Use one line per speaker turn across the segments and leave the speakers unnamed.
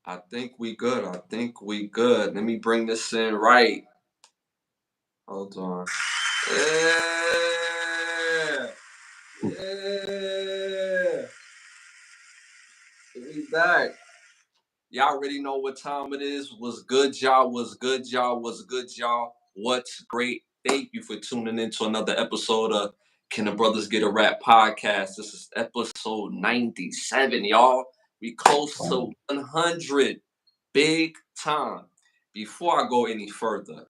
I think we good. I think we good. Let me bring this in right. Hold on. Yeah. Yeah. We back. Y'all already know what time it is. What's good, y'all? What's good, y'all? What's good, y'all? What's great? Thank you for tuning in to another episode of Can the Brothers Get a Rap podcast. This is episode 97, y'all. We close to 100. Big time. Before I go any further,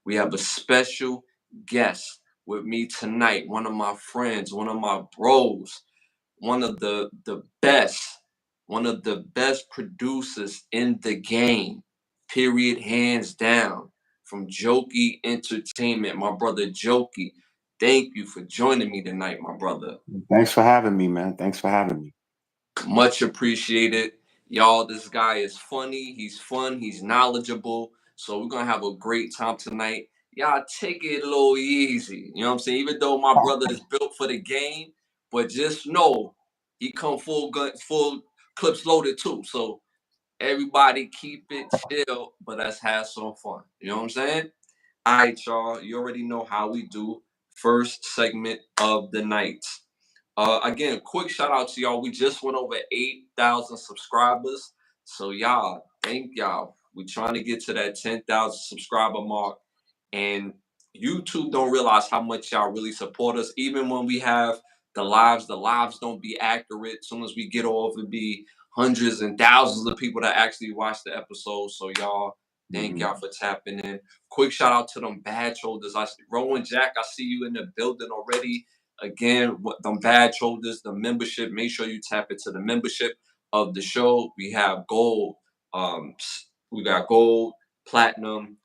we have a special guest with me tonight. One of my friends, one of my bros, one of the best producers in the game. Period, hands down. From Jokey Entertainment, my brother Jokey. Thank you for joining me tonight, my brother.
Thanks for having me, man. Thanks for having me.
Much appreciated. Y'all, this guy is funny. He's fun. He's knowledgeable. So we're going to have a great time tonight. Y'all take it a little easy. You know what I'm saying? Even though my brother is built for the game, but just know he come full clips loaded too. So everybody keep it chill, but let's have some fun. You know what I'm saying? All right, y'all. You already know how we do. First segment of the night. Again, quick shout out to y'all. We just went over 8,000 subscribers. So y'all, thank y'all. We're trying to get to that 10,000 subscriber mark. And YouTube don't realize how much y'all really support us. Even when we have the lives don't be accurate. As soon as we get off, it be hundreds and thousands of people that actually watch the episode. So y'all, thank y'all for tapping in. Quick shout out to them badge holders. Rowan Jack, I see you in the building already. Again, them badge holders, the membership, make sure you tap into the membership of the show. We have gold, we got gold, platinum,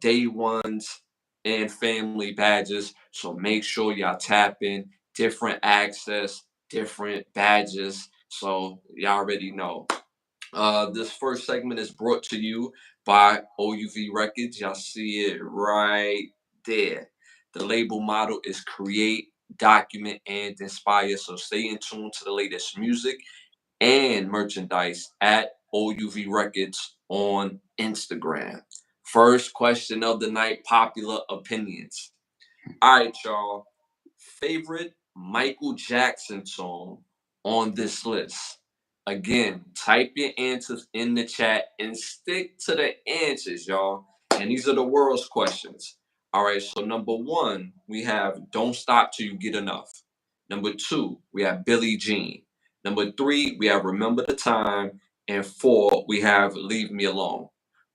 day ones, and family badges. So make sure y'all tap in, different access, different badges. So y'all already know. This first segment is brought to you by OUV Records. Y'all see it right there. The label motto is create, document, and inspire. So stay in tune to the latest music and merchandise at OUV Records on Instagram. First question of the night, popular opinions. All right, y'all. Favorite Michael Jackson song on this list? Again, type your answers in the chat and stick to the answers, y'all. And these are the world's questions. All right, so number one, we have Don't Stop Till You Get Enough. Number two, we have Billie Jean. Number three, we have Remember the Time. And four, we have Leave Me Alone.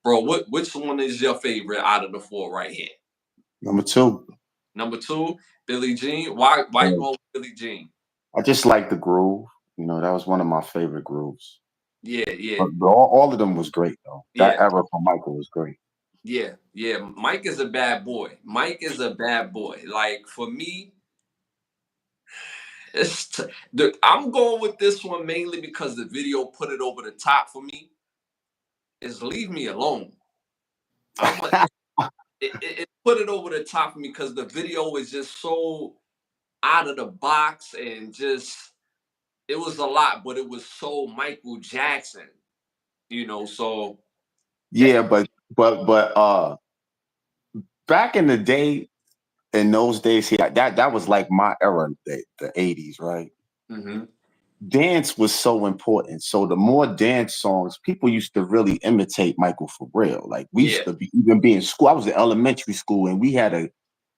Bro, which one is your favorite out of the four right here?
Number two.
Number two, Billie Jean. Why you going with Billie Jean?
I just like the groove. You know, that was one of my favorite grooves.
Yeah.
But all of them was great, though. That
Yeah.
era for Michael was great.
Yeah. Mike is a bad boy. Like, for me, I'm going with this one mainly because the video put it over the top for me. Is Leave Me Alone. It put it over the top for me because the video is just so out of the box and just, it was a lot, but it was so Michael Jackson, so.
Yeah, but back in the day, in those days, that was like my era, the 80s, right?
Mm-hmm.
Dance was so important. So the more dance songs, people used to really imitate Michael for real. Like we used to even be in school. I was in elementary school and we had a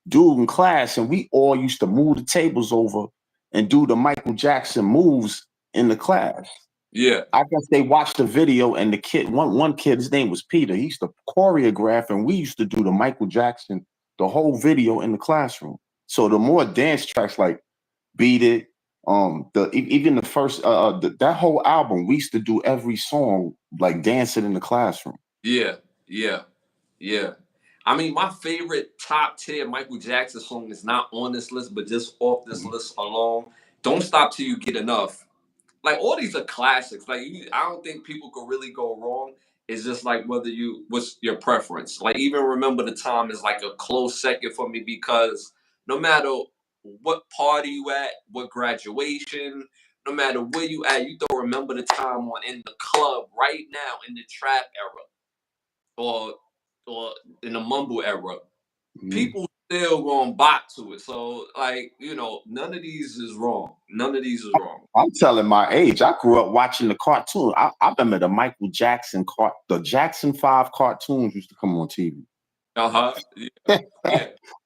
dude in class and we all used to move the tables over and do the Michael Jackson moves in the class.
Yeah.
I guess they watched the video and the kid, one kid, his name was Peter. He used to choreograph and we used to do the Michael Jackson, the whole video in the classroom. So the more dance tracks like Beat It, even the first that whole album, we used to do every song like dancing in the classroom.
Yeah. I mean, my favorite top tier Michael Jackson song is not on this list, but just off this list alone. Don't Stop Till You Get Enough. Like, all these are classics. Like, I don't think people could really go wrong. It's just like what's your preference. Like, even Remember the Time is like a close second for me because no matter what party you at, what graduation, no matter where you at, you don't remember the time on in the club right now in the trap era or in the mumble era. People still going to bop to it. So, like, none of these is wrong. None of these is wrong.
I'm telling my age. I grew up watching the cartoon. I remember the Michael Jackson the Jackson 5 cartoons used to come on TV.
Yeah. Yeah.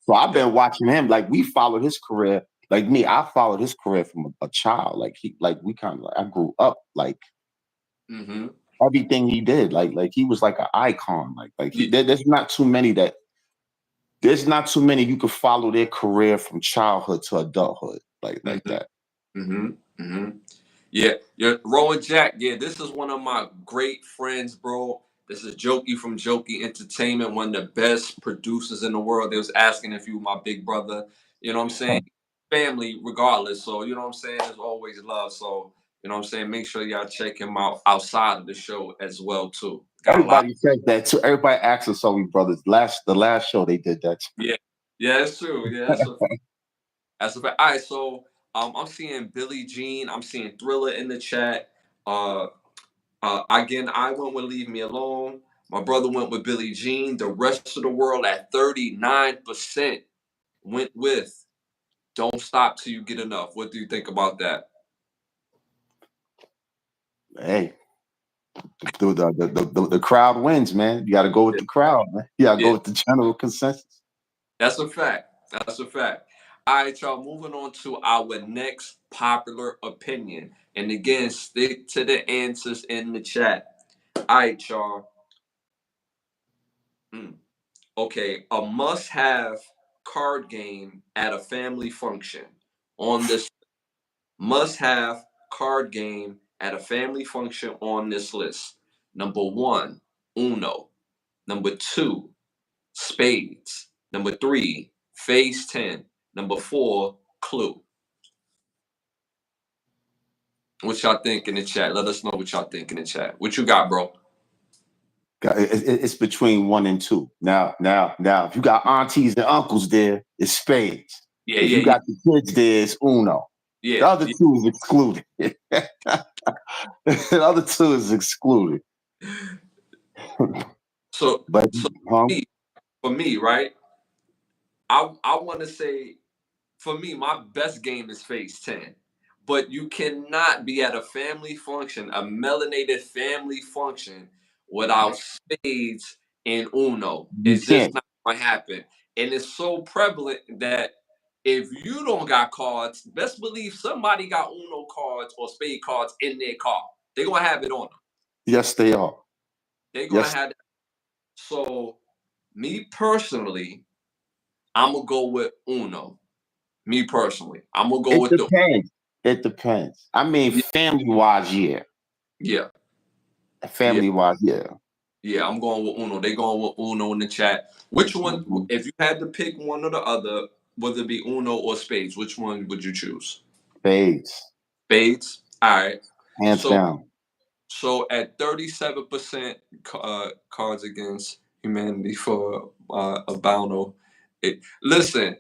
So I've been watching him. Like, we followed his career. Like me, I followed his career from a child. We kind of, I grew up like everything he did. Like he was like an icon. There's not too many you could follow their career from childhood to adulthood like that.
Yeah, Rowan Jack. Yeah, this is one of my great friends, bro. This is Jokey from Jokey Entertainment, one of the best producers in the world. They was asking if you were my big brother. You know what I'm saying? Family, regardless. So, you know what I'm saying? There's always love. So, you know what I'm saying? Make sure y'all check him out outside of the show as well, too.
Everybody says that too. Everybody asks us, "Are we brothers?" The last show they did that.
Yeah, that's true. Yeah, that's a fact. All right, so I'm seeing Billie Jean. I'm seeing Thriller in the chat. Again, I went with Leave Me Alone. My brother went with Billie Jean. The rest of the world at 39% went with Don't Stop Till You Get Enough. What do you think about that?
Hey, the crowd wins, man. You got to go with the crowd, man. You got to go with the general consensus.
That's a fact. That's a fact. All right, y'all, moving on to our next popular opinion. And again, stick to the answers in the chat. All right, y'all. Okay, a must-have card game at a family function. On this must-have card game at a family function on this list. Number 1, Uno. Number 2, Spades. Number 3, Phase 10. Number 4, Clue. What y'all think in the chat? Let us know what y'all think in the chat. What you got, bro?
It's between 1 and 2. Now, if you got aunties and uncles there, it's Spades.
Yeah,
if you got the kids there, it's Uno.
Yeah,
the other two is excluded. The other two is excluded.
So for me, right? I want to say, for me, my best game is Phase 10. But you cannot be at a family function, a melanated family function, without Spades and Uno. It's just not going to happen. And it's so prevalent that if you don't got cards, best believe somebody got Uno cards or Spade cards in their car. They're going to have it on them.
Yes, they are.
They're going to have that. So, me personally, I'm going to go with Uno. Me personally, I'm going to go with
It depends. I mean, family-wise, yeah.
Yeah.
Family-wise, yeah.
Yeah, I'm going with Uno. They going with Uno in the chat. Which one, if you had to pick one or the other, whether it be Uno or Spades, which one would you choose?
Spades.
Spades? All right.
Hands down.
So at 37% Cards Against Humanity for Albano. Listen,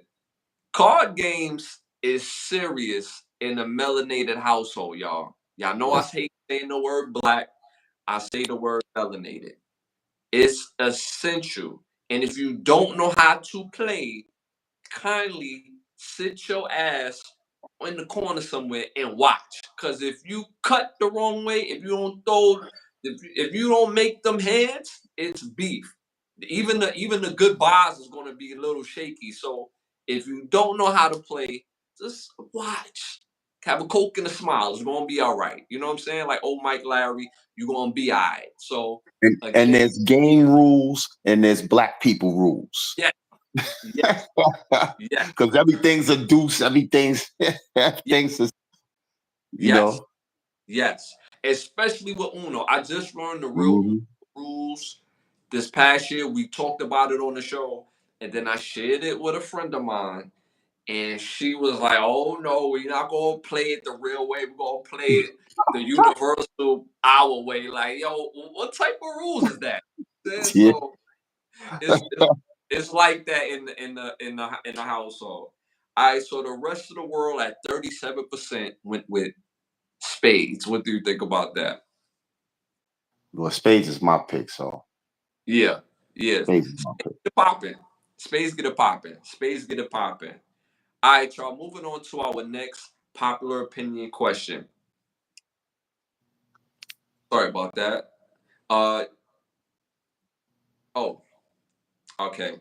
card games is serious in a melanated household, y'all. Y'all know I hate saying the word black. I say the word melanated. It's essential. And if you don't know how to play, kindly sit your ass in the corner somewhere and watch. Because if you cut the wrong way, if you don't if you don't make them hands, it's beef. Even the good buys is going to be a little shaky. So if you don't know how to play, just watch. Have a Coke and a smile. It's going to be all right. You know what I'm saying? Like old Mike Larry, you're going to be all right. So
and there's game rules and there's black people rules.
Yeah.
Because everything's a deuce, everything's you know.
Yes. Especially with Uno. I just learned the real rules this past year. We talked about it on the show, and then I shared it with a friend of mine, and she was like, "Oh no, we're not gonna play it the real way. We're gonna play it the universal our way." Like, yo, what type of rules is that? So it's like that in the household. All right, so the rest of the world at 37% went with Spades. What do you think about that?
Well, Spades is my pick, so
Yeah, yeah.
Spades is my pick.
Get it popping. Spades get it popping. Spades get it popping. All right, y'all. Moving on to our next popular opinion question. Sorry about that. Uh oh. Okay.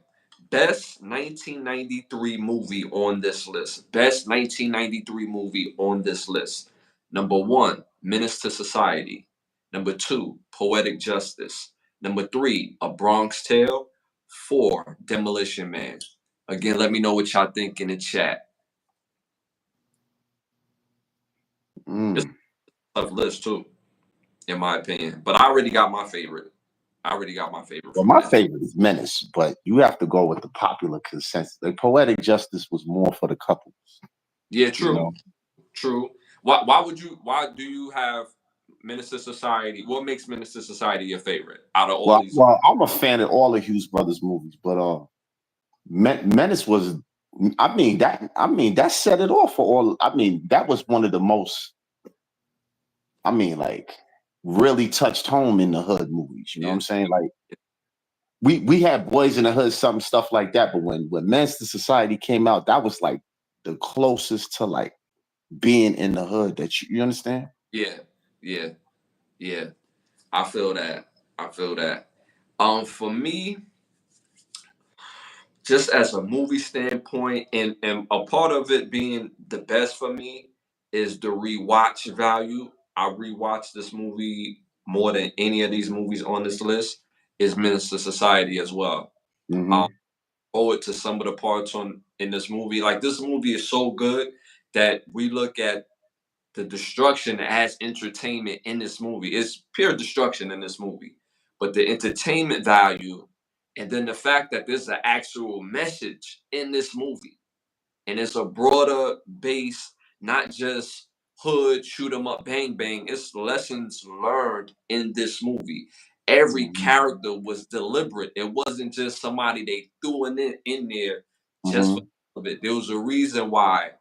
Best 1993 movie on this list. Best 1993 movie on this list. Number one, Menace to Society. Number two, Poetic Justice. Number three, A Bronx Tale. Four, Demolition Man. Again, let me know what y'all think in the chat. It's
Mm.
a tough list too, in my opinion. But I already got my favorite. I already got my favorite
Well,
from
my
this.
favorite is Menace, but you have to go with the popular consensus. The Poetic Justice was more for the couples,
Yeah,
you
true.
know.
True. Why do you have Minister Society? What makes Minister Society your favorite out of all
Well,
these?
well, I'm a fan of all the Hughes brothers movies, but Menace was. that set it off for all. I mean, that was one of the most. I mean, like, really touched home in the hood movies. You know what
Yeah.
I'm saying? Like, we had Boys in the Hood, some stuff like that, but when Menace to Society came out, that was like the closest to like being in the hood that you understand.
Yeah. Yeah. Yeah. I feel that. I feel that. For me, just as a movie standpoint, and a part of it being the best for me is the rewatch value. I rewatched this movie more than any of these movies on this list. Is Minister Society as well. Um,
Hmm.
Forward to some of the parts on in this movie. Like this movie is so good that we look at the destruction as entertainment in this movie. It's pure destruction in this movie, but the entertainment value, and then the fact that there's an actual message in this movie and it's a broader base, not just hood shoot 'em up bang bang. It's lessons learned in this movie. Every
Hmm.
character was deliberate. It wasn't just somebody they threw in there just for
Hmm.
of it. There was a reason why,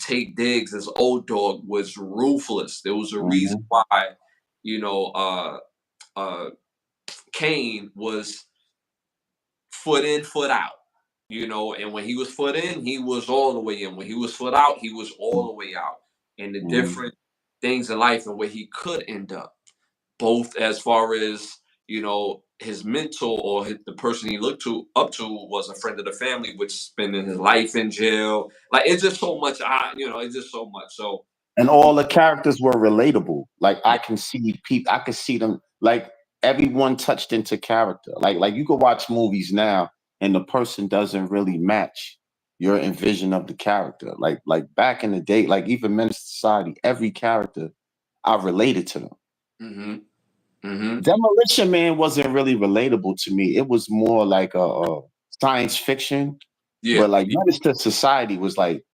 Tate Diggs as old dog was ruthless. There was a reason
Hmm.
why, you know, uh Kane was foot in, foot out. And when he was foot in, he was all the way in. When he was foot out, he was all the way out. And the
Hmm.
different things in life and where he could end up, both as far as his mentor or the person he looked to up to was a friend of the family, which spending his life in jail. Like it's just so much. It's just so much. So
And all the characters were relatable. Like I
yeah.
can see people, I could see them. Like everyone touched into character. Like you could watch movies now, and the person doesn't really match your envision of the character. Like back in the day, like even Men's Society, every character I related to them.
Mm-hmm. Mm-hmm.
Demolition Man wasn't really relatable to me. It was more like a science fiction,
Yeah.
but like Menace to Society was like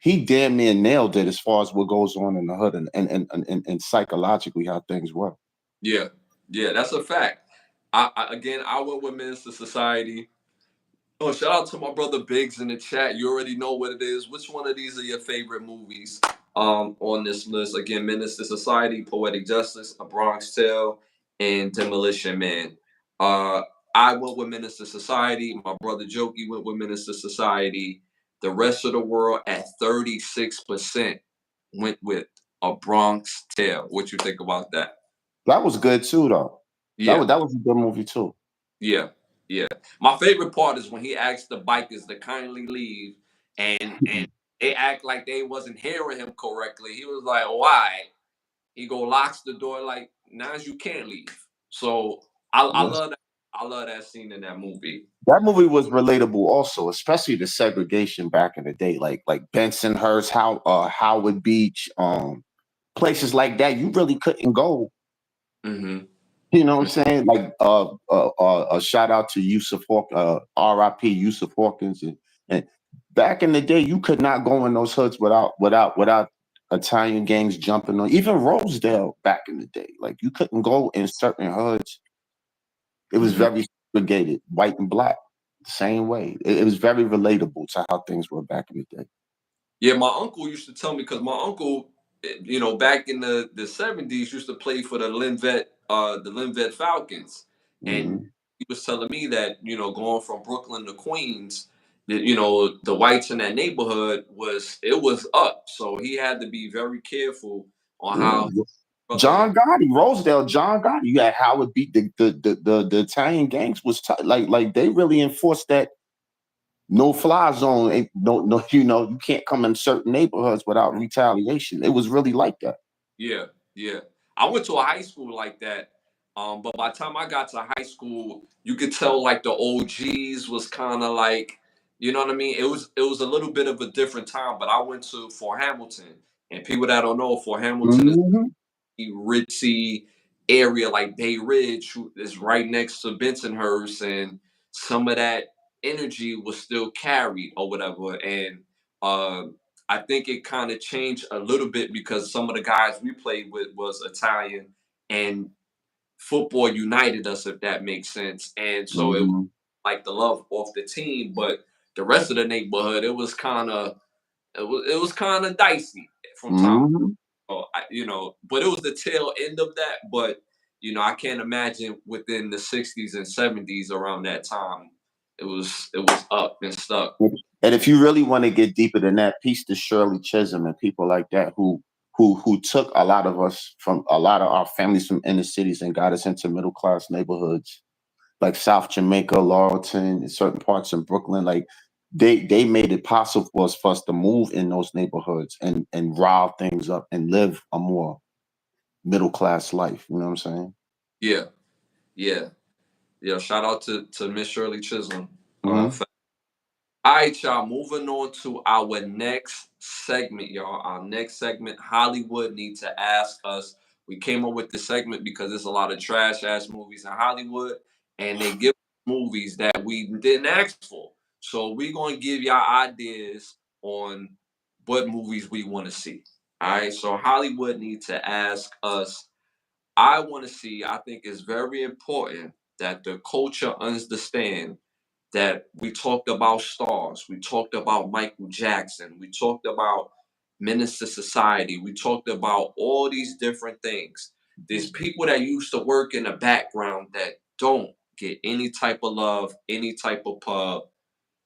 he damn near nailed it as far as what goes on in the hood and psychologically how things work.
Yeah. Yeah. That's a fact. I went with Minister Society. Oh, shout out to my brother Biggs in the chat. You already know what it is. Which one of these are your favorite movies on this list? Again, Minister Society, Poetic Justice, A Bronx Tale, and Demolition Man. Uh, I went with Minister Society. My brother Jokey went with Minister Society. The rest of the world at 36% went with A Bronx Tale. What you think about that?
That was good too, though. That
Yeah.
was that was a good movie too.
Yeah, yeah. My favorite part is when he asked the bikers to kindly leave, and they act like they wasn't hearing him correctly. He was like, "Why?" He go locks the door like, "Now you can't leave." So I
Yes.
love that. I love that scene in that movie.
That movie was relatable also, especially the segregation back in the day, like Bensonhurst, Howard Beach, places like that. You really couldn't go.
Mm-hmm.
You know what I'm saying? Like a shout out to Yusuf R.I.P. Yusuf Hawkins, and back in the day, you could not go in those hoods without Italian gangs jumping on. Even Rosedale back in the day, like you couldn't go in certain hoods. It was
Mm-hmm.
very segregated, white and black, the same way. It was very relatable to how things were back in the day.
Yeah, my uncle used to tell me because my uncle you know, back in the 70s, used to play for the Linvet Falcons, and
Mm-hmm.
he was telling me that, you know, going from Brooklyn to Queens, that, you know, the whites in that neighborhood was up, so he had to be very careful on how
Yeah.
brother.
John Gotti, Rosedale, John Gotti. You had Howard beat the Italian gangs was like they really enforced that no fly zone. No, you can't come in certain neighborhoods without retaliation. It was really like that.
Yeah, yeah. I went to a high school like that. But by the time I got to high school, you could tell like the OGs was kind of like, you know what I mean? It was a little bit of a different time, but I went to Fort Hamilton. And people that don't know, Fort Hamilton is
Mm-hmm.
a ritzy area like Bay Ridge is right next to Bensonhurst, and some of that energy was still carried or whatever. And uh, I think it kind of changed a little bit because some of the guys we played with was Italian, and football united us, if that makes sense. And so it was
Mm-hmm.
like the love off the team, but the rest of the neighborhood, it was kind of dicey from time.
Mm-hmm.
You know, but it was the tail end of that. But you know, I can't imagine within the '60s and '70s around that time, it was up and stuck.
And if you really want to get deeper than that, peace to Shirley Chisholm and people like that who took a lot of us from a lot of our families from inner cities and got us into middle class neighborhoods like South Jamaica, Laurelton, and certain parts of Brooklyn. Like they made it possible for us to move in those neighborhoods and rile things up and live a more middle class life. You know what I'm saying?
Yeah, yeah, yeah. Shout out to Miss Shirley Chisholm.
Mm-hmm.
All right, y'all. Moving on to our next segment, y'all. Our next segment, Hollywood Need to Ask Us. We came up with this segment because there's a lot of trash ass movies in Hollywood, and they give movies that we didn't ask for. So we're gonna give y'all ideas on what movies we want to see. All right. So Hollywood Need to Ask Us. I want to see. I think it's very important that the culture understand that we talked about stars, we talked about Michael Jackson, we talked about Minister Society, we talked about all these different things. There's people that used to work in the background that don't get any type of love, any type of pub.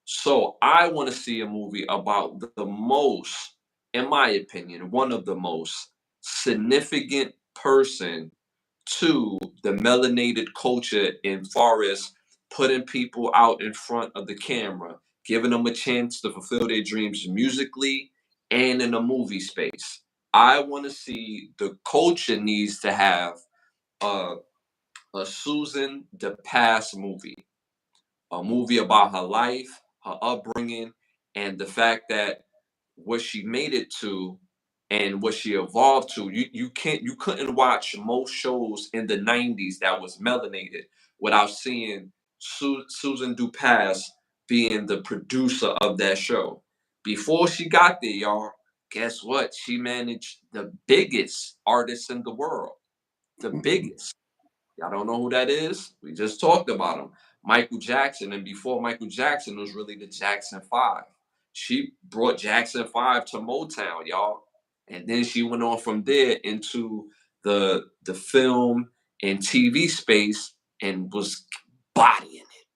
So I want to see a movie about the most, in my opinion, one of the most significant person to the melanated culture in far as putting people out in front of the camera, giving them a chance to fulfill their dreams musically and in the movie space. I want to see the culture needs to have a, a Susan DePass movie, a movie about her life, her upbringing, and the fact that what she made it to and what she evolved to. You couldn't watch most shows in the '90s that was melanated without seeing Susan Dupass being the producer of that show. Before she got there, y'all, guess what? She managed the biggest artists in the world. The biggest. Y'all don't know who that is? We just talked about him. Michael Jackson. And before Michael Jackson, it was really the Jackson 5. She brought Jackson 5 to Motown, y'all. And then she went on from there into the film and TV space and was bodying it.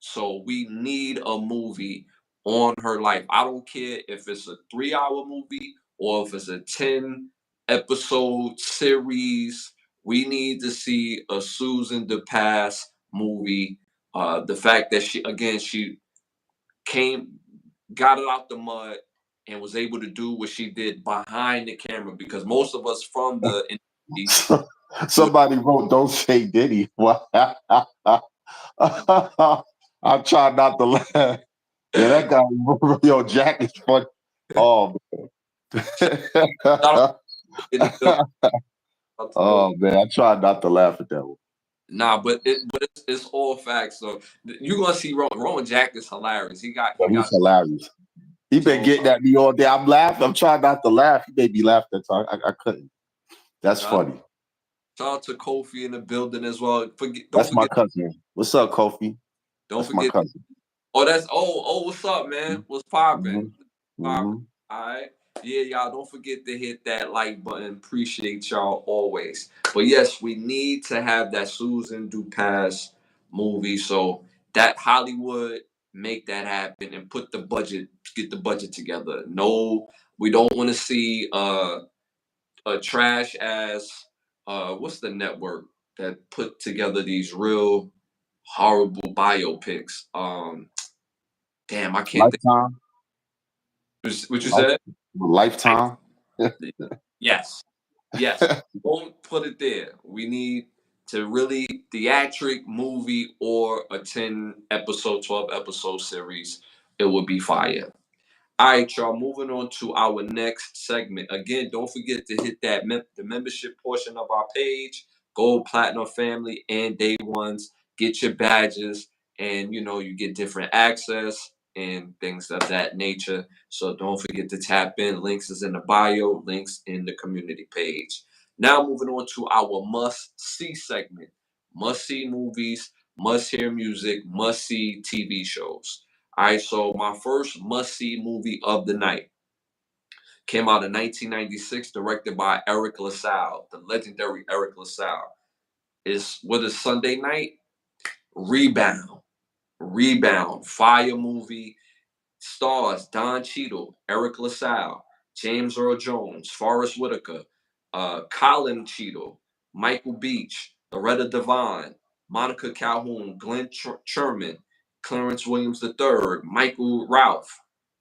So we need a movie on her life. I don't care if it's a 3 hour movie or if it's a 10 episode series. We need to see a Susan DePass movie. The fact that she came, got it out the mud, and was able to do what she did behind the camera. Because most of us from the industry,
Somebody wrote, "Don't say Diddy." I try not to laugh. Yeah, that guy, yo, Jack is funny. Oh,
in the building, out the building.
oh man, I try not to laugh at that one.
Nah, but it's all facts. So you're gonna see Rowan Jack is hilarious. He
But he's
got
hilarious. He been
so
getting at me all day. I'm laughing. I'm trying not to laugh. He made me laugh that time. I couldn't. That's
shout,
funny.
shout out to Kofi in the building as well. Don't
That's my
forget,
cousin. What's up, Kofi?
don't
That's my
forget.
cousin.
Oh, that's what's up, man? What's popping?
Mm-hmm.
Popping.
Mm-hmm.
All right. Yeah, y'all don't forget to hit that like button. Appreciate y'all always. But yes, we need to have that Susan Dupass movie. So that Hollywood make that happen and put the budget, get the budget together. No, we don't want to see a trash ass what's the network that put together these real horrible biopics. Damn, I can't think.
Lifetime,
What you
life,
said?
Lifetime.
Yes. Yes. Don't put it there. We need to really theatric movie or a 10 episode, 12 episode series. It would be fire. All right, y'all. Moving on to our next segment. Again, don't forget to hit that the membership portion of our page, Gold, Platinum, Family, and Day Ones. Get your badges, and you get different access and things of that nature. So don't forget to tap in. Links is in the bio. Links in the community page. Now moving on to our must see segment. Must see movies. Must hear music. Must see TV shows. All right, so my first must-see movie of the night came out in 1996, directed by Eric LaSalle, the legendary Eric LaSalle. What is Sunday night? Rebound. Rebound. Fire movie. Stars Don Cheadle, Eric LaSalle, James Earl Jones, Forrest Whitaker, Colin Cheadle, Michael Beach, Loretta Devine, Monica Calhoun, Glenn Sherman, Clarence Williams III, Michael Ralph,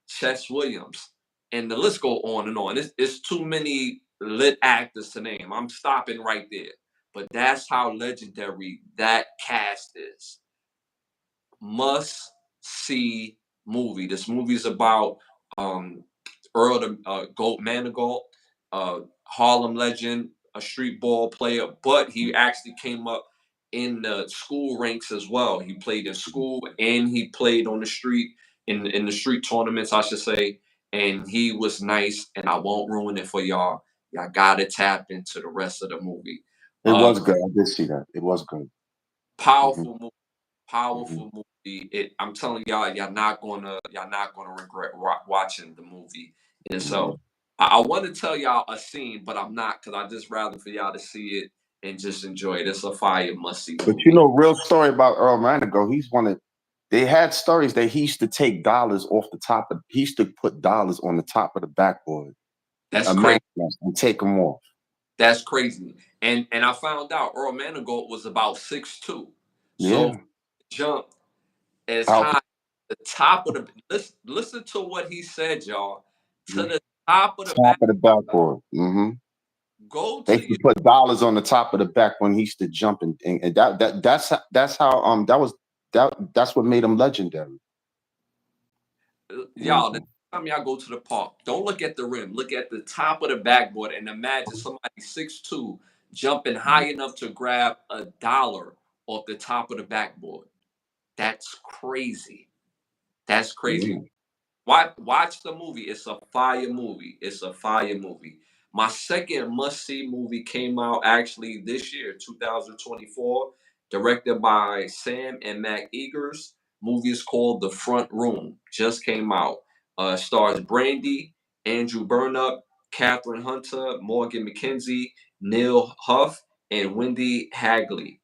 Chess Williams, and the list go on and on. It's too many lit actors to name. I'm stopping right there. But that's how legendary that cast is. Must see movie. This movie is about um, Earl the Goat Manigault, Harlem legend, a street ball player, but he actually came up in the school ranks as well. He played in school and he played on the street in the street tournaments, I should say. And he was nice, and I won't ruin it for y'all. Y'all gotta tap into the rest of the movie.
It was good. I did see that. It was good. Hmm.
Powerful movie.
Hmm.
Powerful movie. I'm telling y'all, y'all not gonna regret watching the movie. And
Hmm.
so I want to tell y'all a scene, but I'm not because I just rather for y'all to see it and just enjoy it. It's a fire must see
But
movie.
real story about Earl Manigault. He's one of they had stories that he used to take dollars off the top of. He used to put dollars on the top of the backboard,
That's
a
crazy.
match, and take them off.
That's crazy. And I found out Earl Manigault was about 6'2". So
Yeah,
jump as
powerful.
high the top of the listen to what he said, y'all. To the top of the
Top
back.
of the backboard. Hmm.
Go
They
to
used to
your
put dollars on the top of the back when he used to jump, and that's how that's what made him legendary.
y'all, the
Hmm.
next time y'all go to the park, don't look at the rim. Look at the top of the backboard and imagine somebody 6'2" jumping high enough to grab $1 off the top of the backboard. That's crazy. That's crazy.
Yeah.
Watch the movie. It's a fire movie. It's a fire movie. My second must-see movie came out actually this year, 2024, directed by Sam and Mac Eagers. Movie is called The Front Room. Just came out. Stars Brandy, Andrew Burnup, Catherine Hunter, Morgan McKenzie, Neil Huff, and Wendy Hagley.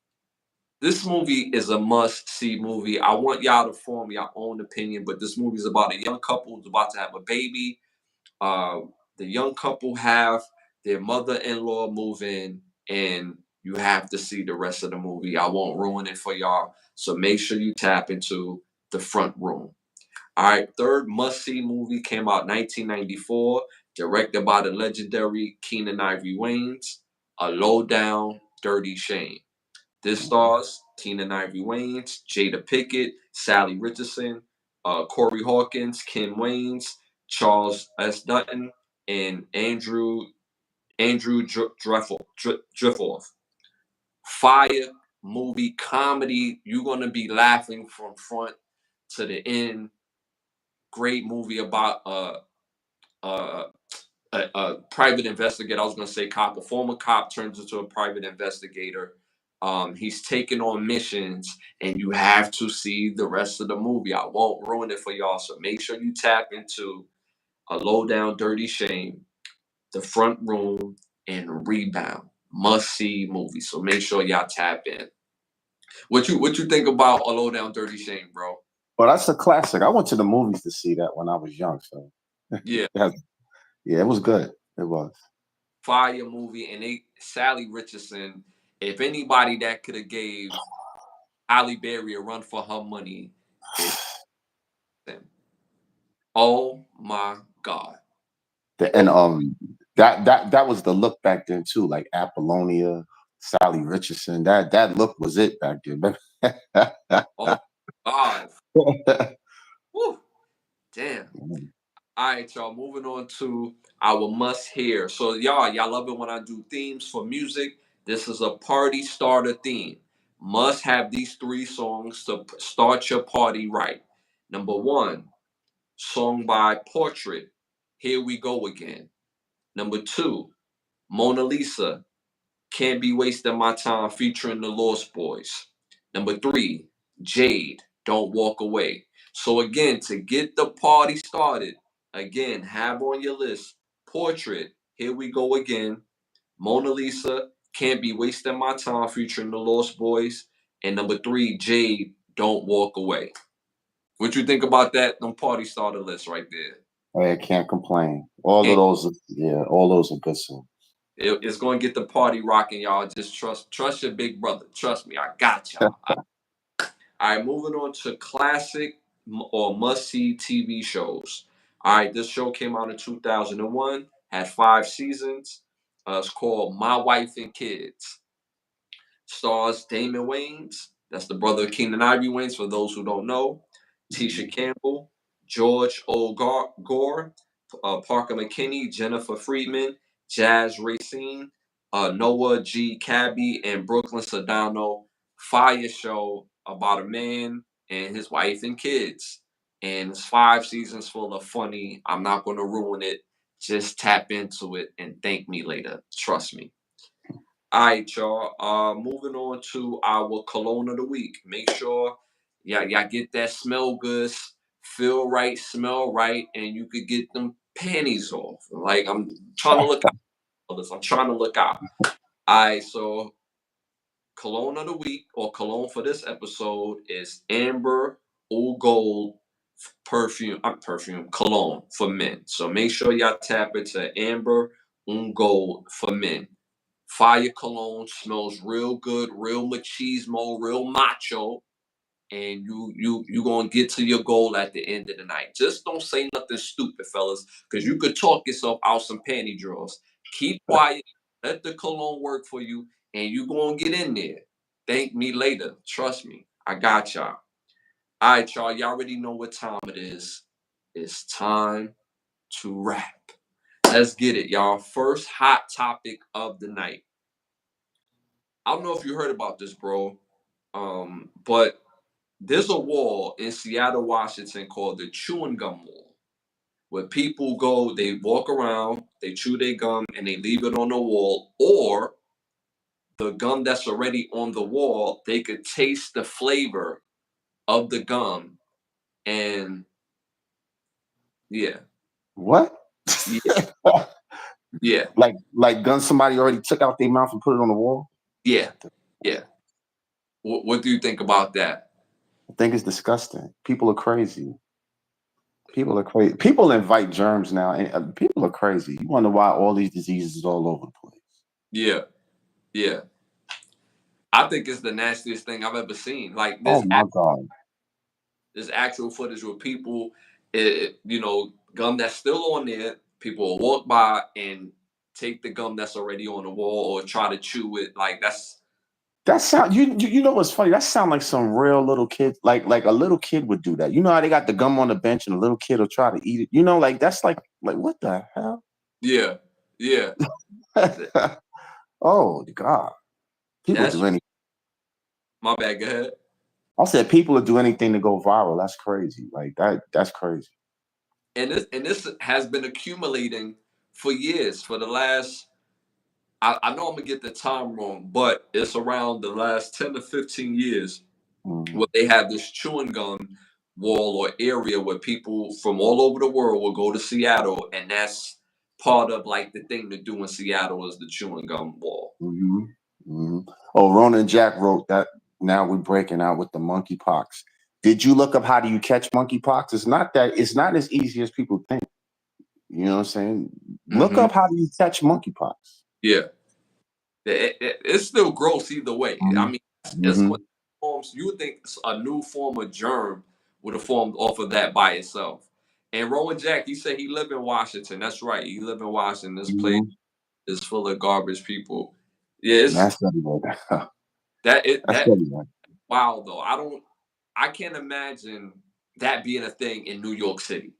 This movie is a must-see movie. I want y'all to form your own opinion, but this movie is about a young couple who's about to have a baby. Uh, the young couple have their mother-in-law move in, and you have to see the rest of the movie. I won't ruin it for y'all, so make sure you tap into The Front Room. All right, third must-see movie came out 1994, directed by the legendary Keenan Ivory Wayans, A Low Down, Dirty Shame. This stars Tina Ivory Wayans, Jada Pickett, Sally Richardson, Corey Hawkins, Kim Waynes, Charles S. Dutton, and Andrew Driffoff. Fire movie comedy. You're gonna be laughing from front to the end. Great movie about uh, a private investigator. I was going to say cop. A former cop turns into a private investigator. He's taking on missions, and you have to see the rest of the movie. I won't ruin it for y'all, so make sure you tap into A Low Down Dirty Shame, The Front Room, and Rebound. Must see movies. So make sure y'all tap in. What you think about A Low Down Dirty Shame, bro?
Well, that's a classic. I went to the movies to see that when I was young. So
Yeah,
yeah, it was good. It was.
fire movie. And Sally Richardson. If anybody that could have gave Halle Berry a run for her money, it's them. Oh my God.
And that was the look back then too, like Apollonia, Sally Richardson. That look was it back then.
Oh God. Woo. Damn. All right, y'all. Moving on to our must hear. So y'all love it when I do themes for music. This is a party starter theme. Must have these three songs to start your party right. Number one, song by Portrait. Here We Go Again. Number two, Mona Lisa. Can't Be Wasting My Time featuring the Lost Boys. Number three, Jade, Don't Walk Away. So again, to get the party started, again, have on your list Portrait, Here We Go Again, Mona Lisa, Can't Be Wasting My Time featuring the Lost Boys, and number three, Jade, Don't Walk Away. What you think about that? Them party starter list right there.
I can't complain. All of
And
those, yeah, all those are good songs.
it's going to get the party rocking, y'all. Just trust your big brother. Trust me, I got y'all. All right, moving on to classic or must-see TV shows. All right, this show came out in 2001, had 5 seasons. It's called My Wife and Kids. Stars Damon Wayans, that's the brother of Keenan Ivory Wayans, for those who don't know. Tisha Campbell, George O. Gore, Parker McKinney, Jennifer Friedman, Jazz Racine, Noah G. Cabby, and Brooklyn Sedano. Fire show about a man and his wife and kids. And it's 5 seasons full of funny. I'm not going to ruin it. Just tap into it and thank me later. Trust me. All right, y'all. Moving on to our cologne of the week. Make sure y'all get that smell good, feel right, smell right, and you could get them panties off. Like I'm trying to look out for this. I'm trying to look out. All right, so cologne of the week or cologne for this episode is Amber Oud Gold perfume cologne for men. So make sure y'all tap into Amber Oud Gold for men. Fire cologne smells real good, real machismo, real macho, and you gonna get to your goal at the end of the night. Just don't say nothing stupid, fellas, because you could talk yourself out some panty drawers. Keep quiet, let the cologne work for you, and you gonna get in there. Thank me later. Trust me, I got y'all. All right, y'all. Y'all already know what time it is. It's time to rap. Let's get it, y'all. First hot topic of the night. I don't know if you heard about this, bro. But there's a wall in Seattle, Washington called the Chewing Gum Wall, where people go, they walk around, they chew their gum, and they leave it on the wall, or the gum that's already on the wall, they could taste the flavor of the gum, and yeah,
What?
yeah, yeah,
like gun somebody already took out their mouth and put it on the wall?
yeah, yeah. What do you think about that?
I think it's disgusting. People are crazy. People are crazy. People invite germs now, and people are crazy. You wonder why all these diseases all over the place.
Yeah, yeah. I think it's the nastiest thing I've ever seen. Like
Oh my God.
there's actual footage where people, gum that's still on there, people will walk by and take the gum that's already on the wall or try to chew it. Like that's
That sound you know what's funny? That sound like some real little kid, like a little kid would do that. You know how they got the gum on the bench and a little kid will try to eat it. You know, like that's like what the hell?
yeah, yeah.
Oh God. People
That's
do anything.
my bad. Go ahead.
I said people will do anything to go viral. That's crazy. Like that's crazy.
And this has been accumulating for years. For the last, I know I'm gonna get the time wrong, but it's around the last 10 to 15 years
Mhm.
where they have this chewing gum. wall or area where people from all over the world will go to Seattle, and that's part of like the thing to do in Seattle is the chewing gum wall.
Oh, Ronan Jack wrote that. Now we're breaking out with the monkeypox. Did you look up how do you catch monkeypox? It's not as easy as people think. You know what I'm saying? Look up how do you catch monkeypox.
Yeah. It's still gross either way. I mean, it's what forms. You would think a new form of germ would have formed off of that by itself. And Rowan Jack, he said he lived in Washington. That's right. He lived in Washington. This place is full of garbage people. Yeah,
That's everywhere. That's
that
everywhere.
wow though. I can't imagine that being a thing in New York City.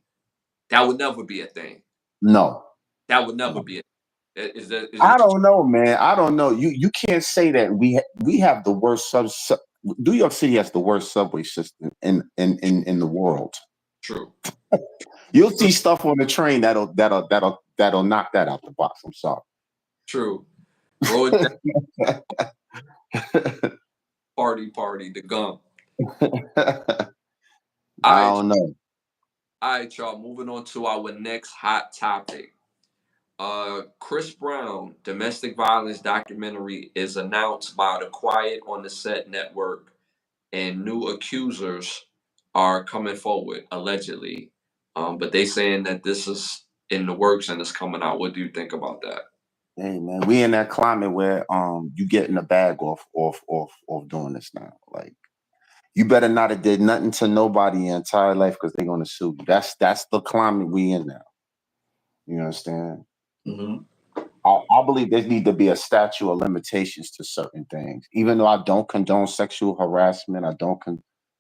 That would never be a thing.
No.
That would never be a is
I
it
don't know, man. I don't know. You can't say that we have the worst New York City has the worst subway system in the world.
true?
You'll see stuff on the train that'll knock that out the box. I'm sorry.
True. Rowan Jack, party, the gum.
I don't know.
All right, y'all. Moving on to our next hot topic. Chris Brown domestic violence documentary is announced by the Quiet on the Set network, and new accusers are coming forward allegedly. But they saying that this is in the works and it's coming out. What do you think about that?
Hey man, we in that climate where you getting a bag off doing this now. Like you better not have did nothing to nobody your entire life because they're gonna sue you. That's the climate we in now. You understand? I believe there need to be a statute of limitations to certain things. Even though I don't condone sexual harassment, I don't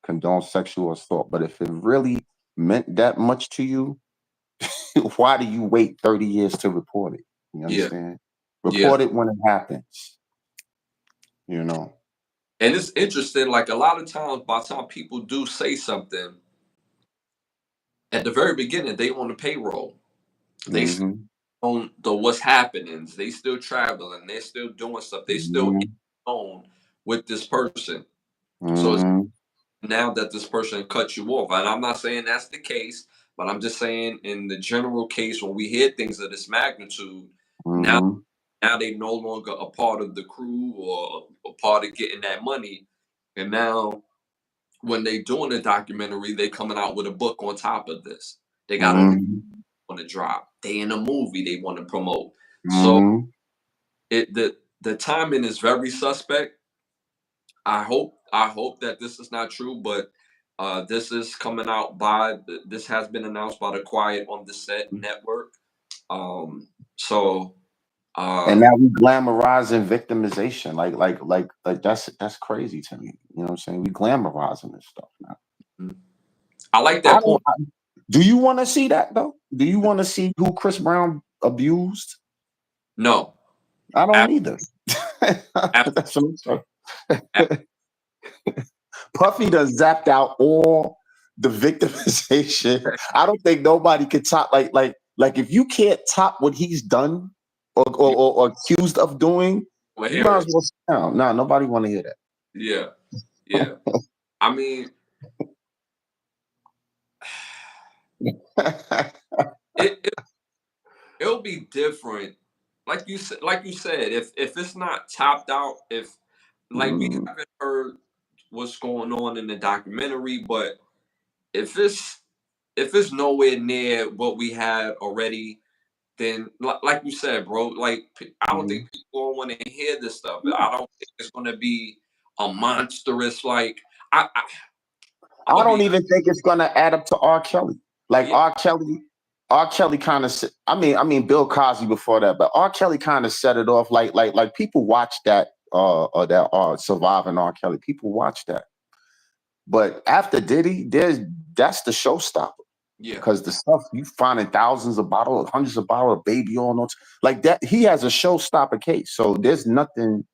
condone sexual assault. But if it really meant that much to you, why do you wait 30 years to report it? You understand? Report it when it happens. You know.
And it's interesting, like a lot of times by the time people do say something, at the very beginning, they on the payroll. They on the what's happening. They still traveling. They're still doing stuff. They still in on with this person. So it's now that this person cut you off, and I'm not saying that's the case, but I'm just saying in the general case when we hear things of this magnitude, now they no longer a part of the crew or a part of getting that money, and now when they doing a documentary, they coming out with a book on top of this. They got a want to drop. They in a movie they want to promote. So the timing is very suspect. I hope that this is not true, but this is coming out by this has been announced by the Quiet on the Set network. So
and now we glamorizing victimization. Like that's crazy to me. You know what I'm saying? We glamorizing this stuff now.
I like that point.
Do you want to see that though? Do you want to see who Chris Brown abused?
No.
I don't either. That's what I'm saying. Puffy done zapped out all the victimization. I don't think nobody could top like if you can't top what he's done or accused of doing, you might as well sit down. No, nobody want to hear that.
Yeah. I mean, it'll be different. Like you said, if it's not topped out, if like we haven't heard what's going on in the documentary, but if it's nowhere near what we had already, then like you said, bro, like I don't think people don't want to hear this stuff. I don't think it's going to be a monstrous like I
don't even think it's gonna add up to R. Kelly. Like R. Kelly kind of. I mean, Bill Cosby before that, but R. Kelly kind of set it off. Like people watch that. Surviving R. Kelly. People watch that. But after Diddy, that's the showstopper.
Yeah.
Because the stuff you finding thousands of bottles, hundreds of bottles of baby oil notes like that. He has a showstopper case. So there's nothing.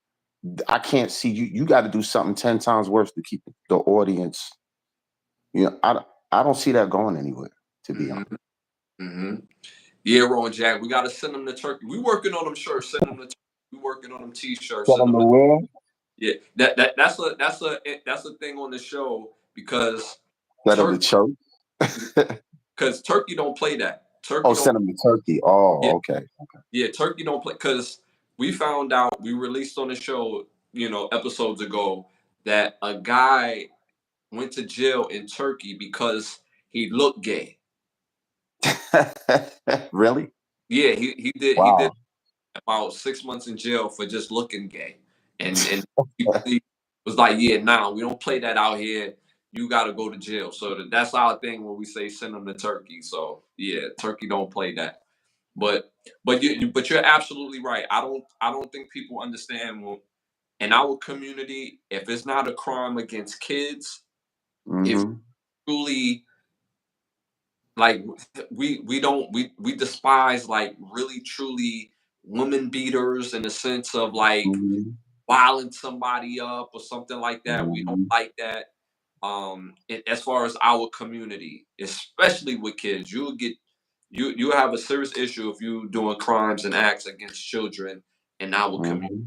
I can't see you. You got to do something 10 times worse to keep the audience. You know, I don't see that going anywhere, to be honest.
Yeah, Rowan Jack, we got to send them the turkey. We working on them shirts. Send them the turkey. We working on them t-shirts.
Send them the where?
Yeah, that's a thing on the show because
Let them to church.
Because Turkey don't play that.
Oh,
Turkey don't.
send them to Turkey. Oh,
Yeah,
okay.
yeah. Turkey don't play because we found out we released on the show, episodes ago that a guy went to jail in Turkey because he looked gay.
Really?
Yeah, he did
Wow.
about 6 months in jail for just looking gay, and he was like, yeah, nah, we don't play that out here. You got to go to jail. So that's our thing when we say send them to Turkey. So yeah, Turkey don't play that. But you're absolutely right. I don't think people understand in our community, if it's not a crime against kids, if
Mm-hmm.
truly like we don't we despise like really truly woman beaters in the sense of like
Mm-hmm.
wilding somebody up or something like that. We don't
Mm-hmm.
like that. As far as our community, especially with kids, you have a serious issue if you doing crimes and acts against children in our community.
Mm-hmm.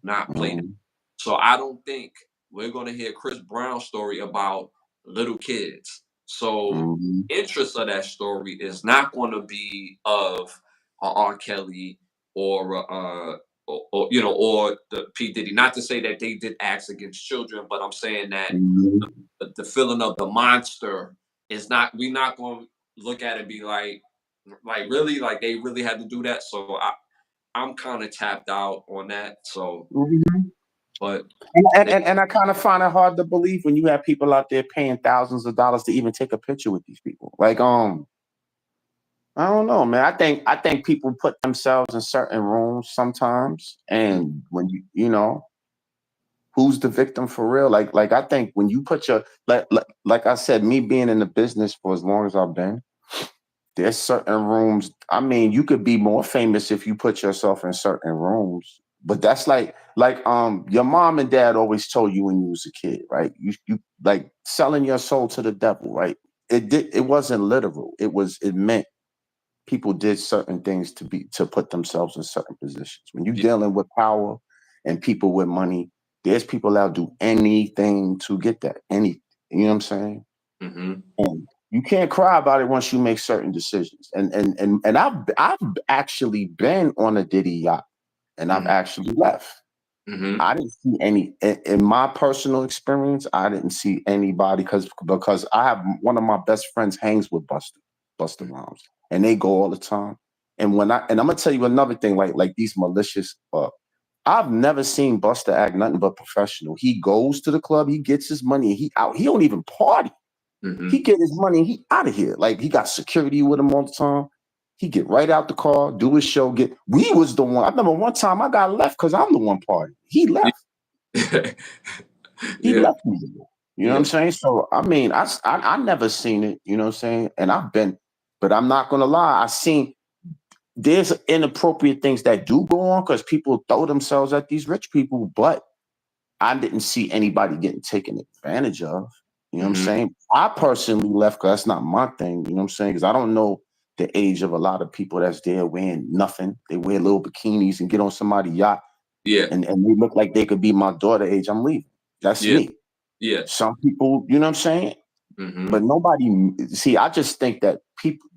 Not play that.
Mm-hmm.
So I don't think we're gonna hear Chris Brown's story about little kids. So
Mm-hmm.
interest of that story is not going to be of R. Kelly or or the P Diddy. Not to say that they did acts against children, but I'm saying that
Mm-hmm.
the feeling of the monster is not. We're not going to look at it and be like really, like they really had to do that. So I'm kind of tapped out on that. So,
Mm-hmm.
but
And,
it,
and and I kind of find it hard to believe when you have people out there paying thousands of dollars to even take a picture with these people. Like, I don't know, man. I think people put themselves in certain rooms sometimes, and when who's the victim for real? Like I think when you put your like I said, me being in the business for as long as I've been, there's certain rooms. I mean, you could be more famous if you put yourself in certain rooms. But that's like your mom and dad always told you when you was a kid, right? You like selling your soul to the devil, right? It wasn't literal. It meant people did certain things to put themselves in certain positions. When you're
yeah,
dealing with power and people with money, there's people that'll do anything to get that. You know what I'm saying?
hmm
And you can't cry about it once you make certain decisions. And I've actually been on a Diddy yacht and I've
hmm
actually left.
hmm
I didn't see any in my personal experience. I didn't see anybody because I have one of my best friends hangs with Buster Rhymes, and they go all the time. And I'm gonna tell you another thing, like these malicious. I've never seen Buster act nothing but professional. He goes to the club, he gets his money, and he out. He don't even party. He
hmm
get his money, and he out of here. Like he got security with him all the time. He get right out the car, do his show. We was the one. I remember one time I got left because I'm the one party. He
yeah,
left. He
yeah,
left me. You know what I'm
yeah,
saying? So I mean, I never seen it. You know what I'm saying? And I've been, but I'm not gonna lie. I seen there's inappropriate things that do go on because people throw themselves at these rich people, but I didn't see anybody getting taken advantage of. You know what I'm
hmm
saying? I personally left because that's not my thing. You know what I'm saying? Because I don't know the age of a lot of people that's there wearing nothing. They wear little bikinis and get on somebody's yacht
yeah,
and they look like they could be my daughter age. I'm leaving. That's
yeah,
me.
yeah,
Some people, you know what I'm saying?
hmm
But nobody see, I just think that people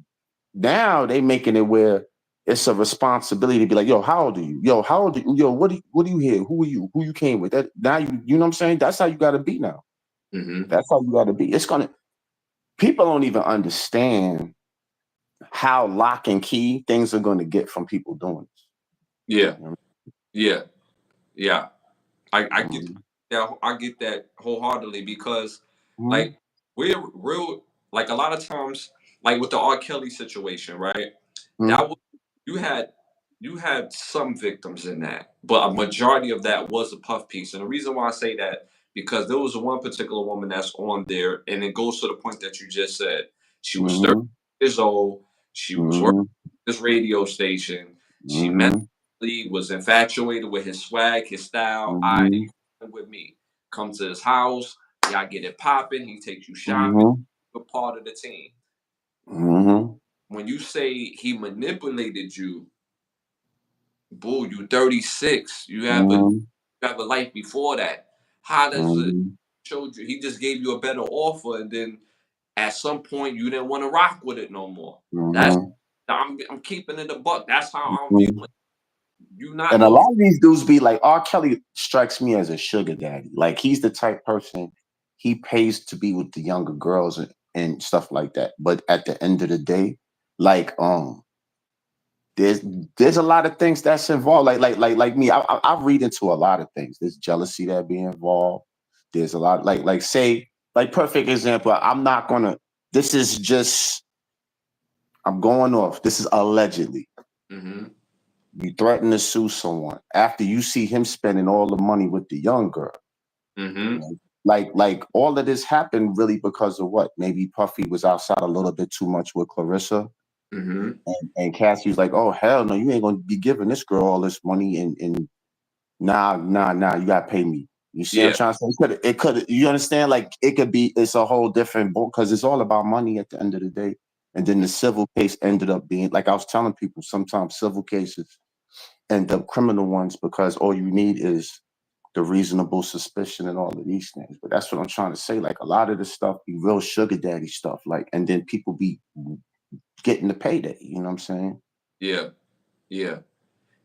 now they making it where it's a responsibility to be like, yo, how old are you? Yo, how old are you? Yo, what do you here? Who are you? Who you came with? That now you know what I'm saying? That's how you gotta be now.
hmm
That's how you gotta be. People don't even understand how lock and key things are gonna get from people doing this.
yeah,
You know
yeah, yeah. I
what I
get
mean?
that. I get that wholeheartedly because,
Mhm.
like, we're real. Like a lot of times, like with the R. Kelly situation, right? That
Mhm.
was you had you had some victims in that, but a majority of that was a puff piece. And the reason why I say that because there was one particular woman that's on there, and it goes to the point that you just said. She was 30
Mhm.
years old. She was working
Mhm.
at this radio station. She met
Mhm.
was infatuated with his swag, his style. I you
Mhm.
come with me. Come to his house. Y'all get it popping. He takes you shopping.
Mhm.
You're part of the team.
Mhm.
When you say he manipulated you, boo, you 36.
Mhm.
You have a life before that. How does it
Mhm.
show you? He just gave you a better offer, and then at some point you didn't want to rock with it no more. That's
Mm-hmm.
I'm keeping it a buck. That's how I'm
Mm-hmm.
viewing. You not
And a
no
lot of these dudes be like, R. Kelly strikes me as a sugar daddy. Like he's the type person he pays to be with the younger girls and stuff like that. But at the end of the day, like there's there's a lot of things that's involved. Like me, I read into a lot of things. There's jealousy that be involved. There's a lot like say like perfect example. I'm not gonna. This is just I'm going off. This is allegedly.
Mm-hmm.
You threaten to sue someone after you see him spending all the money with the young girl.
Mm-hmm.
Right? Like all of this happened really because of what? Maybe Puffy was outside a little bit too much with Clarissa.
Mm-hmm.
And Cassie was like, oh hell no, you ain't gonna be giving this girl all this money and nah, you gotta pay me. You see what I'm
Yeah.
trying to say? It could you understand? Like it could be it's a whole different book because it's all about money at the end of the day. And then the civil case ended up being like I was telling people, sometimes civil cases end up criminal ones because all you need is the reasonable suspicion and all of these things. But that's what I'm trying to say. Like a lot of this stuff be real sugar daddy stuff. Like, and then people be getting the payday. You know what I'm saying?
Yeah. Yeah.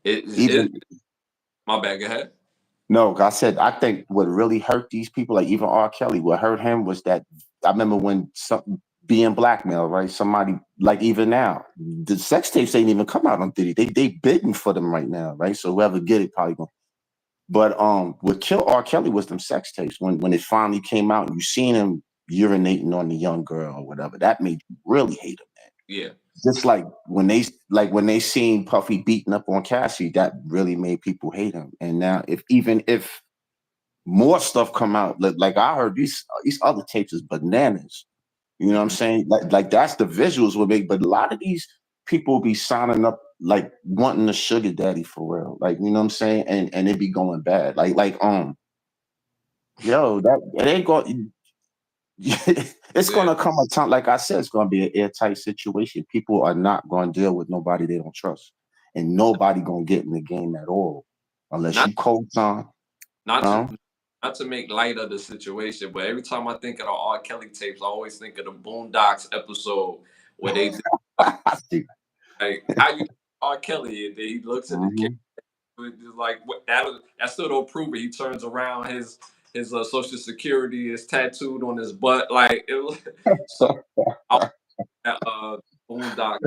It
Even
my bad. Go ahead.
no, I said I think what really hurt these people, like even R. Kelly, what hurt him was that I remember when some being blackmailed, right? Somebody like even now, the sex tapes ain't even come out on Diddy. They bidding for them right now, right? So whoever get it probably gonna. But what killed R. Kelly was them sex tapes. When it finally came out, and you seen him urinating on the young girl or whatever. That made you really hate him.
Yeah.
Just like when they seen Puffy beating up on Cassie, that really made people hate him. And now if more stuff come out, like I heard these other tapes is bananas. You know what I'm
Mm-hmm.
saying? Like that's the visuals would make, but a lot of these people be signing up like wanting a sugar daddy for real. Like, you know what I'm saying? And it be going bad. Yo, that it ain't going it's
Yeah.
gonna come a time, like I said, it's gonna be an airtight situation. People are not gonna deal with nobody they don't trust. And nobody gonna get in the game at all unless
Not
you co-sign.
not to
Huh?
not to make light of the situation, but every time I think of the R. Kelly tapes, I always think of the Boondocks episode where they did
I see.
like how you R. Kelly and then he looks at the camera
Mhm.
and just like what that still don't prove it. He turns around his social security is tattooed on his butt like it was so I Boondocks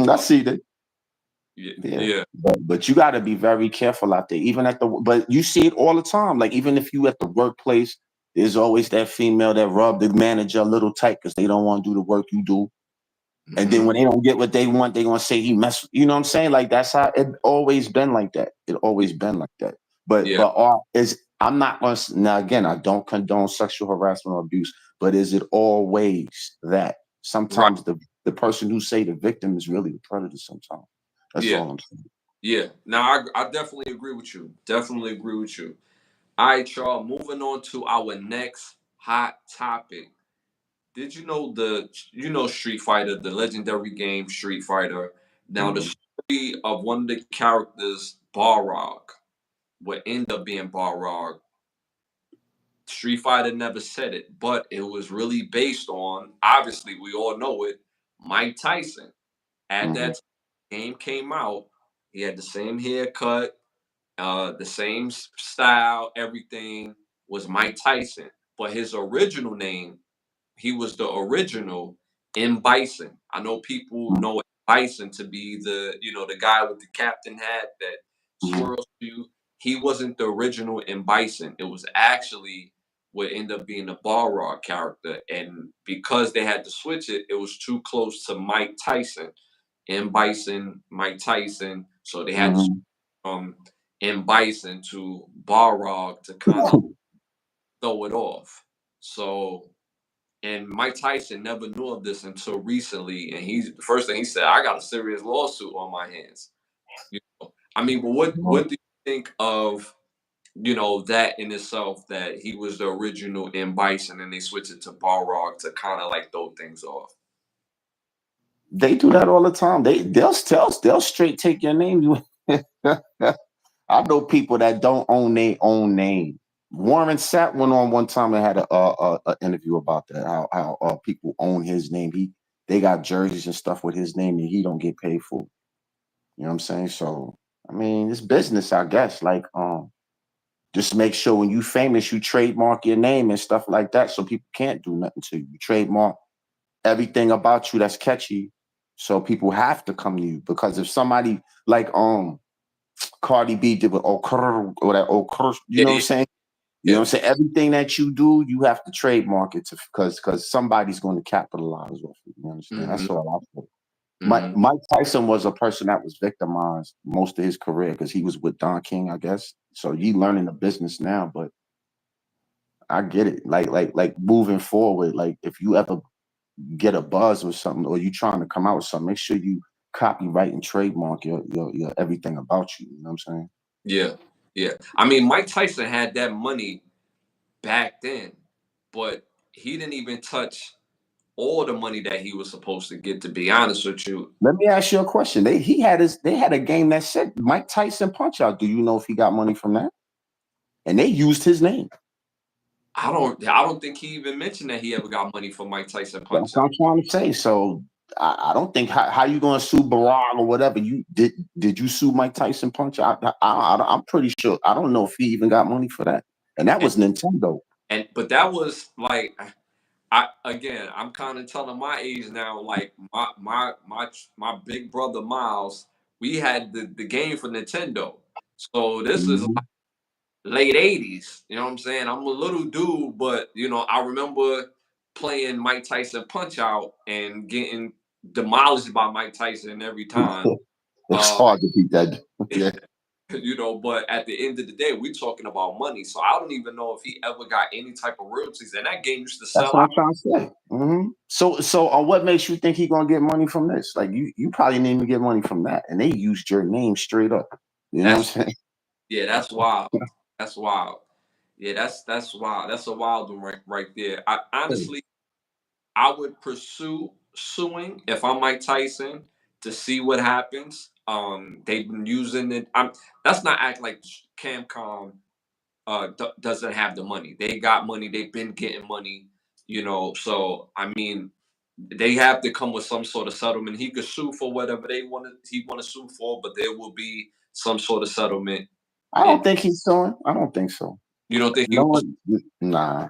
I
uh,
see that.
yeah
Yeah.
yeah
But you gotta be very careful out there. Even at the but you see it all the time. Like even if you at the workplace, there's always that female that rub the manager a little tight because they don't want to do the work you do. And then
hmm
when they don't get what they want, they're gonna say he mess. You know what I'm saying? Like that's how it always been like that. It always been like that. But
yeah
but is I'm not gonna now again. I don't condone sexual harassment or abuse. But is it always that?
right
Sometimes the person who say the victim is really the predator. Sometimes that's
yeah
all I'm saying.
yeah. Now I definitely agree with you. Definitely agree with you. All right, y'all. Moving on to our next hot topic. Did you know Street Fighter, the legendary game Street Fighter? Now the
Mhm.
story of one of the characters, Balrog, would end up being Balrog. Street Fighter never said it, but it was really based on, obviously we all know it, Mike Tyson. At
Mhm.
that game came out, he had the same haircut, the same style, everything was Mike Tyson. But his original name, he was the original M. Bison. I know people
Mhm.
know Bison to be the guy with the captain hat that
Mhm.
swirls you. He wasn't the original M. Bison. It was actually what ended up being the Balrog character. And because they had to switch it, it was too close to Mike Tyson. M. Bison, Mike Tyson. So they had to switch
Mhm.
from M. Bison to Balrog to kind of throw it off. So and Mike Tyson never knew of this until recently. And he's the first thing he said, I got a serious lawsuit on my hands. You know? I mean, but what do you think of, that in itself that he was the original in Bison and they switched it to Balrog to kind of like throw things off?
They do that all the time. They'll straight take your name. I know people that don't own their own name. Warren Sapp went on one time and had a interview about that. How people own his name. They got jerseys and stuff with his name, and he don't get paid for it. You know what I'm saying? So I mean, it's business, I guess. Like just make sure when you famous, you trademark your name and stuff like that, so people can't do nothing to you. You trademark everything about you that's catchy, so people have to come to you. Because if somebody like Cardi B did with or that you
Yeah,
know what I'm
yeah,
saying? You know
yeah.
what I'm saying? Everything that you do, you have to trademark it because somebody's going to capitalize off it. You understand?
Mm-hmm.
That's all I feel.
Mm-hmm.
Mike Tyson was a person that was victimized most of his career because he was with Don King, I guess. So he learning the business now, but I get it. Like moving forward, like if you ever get a buzz or something, or you trying to come out with something, make sure you copyright and trademark your everything about you. You know what I'm saying?
Yeah, yeah. I mean, Mike Tyson had that money back then, but he didn't even touch all the money that he was supposed to get. To be honest with you,
Let me ask you a question. They had a game that said Mike Tyson Punch Out. Do you know if he got money from that? And they used his name.
I don't think he even mentioned that he ever got money from Mike Tyson
That's
Punch
what
Out.
I'm trying to say. So I don't think how you going to sue Barack or whatever. You did you sue Mike Tyson Punch Out? I'm pretty sure. I don't know if he even got money for that. And that
And
was Nintendo.
but that was like I'm kind of telling my age now. Like my big brother Miles, we had the game for Nintendo. So this is
Mhm.
late 80s. You know what I'm saying? I'm a little dude, but I remember playing Mike Tyson Punch Out and getting demolished by Mike Tyson every time.
It's
Uh,
hard to beat that. Yeah.
but at the end of the day, we're talking about money. So I don't even know if he ever got any type of royalties. And that game used to
That's
sell
what
out.
I'm trying to say. So what makes you think he gonna get money from this? Like you probably didn't even get money from that, and they used your name straight up. You know what
That's
I'm saying?
Yeah, that's wild. That's wild. Yeah, that's wild. That's a wild one right there. I honestly I would pursue suing if I'm Mike Tyson to see what happens. They've been using it. That's not act like Camcom doesn't have the money. They got money. They've been getting money. So I mean, they have to come with some sort of settlement. He could sue for whatever he want to sue for, but there will be some sort of settlement.
I
And
don't think he's suing. I don't think so.
you don't think he
No
will?
one. Nah.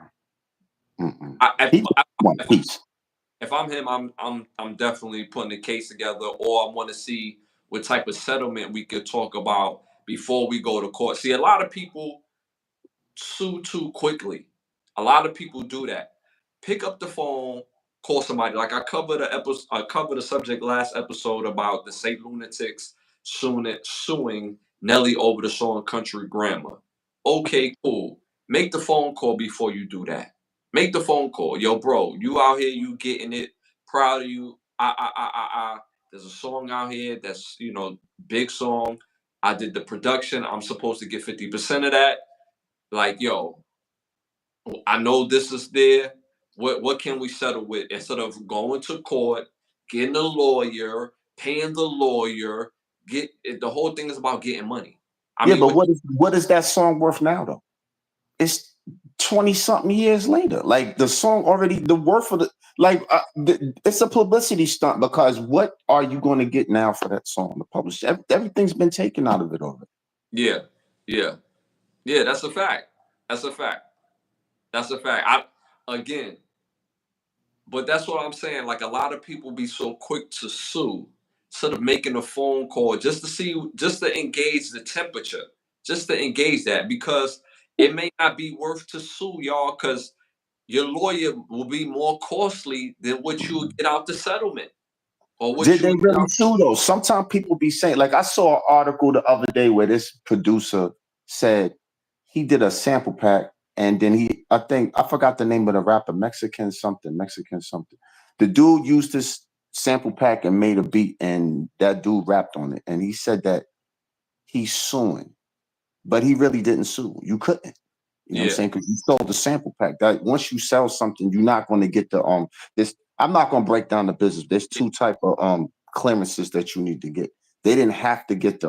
Mm-mm.
I,
He just want
if
peace.
if I'm him, I'm definitely putting a case together, or I want to see what type of settlement we could talk about before we go to court. See, a lot of people sue too quickly. A lot of people do that. Pick up the phone, call somebody. Like I covered a subject last episode about the St. Lunatics suing Nelly over the song Country Grammar. Okay, cool. Make the phone call before you do that. Make the phone call. Yo, bro, you out here, you getting it. Proud of you. There's a song out here that's, big song. I did the production. I'm supposed to get 50% of that. Like, yo, I know this is there. What can we settle with instead of going to court, getting a lawyer, paying the lawyer? The whole thing is about getting money. I
Yeah,
mean,
but what is that song worth now though? It's 20 something years later. Like the song already, the worth of it's a publicity stunt because what are you going to get now for that song? The publisher, everything's been taken out of it already.
yeah, yeah, yeah. That's a fact. That's a fact. That's a fact. Again, but that's what I'm saying. Like a lot of people be so quick to sue instead of making a phone call just to engage the temperature, just to engage that because it may not be worth to sue y'all because your lawyer will be more costly than what you would get out the settlement or what
Did
you
they
would get
really
out.
sue though? Sometimes people be saying, like I saw an article the other day where this producer said he did a sample pack and then I think I forgot the name of the rapper, Mexican something. The dude used this sample pack and made a beat and that dude rapped on it. And he said that he's suing, but he really didn't sue. You couldn't. You know what I'm
Yeah,
saying? Because you sold the sample pack. That once you sell something, you're not going to get the this. I'm not going to break down the business. There's two type of clearances that you need to get. They didn't have to get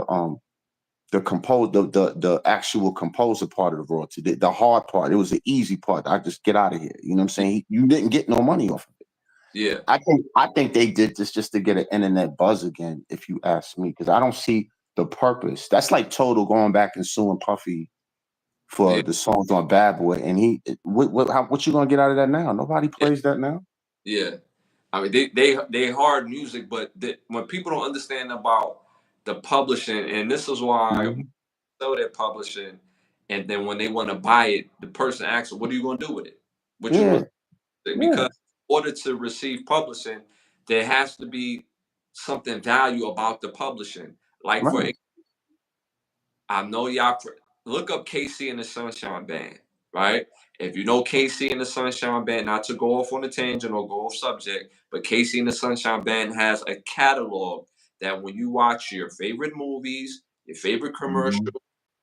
the the actual composer part of the royalty, the hard part. It was the easy part. I just get out of here. You know what I'm saying? You didn't get no money off of it.
Yeah.
I think they did this just to get an internet buzz again, if you ask me, because I don't see the purpose. That's like Total going back and suing Puffy for the songs on Bad Boy, and what you gonna get out of that now? Nobody plays that now.
Yeah. I mean, they hard music, but when people don't understand about the publishing, and this is why we sell their publishing, and then when they want to buy it, the person asks, "What are you going to do with it? What you going to do with it?" Because in order to receive publishing, there has to be something value about the publishing. Like for I know y'all look up KC and the Sunshine Band, right? If you know KC and the Sunshine Band, not to go off on a tangent or go off subject, but KC and the Sunshine Band has a catalog that when you watch your favorite movies, your favorite commercials,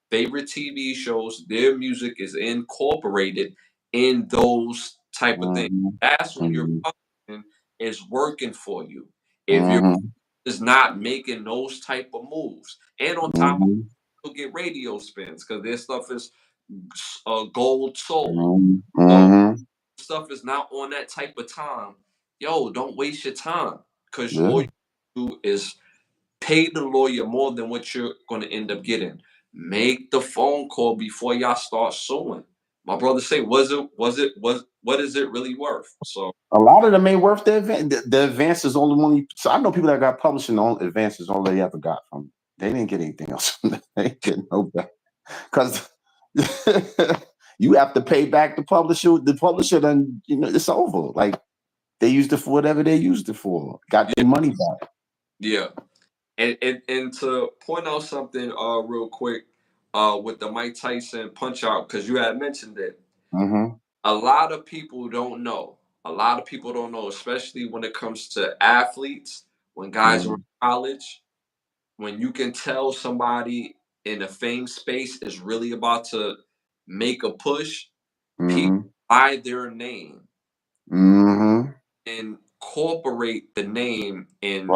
favorite TV shows, their music is incorporated in those type of things. That's when your publishing is working for you. If your is not making those type of moves, and on top of you'll get radio spins because their stuff is gold sold. So stuff is not on that type of time. Yo, don't waste your time because all you do is pay the lawyer more than what you're going to end up getting. Make the phone call before y'all start suing. My brother say, what is it really worth? So
a lot of them ain't worth the advance. The advance is only one. So I know people that got publishing on advances all they ever got from. They didn't get anything else. They ain't getting no back because you have to pay back the publisher. The publisher, then it's over. Like they used it for whatever they used it for. Got their money back.
Yeah, and to point out something real quick with the Mike Tyson punch out because you had mentioned it. A lot of people don't know. A lot of people don't know, especially when it comes to athletes, when guys are in college, when you can tell somebody in a fame space is really about to make a push, people buy their name, incorporate the name in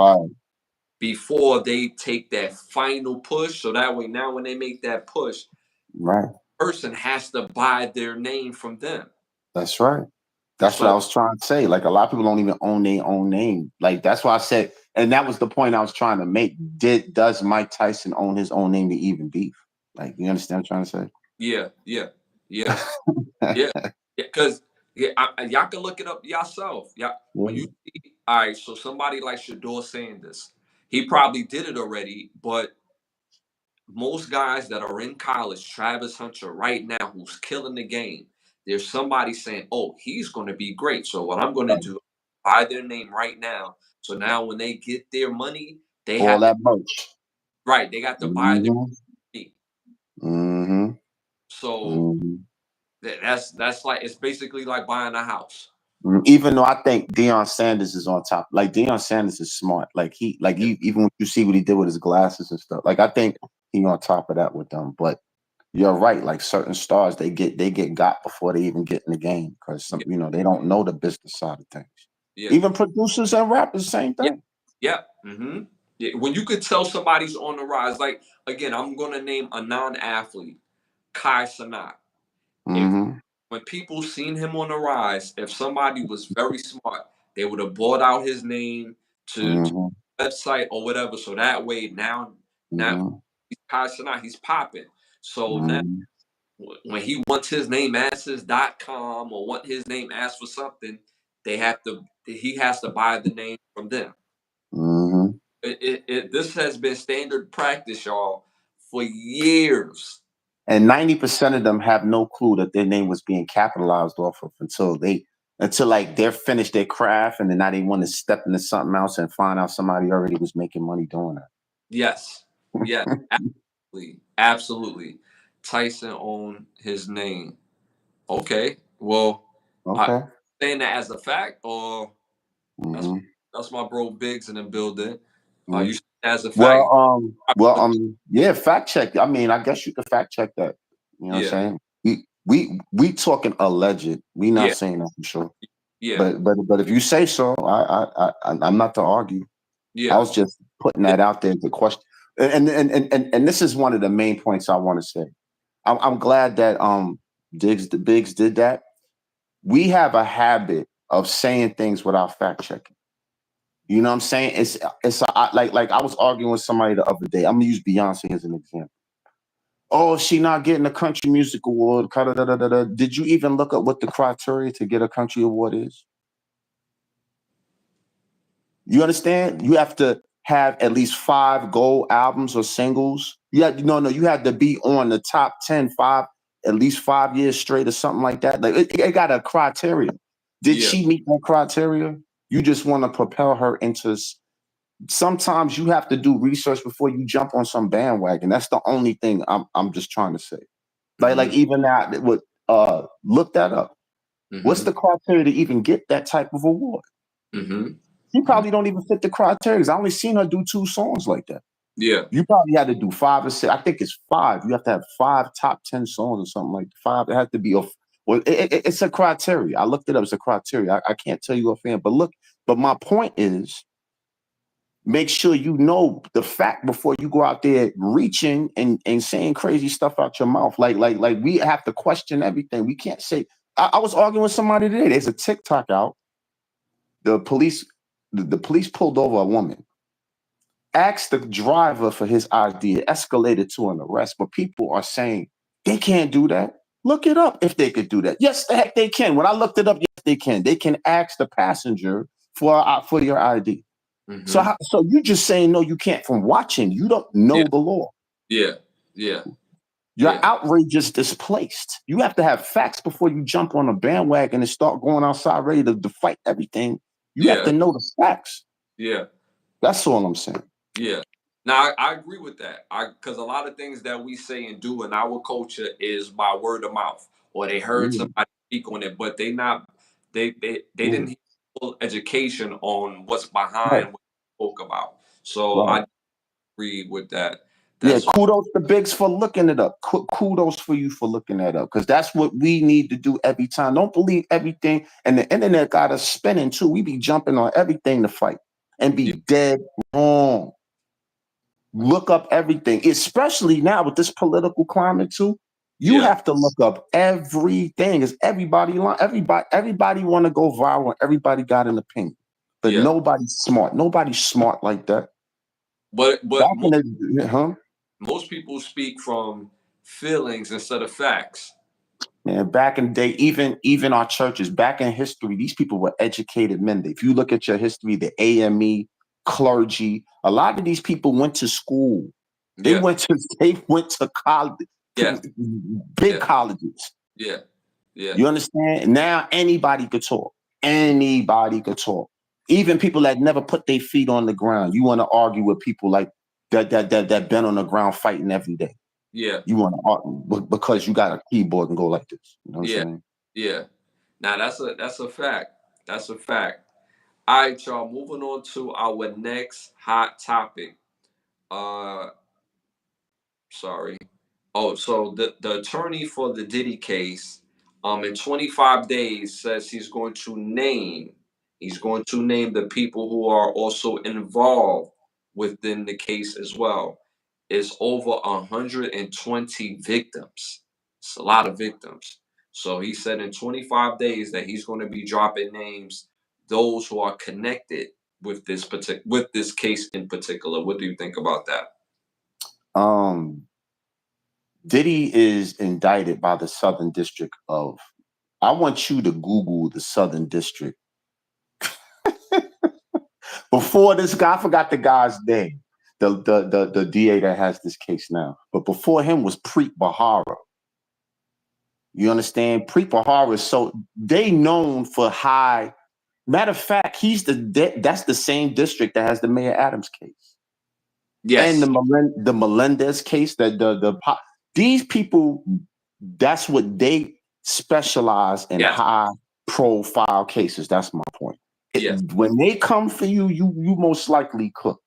before they take that final push. So that way, now when they make that push, person has to buy their name from them.
That's right. That's what I was trying to say. Like a lot of people don't even own their own name. Like that's why I said, and that was the point I was trying to make. Does Mike Tyson own his own name to even beef? Like you understand what I'm trying to say?
Yeah. Because y'all can look it up yourself. When you see, all right, so somebody like Shador Sanders, he probably did it already, but most guys that are in college, Travis Hunter right now, who's killing the game, there's somebody saying, "Oh, he's going to be great." So what I'm going to do, buy their name right now. So now when they get their money, they
all
have
that merch.
Right, they got to buy their money. So that's like it's basically like buying a house.
Even though I think Deion Sanders is on top, like Deion Sanders is smart. Like even when you see what he did with his glasses and stuff, like I think he on top of that with them. But you're right. Like certain stars, they get got before they even get in the game because they don't know the business side of things. Even producers and rappers, same thing.
Yeah. When you could tell somebody's on the rise, like again, I'm gonna name a non-athlete, Kai Cenat. When people seen him on the rise, if somebody was very smart, they would have bought out his name to website or whatever. So that way now Kai Cenat, he's popping. So now when he wants his name as his.com or want his name asked for something, he has to buy the name from them. This has been standard practice, y'all, for years.
And 90% of them have no clue that their name was being capitalized off of until like they're finished their craft and then now they want to step into something else and find out somebody already was making money doing that.
Yes. Absolutely. Tyson owned his name. Okay. Well, saying that as a fact, or that's my bro Biggs in the building. You as a fact.
Yeah, fact check. I mean, I guess you could fact check that. You know what I'm saying? We talking alleged. We not saying that for sure.
Yeah.
But if you say so, I'm not to argue. I was just putting that out there as a question. And this is one of the main points I want to say. I'm glad that Biggs did that. We have a habit of saying things without fact checking. You know what I'm saying? Like I was arguing with somebody the other day. I'm gonna use Beyonce as an example. Oh, she not getting a country music award. Did you even look up what the criteria to get a country award is? You understand? You have to have at least 5 gold albums or singles. You had to be on the top 10, at least 5 years straight or something like that. Like it got a criteria. Did she meet that criteria? You just want to propel her into. Sometimes you have to do research before you jump on some bandwagon. That's the only thing I'm just trying to say. Like even that would look that up. What's the criteria to even get that type of award? You probably don't even fit the criteria. I only seen her do 2 songs like that.
Yeah.
You probably had to do 5 or 6. I think it's 5. You have to have 5 top 10 songs or something like 5. It has to be it's a criteria. I looked it up. It's a criteria. I can't tell you offhand, but my point is, make sure you know the fact before you go out there reaching and saying crazy stuff out your mouth. Like we have to question everything. We can't say. I was arguing with somebody today. There's a TikTok out. The police pulled over a woman, asked the driver for his ID. It escalated to an arrest, but people are saying they can't do that. Look it up if they could do that. Yes, the heck they can. When I looked it up, yes, they can. They can ask the passenger for your ID. So you just saying no, you can't from watching. You don't know the law.
Yeah.
Your outrage is displaced. You have to have facts before you jump on a bandwagon and start going outside ready to fight everything. You have to know the facts.
Yeah.
That's all I'm saying.
Yeah. Now I agree with that. Because a lot of things that we say and do in our culture is by word of mouth, or they heard somebody speak on it, but they didn't have full education on what's behind what they spoke about. So I agree with that.
Kudos to Biggs for looking it up. Kudos for you for looking that up, because that's what we need to do every time. Don't believe everything, and the internet got us spinning too. We be jumping on everything to fight and be dead wrong. Look up everything, especially now with this political climate too. You have to look up everything. Is everybody want to go viral? Everybody got an opinion, but nobody's smart. Nobody's smart like that.
But most people speak from feelings instead of facts.
Man, back in the day, even our churches, back in history, these people were educated men. If you look at your history, the AME, clergy, a lot of these people went to school. They went to college, big colleges.
Yeah.
You understand? Now anybody could talk. Anybody could talk. Even people that never put their feet on the ground. You want to argue with people like that been on the ground fighting every day.
Yeah.
You want to argue because you got a keyboard and go like this. You know what I'm saying?
Yeah. Now that's a fact. That's a fact. All right, y'all. Moving on to our next hot topic. Sorry. Oh, so the attorney for the Diddy case, in 25 days says he's going to name the people who are also involved within the case as well. It's over 120 victims. It's a lot of victims. So he said in 25 days that he's going to be dropping names, those who are connected with this case in particular. What do you think about that?
Diddy is indicted by the Southern District of. I want you to Google the Southern District. Before this guy, I forgot the guy's name. The DA that has this case now. But before him was Preet Bharara. You understand? Preet Bharara is they known for high. Matter of fact, that's the same district that has the Mayor Adams case.
Yes.
And the Melendez case, these people, that's what they specialize in, high profile cases. That's my point. When they come for you, you most likely cook.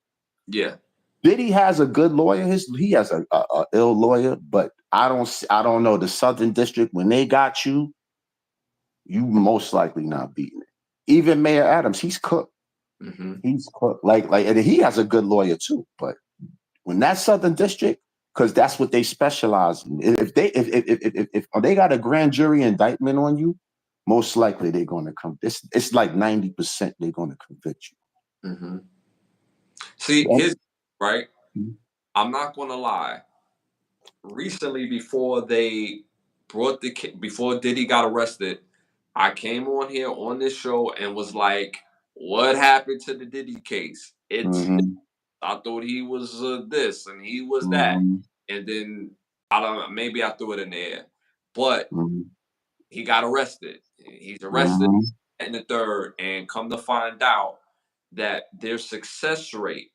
Yeah.
Diddy has a good lawyer. He has a ill lawyer, but I don't know. The Southern District, when they got you, you most likely not beating it. Even Mayor Adams, he's cooked. He's cooked. Like, and he has a good lawyer too, but When that Southern District, because that's what they specialize in. If they got a grand jury indictment on you, most likely they're going to come. It's like 90% they're going to convict you.
Mm-hmm. See, his right. I'm not going to lie. Recently, before they brought before Diddy got arrested, I came on here on this show and was like, "What happened to the Diddy case?" I thought he was this and he was that, and then I don't know, maybe I threw it in the air, but he got arrested. He's arrested in the third, and come to find out that their success rate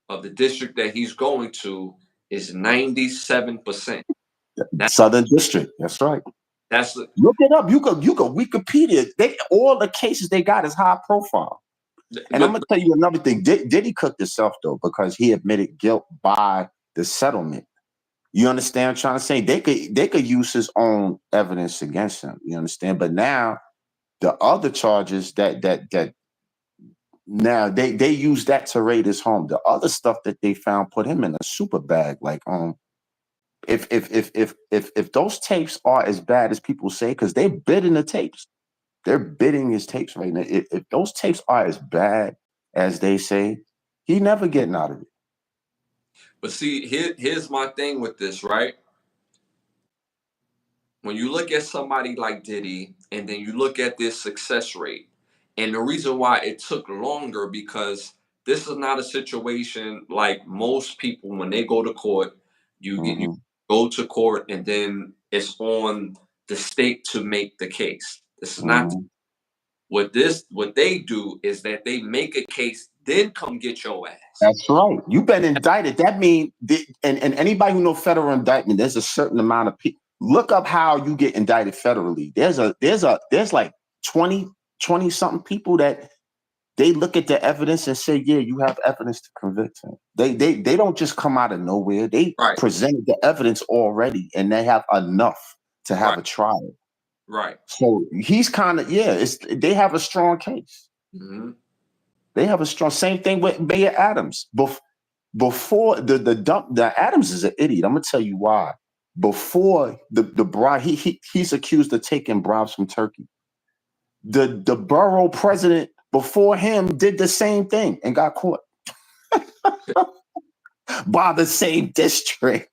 of the district that he's going to is 97%.
Southern District. That's right.
That's
Look it up. You could Wikipedia. All the cases they got is high profile. And I'm gonna tell you another thing. Diddy cooked himself though, because he admitted guilt by the settlement. You understand what I'm trying to say? They could use his own evidence against him. You understand? But now the other charges that now they use that to raid his home. The other stuff that they found put him in a super bag. Like if those tapes are as bad as people say, because they're bidding the tapes. They're bidding his tapes right now. If those tapes are as bad as they say, he never getting out of it.
But see, here's my thing with this, right? When you look at somebody like Diddy, and then you look at this success rate, and the reason why it took longer, because this is not a situation like most people when they go to court. You go to court, and then it's on the state to make the case. This is not what they do is that they make a case, then come get your ass.
That's right. You've been indicted. That means, and anybody who knows federal indictment, there's a certain amount of people. Look up how you get indicted federally. There's like 20 something people that they look at the evidence and say, yeah, you have evidence to convict him. They don't just come out of nowhere. They presented the evidence already, and they have enough to have a trial.
Right.
So he's kind of, they have a strong case. They have a strong, same thing with Mayor Adams. Before the Adams is an idiot. I'm gonna tell you why. Before the bribe, he's accused of taking bribes from Turkey. The borough president before him did the same thing and got caught by the same district.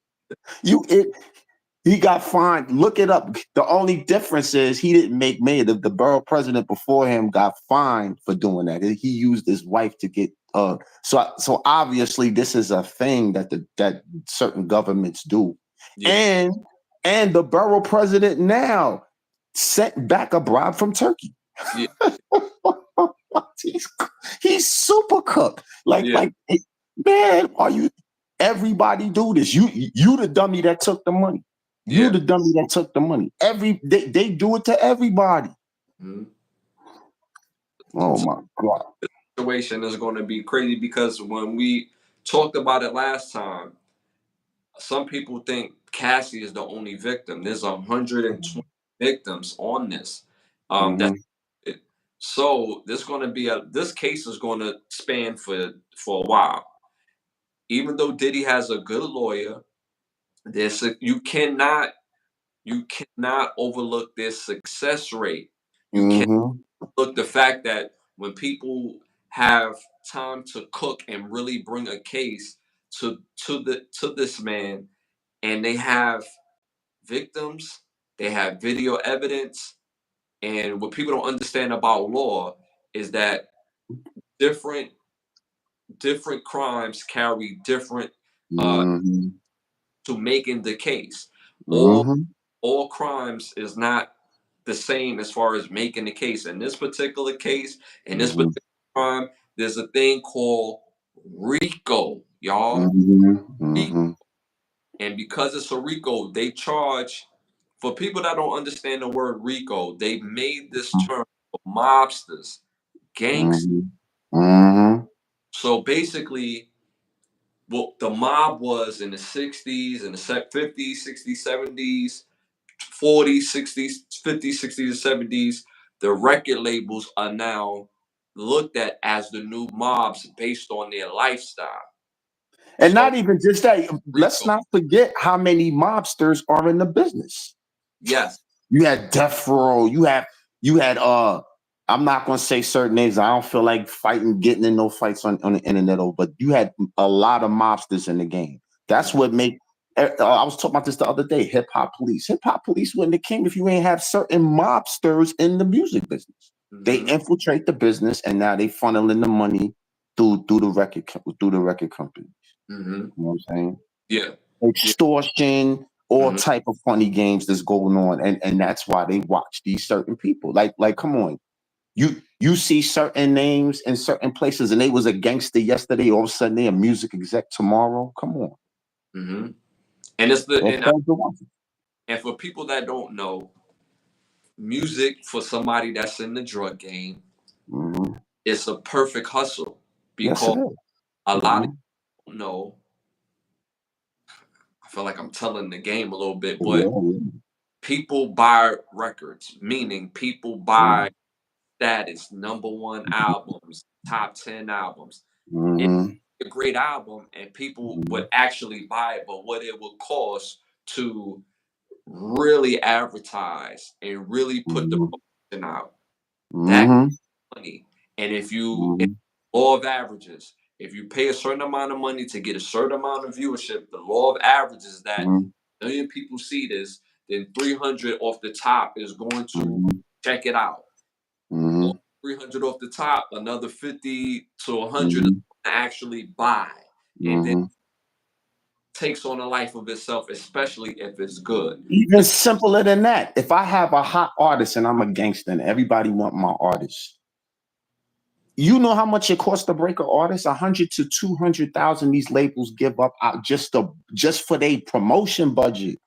He got fined. Look it up. The only difference is he didn't make mayor. The borough president before him got fined for doing that. He used his wife to get. So obviously this is a thing that certain governments do. Yeah. And the borough president now sent back a bribe from Turkey.
Yeah.
he's super cooked. Like man, are you? Everybody do this. You the dummy that took the money. You the dummy that took the money. They do it to everybody. Oh my God.
The situation is going to be crazy, because when we talked about it last time, some people think Cassie is the only victim. There's 120 victims on this. That's it. So this case is going to span for a while. Even though Diddy has a good lawyer, you cannot overlook this success rate. You can't look the fact that when people have time to cook and really bring a case to this man, and they have victims, they have video evidence, and what people don't understand about law is that different crimes carry different to making the case. All crimes is not the same as far as making the case. In this particular case, in this particular crime, there's a thing called RICO, y'all. And because it's a RICO, they charge, for people that don't understand the word RICO, they made this term for mobsters, gangsters. So basically, what the mob was in the 60s, in the 50s, 60s, 70s, 40s, 60s, 50s, 60s, and 70s, the record labels are now looked at as the new mobs based on their lifestyle.
And
So
not even just that. Let's
resource.
not forget how many mobsters are in the business.
Yes.
You had Death Row. You had I'm not gonna say certain names. I don't feel like fighting, getting in no fights on the internet, but you had a lot of mobsters in the game. That's what make I was talking about this the other day. Hip hop police. Hip hop police wouldn't have came if you ain't have certain mobsters in the music business. They infiltrate the business and now they funneling the money through the record company. You know what I'm saying?
Yeah.
Extortion, all type of funny games that's going on, and that's why they watch these certain people. Like, come on, you see certain names in certain places, and they was a gangster yesterday. All of a sudden, they a music exec tomorrow. Come on,
And it's the
that's the one.
and for people that don't know, music for somebody that's in the drug game, it's a perfect hustle
Yes, it
because
is.
a lot of people don't know. I feel like I'm telling the game a little bit, but people buy records, meaning people buy status, #1 albums, top 10 albums. It's a great album, and people would actually buy it, but what it would cost to really advertise and really put the promotion out, that money. And if law of averages, if you pay a certain amount of money to get a certain amount of viewership, the law of averages is that a million people see this, then 300 off the top is going to check it out. 300 off the top, another 50 to 100 is going to actually buy. And then takes on a life of itself, especially if it's good.
Even simpler than that. If I have a hot artist and I'm a gangster and everybody want my artist, you know how much it costs to break an artist? 100 to 200,000 these labels give up out just for their promotion budget.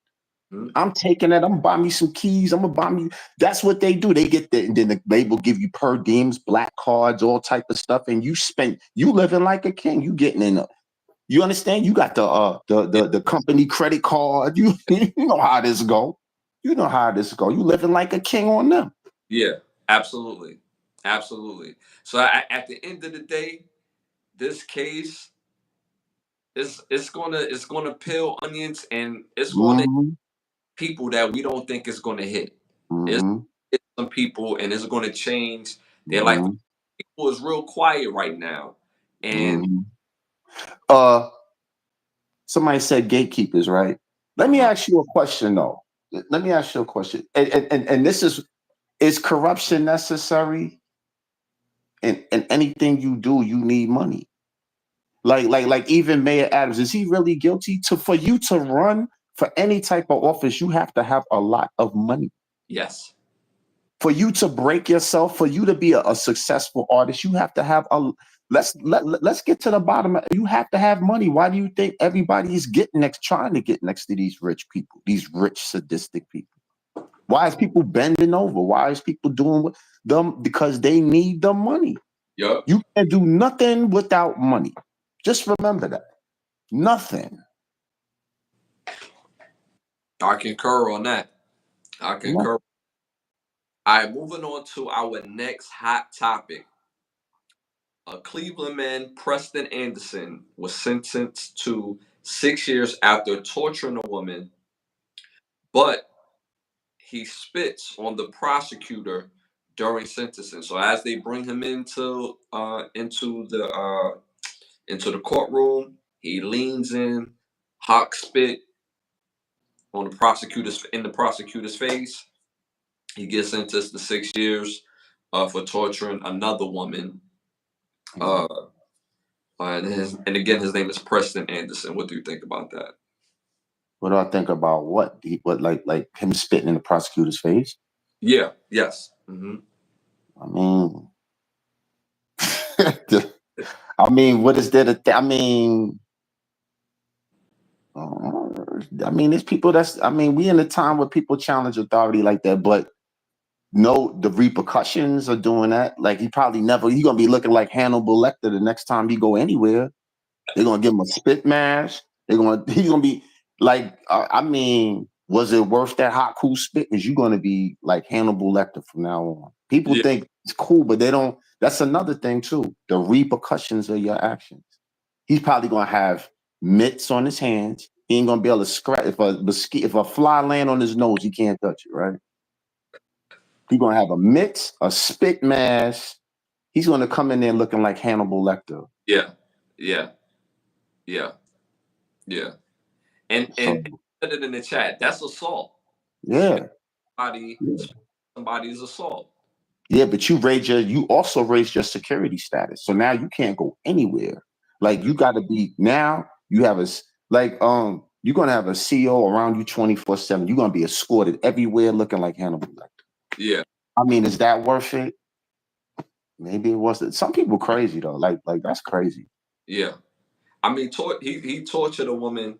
I'm taking that. I'm gonna buy me some keys. I'm gonna buy me. That's what they do. They get and then the label give you per diems, black cards, all type of stuff, and you living like a king. You getting in a. You understand? You got the company credit card. You know how this go. You know how this go. You living like a king on them.
Yeah, absolutely, absolutely. So at the end of the day, this case it's gonna peel onions, and it's gonna people that we don't think it's gonna hit. It's some people, and it's gonna change their life. People is real quiet right now, and
Somebody said gatekeepers, right? Let me ask you a question though. Let me ask you a question. And this is corruption necessary? And anything you do, you need money. Like even Mayor Adams, is he really guilty? For you to run for any type of office, you have to have a lot of money.
yes,
For you to break yourself, for you to be a successful artist, you have to have let's get to the bottom of it. You have to have money. Why do you think everybody is trying to get next to these rich people, these rich sadistic people? Why is people bending over? Why is people doing them? Because they need the money.
yep.
You can't do nothing without money. Just remember that. Nothing.
I concur on that. I concur. All right, moving on to our next hot topic. A Cleveland man, Preston Anderson, was sentenced to 6 years after torturing a woman, but he spits on the prosecutor during sentencing. So as they bring him into the courtroom, he leans in, hawk spit on the prosecutor's face. He gets sentenced to 6 years for torturing another woman. And again, his name is Preston Anderson. What do you think about that?
What do I think about what like him spitting in the prosecutor's face?
Yeah. Yes.
I mean, I mean, what is there to? I mean, there's people we in a time where people challenge authority like that, but no, the repercussions of doing that. Like he gonna be looking like Hannibal Lecter the next time he go anywhere. They're gonna give him a spit mask. He's gonna be like, was it worth that hot cool spit? Is you gonna be like Hannibal Lecter from now on? People
Yeah.
think it's cool, but they don't. That's another thing too. The repercussions of your actions. He's probably gonna have mitts on his hands. He ain't gonna be able to scratch if a fly land on his nose, he can't touch it, right? He's gonna have a mitt, a spit mask. He's gonna come in there looking like Hannibal Lecter.
Yeah, yeah, yeah, yeah. And
So
put it in the chat. That's assault. Spit
yeah.
somebody,
Yeah.
somebody's assault.
Yeah, but you also raised your security status. So now you can't go anywhere. Like
Mhm.
you gotta be now you have you're gonna have a CEO around you 24/7. You're gonna be escorted everywhere looking like Hannibal Lecter.
Yeah,
I mean, is that worth it? Maybe it wasn't. Some people crazy though. Like that's crazy.
yeah. I mean, he tortured a woman.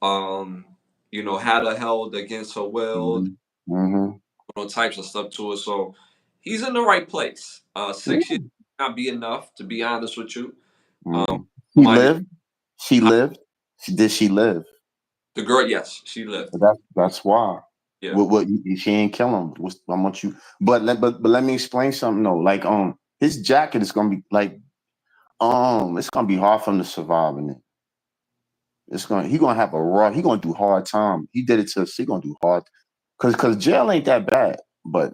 Um, had her held against her will,
Hmm. Hmm.
all types of stuff to her. So he's in the right place. 6 years not be enough, to be honest with you. Um,
She
somebody,
lived. She lived. Did she live?
the girl, yes, she lived.
That's why.
Yeah.
She ain't kill him. How much you? But let me explain something though. Like his jacket is gonna be like it's gonna be hard for him to survive in it. He gonna have a raw. He gonna do hard time. He did it to us. He gonna do hard because jail ain't that bad. But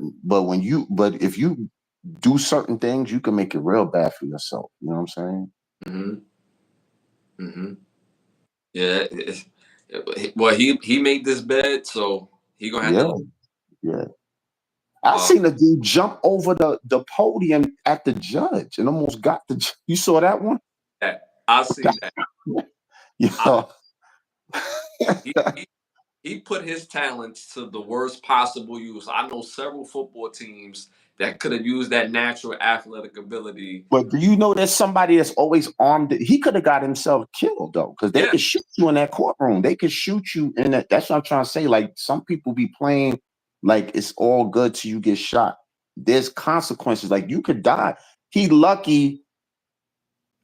if you do certain things, you can make it real bad for yourself. You know what I'm saying?
Hmm. Hmm. Yeah. Well, he made this bed, so he gonna have
Yeah,
to.
yeah. I
Uh,
seen a dude jump over the podium at the judge and almost got You saw that one?
I see that. I,
Yeah.
he, he he put his talents to the worst possible use. I know several football teams that could have used that natural athletic ability.
But do you know there's somebody that's always armed? He could have got himself killed though, because they
Yeah.
could shoot you in that courtroom. They could shoot you in that. That's what I'm trying to say. Like some people be playing like it's all good till you get shot. There's consequences. Like you could die. He lucky.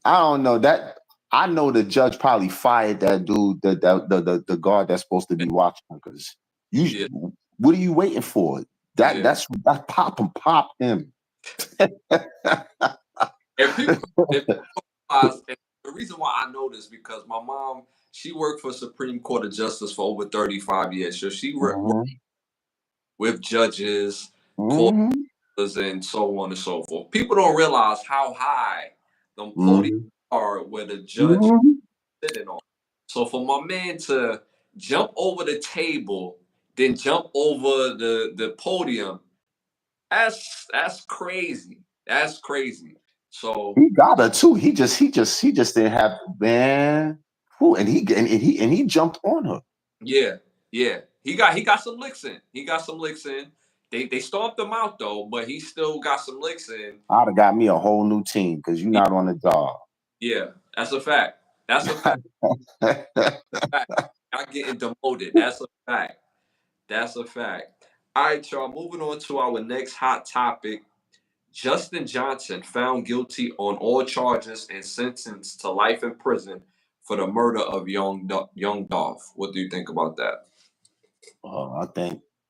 I don't know that. I know the judge probably fired that dude, the guard that's supposed to be watching because
Yeah.
you. What are you waiting for?
Yeah.
That pop him.
And people realize, and the reason why I know this because my mom, she worked for Supreme Court of Justice for over 35 years. So she worked
Mhm,
with judges, courts,
mhm,
and so on and so forth. People don't realize how high them podiums
mhm,
are where the judge is
mhm.
sitting on. So for my man to jump over the table, then jump over the podium, that's crazy. That's crazy. So
He got her too. He just didn't have man. Whew, and he jumped on her.
yeah, yeah. He got some licks in. He got some licks in. They stomped him out though, but he still got some licks in.
I'd have got me a whole new team because you're
He-
not on the job.
yeah, that's a fact. That's a fact. Fact. Not getting demoted. That's a fact. That's a fact. All right, y'all. Moving on to our next hot topic. Justin Johnson found guilty on all charges and sentenced to life in prison for the murder of young Dolph. What do you think about that?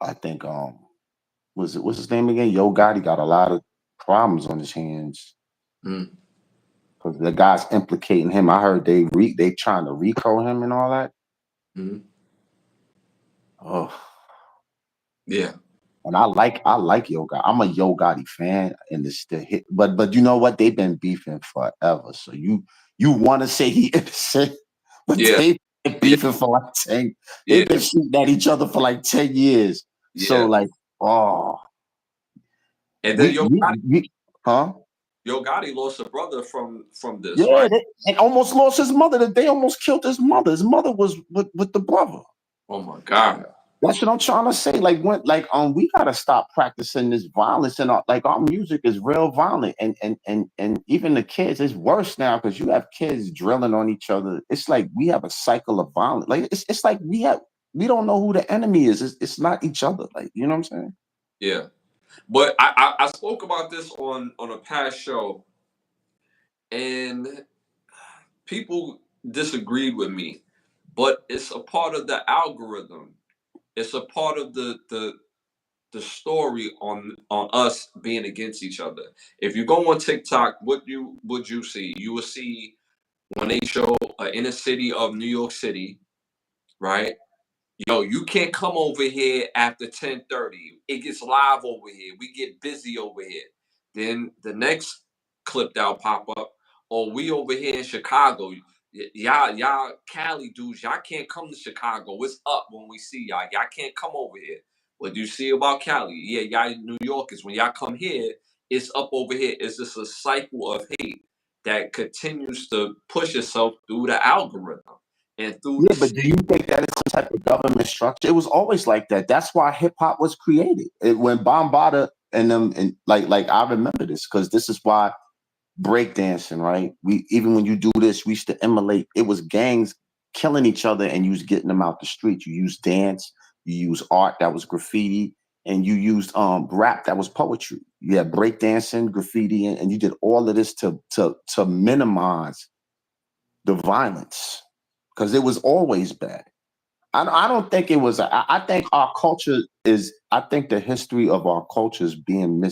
I think what's his name again? Yo Gotti got a lot of problems on his hands
Mm,
because the guy's implicating him. I heard they trying to recall him and all that.
mm,
Oh,
yeah,
and I like Yo Gotti. I'm a Yo Gotti fan, and it's the hit. But you know what? They've been beefing forever. So you want to say he innocent, but
yeah,
they've been
yeah,
beefing for like 10.
yeah,
They've been shooting at each other for like 10 years. So
yeah.
like, oh,
And then
we we, we huh?
Yo Gotti lost a brother from this,
Yeah,
right?
and almost lost his mother. They almost killed his mother. His mother was with the brother.
Oh my God.
That's what I'm trying to say. We gotta stop practicing this violence and our music is real violent and even the kids, it's worse now because you have kids drilling on each other. It's like we have a cycle of violence. Like it's like we don't know who the enemy is. It's not each other. Like you know what I'm saying?
Yeah. But I spoke about this on a past show, and people disagreed with me. But it's a part of the algorithm. It's a part of the story on us being against each other. If you go on TikTok, what you would you see? You will see when they show an inner city of New York City, right? Yo, you can't come over here after 10:30. It gets live over here. We get busy over here. Then the next clip that'll pop up, oh, we over here in Chicago. Y'all Cali dudes, y'all can't come to Chicago. It's up when we see y'all. Y'all can't come over here. What do you see about Cali? Yeah, y'all New Yorkers, when y'all come here, it's up over here. It's just a cycle of hate that continues to push itself through the algorithm and through
Yeah,
the.
but do you think that is some type of government structure? It was always like that. That's why hip hop was created. When Bombada and them, and like I remember this because this is why breakdancing, right? We even when you do this, we used to emulate. It was gangs killing each other, and you was getting them out the street. You use dance, you use art that was graffiti, and you used rap that was poetry. You had breakdancing, graffiti, and you did all of this to minimize the violence because it was always bad. I don't think it was. I think our culture is. I think the history of our culture is being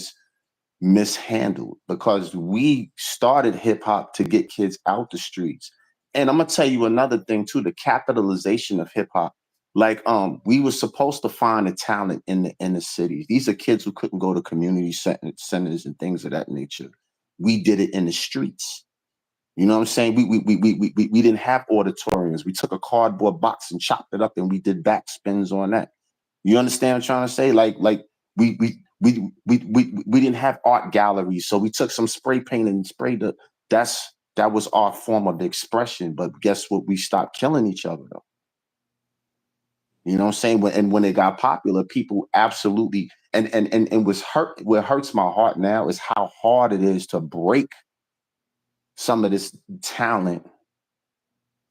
mishandled because we started hip hop to get kids out the streets. And I'm gonna tell you another thing too: the capitalization of hip hop. Like, we were supposed to find the talent in the inner cities. These are kids who couldn't go to community centers and things of that nature. We did it in the streets. You know what I'm saying? We didn't have auditoriums. We took a cardboard box and chopped it up, and we did back spins on that. You understand what I'm trying to say? Like we didn't have art galleries, so we took some spray paint and sprayed the. That was our form of expression. But guess what? We stopped killing each other though. You know what I'm saying? When it got popular, people absolutely and was hurt. What hurts my heart now is how hard it is to break some of this talent.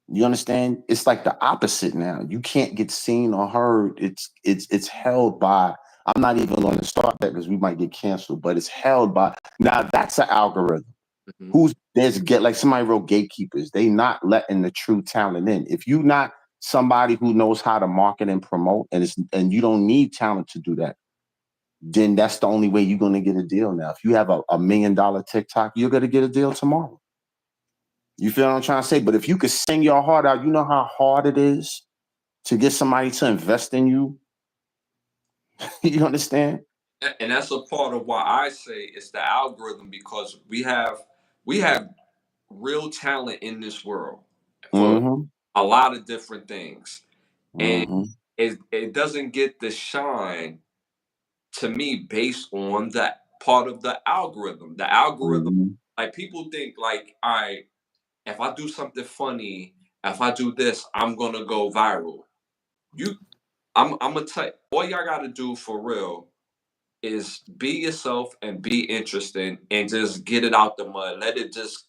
You understand? It's like the opposite now. You can't get seen or heard. It's held by. I'm not even going to start that because we might get canceled. But it's held by. Now that's an algorithm.
Mhm.
Who's there's get like somebody wrote gatekeepers. They not letting the true talent in. If you not somebody who knows how to market and promote, and you don't need talent to do that, then that's the only way you're going to get a deal. Now, if you have a $1 million TikTok, you're going to get a deal tomorrow. You feel what I'm trying to say? But if you could sing your heart out, you know how hard it is to get somebody to invest in you. You understand?
And that's a part of why I say it's the algorithm because we have real talent in this world for
Mm-hmm.
a lot of different things, and
Mm-hmm.
it doesn't get the shine to me based on that part of the algorithm. The algorithm,
Mm-hmm.
like people think, like, all right, if I do something funny, if I do this, I'm gonna go viral. You, I'm gonna tell you, all y'all gotta do for real is be yourself and be interesting and just get it out the mud. Let it just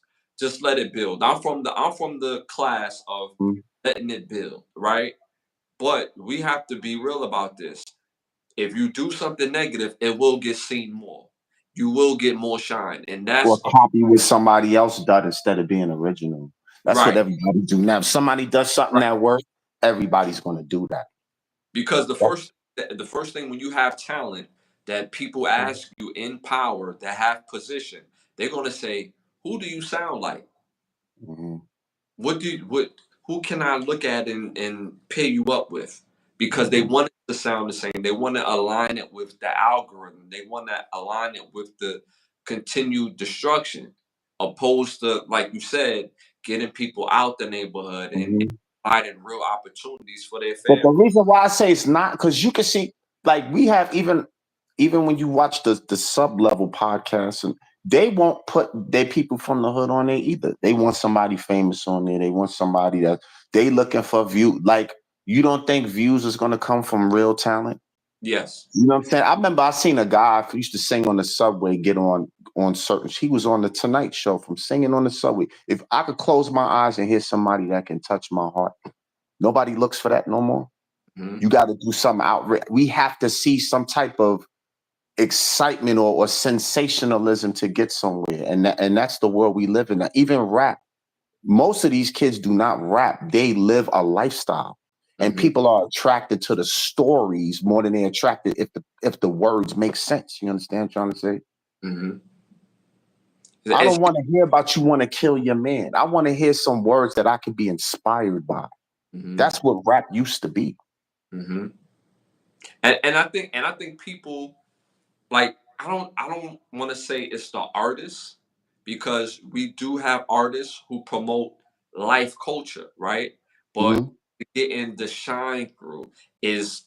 let it build. I'm from the class of letting it build, right? But we have to be real about this. If you do something negative, it will get seen more. You will get more shine. And
Or
that's
copy what somebody else done instead of being original. That's what
right.
everybody do now. If somebody does something
Right.
that works, everybody's going to do that.
Because the first thing when you have talent that people ask you in power that have position, they're gonna say, who do you sound like?
Mm-hmm.
What who can I look at and pair you up with? Because they want it to sound the same. They want to align it with the algorithm. They want to align it with the continued destruction, opposed to, like you said, getting people out the neighborhood and
Mm-hmm.
providing real opportunities for their
But the
family.
reason why I say it's not because you can see, like we have even when you watch the sub level podcasts, and they won't put their people from the hood on there either. They want somebody famous on there. They want somebody that they looking for view. Like you don't think views is going to come from real talent?
Yes.
You know what I'm saying? I remember I seen a guy who used to sing on the subway get on certain. He was on the Tonight Show from singing on the subway. If I could close my eyes and hear somebody that can touch my heart, nobody looks for that no more.
Mhm.
You got to do something outright. We have to see some type of excitement or sensationalism to get somewhere, and that's the world we live in. Now, even rap, most of these kids do not rap; they live a lifestyle, and
Mhm.
people are attracted to the stories more than they're attracted if the words make sense. You understand what I'm trying to say?
Mhm.
I don't want to hear about you want to kill your man. I want to hear some words that I could be inspired by. That's what rap used to be.
And I think people, like, I don't want to say it's the artists, because we do have artists who promote life culture, right? But getting the shine through is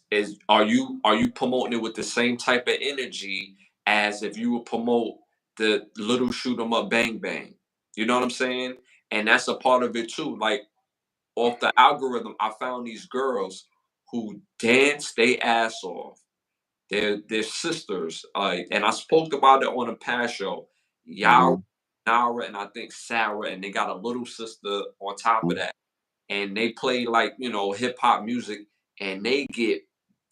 are you promoting it with the same type of energy as if you would promote the little shoot 'em up bang bang? You know what I'm saying? And that's a part of it too. Like, off the algorithm, I found these girls who dance they ass off. They're sisters, and I spoke about it on a past show. Yara, Nara, and I think Sarah, and they got a little sister on top of that, and they play, like, hip hop music, and they get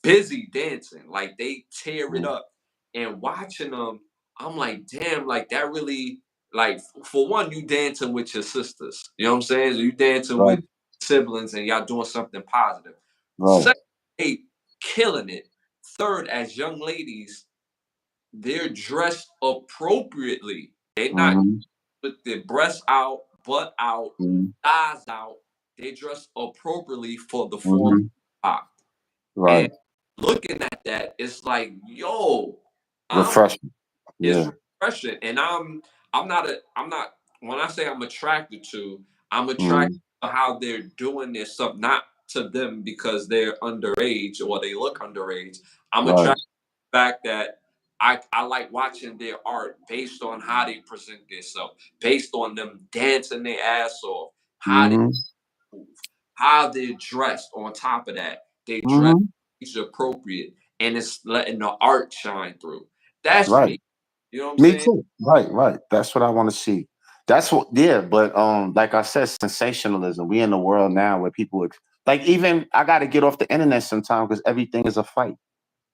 busy dancing, like they tear it up. And watching them, I'm like, damn, like that really, like, for one, you dancing with your sisters, you know what I'm saying? So you dancing
Right.
with siblings, and y'all doing something positive.
Right.
Second, they killing it. Third, as young ladies, they're dressed appropriately. They're not with their breasts out, butt out, thighs out. They dress appropriately for the form of art. And
Right.
looking at that, it's like, yo,
Refreshing.
it's
Yeah.
refreshing. And I'm not, when I say I'm attracted to, I'm attracted to how they're doing this stuff, not to them because they're underage or they look underage. I'm
Right.
attracted to the fact that I like watching their art based on how they present themselves, based on them dancing their ass off, how they move, how they're dressed. On top of that, they dress age appropriate, and it's letting the art shine through. That's
Right.
me. You know what I'm
Me
saying?
too. Right. Right. That's what I want to see. That's what. Yeah. But like I said, sensationalism. We in a world now where people like, even I got to get off the internet sometimes because everything is a fight.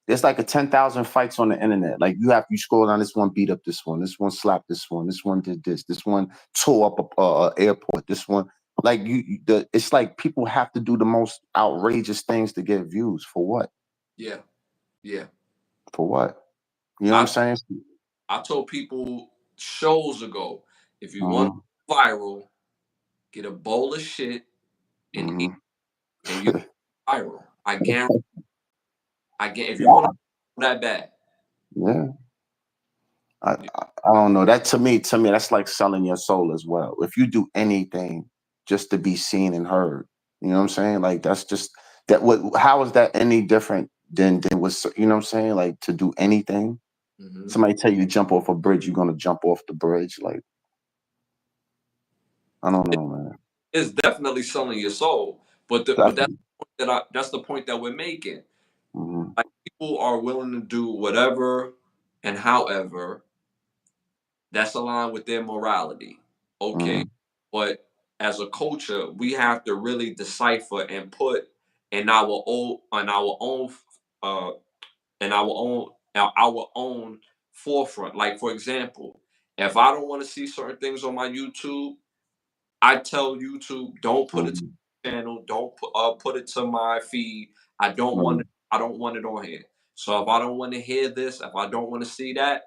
There's like 10,000 fights on the internet. Like, you scroll down, this one beat up this one slapped this one did this one tore up a airport, this one, like, it's like people have to do the most outrageous things to get views. For what?
Yeah, yeah.
For what? You know what I'm
I
saying?
I told people shows ago, if you want
Mm-hmm.
viral, get a bowl of shit and eat,
Mm-hmm.
and you viral. I guarantee. If you want to that bad.
Yeah. I don't know. That to me, that's like selling your soul as well. If you do anything just to be seen and heard, you know what I'm saying? Like, that's just that. What? How is that any different than what's, you know what I'm saying? Like, to do anything. Somebody tell you to jump off a bridge, you're gonna jump off the bridge. Like, I don't know, man.
It's definitely selling your soul, but
Definitely.
that's the point that we're making.
Mm-hmm.
Like, people are willing to do whatever and however that's aligned with their morality. Okay.
Mm-hmm.
But as a culture, we have to really decipher and put in our own uh in our own forefront. Like, for example, if I don't want to see certain things on my YouTube, I tell YouTube, don't put it to
Mm-hmm.
my channel, don't put it to my feed. I don't want it on here. So if I don't want to hear this, if I don't want to see that,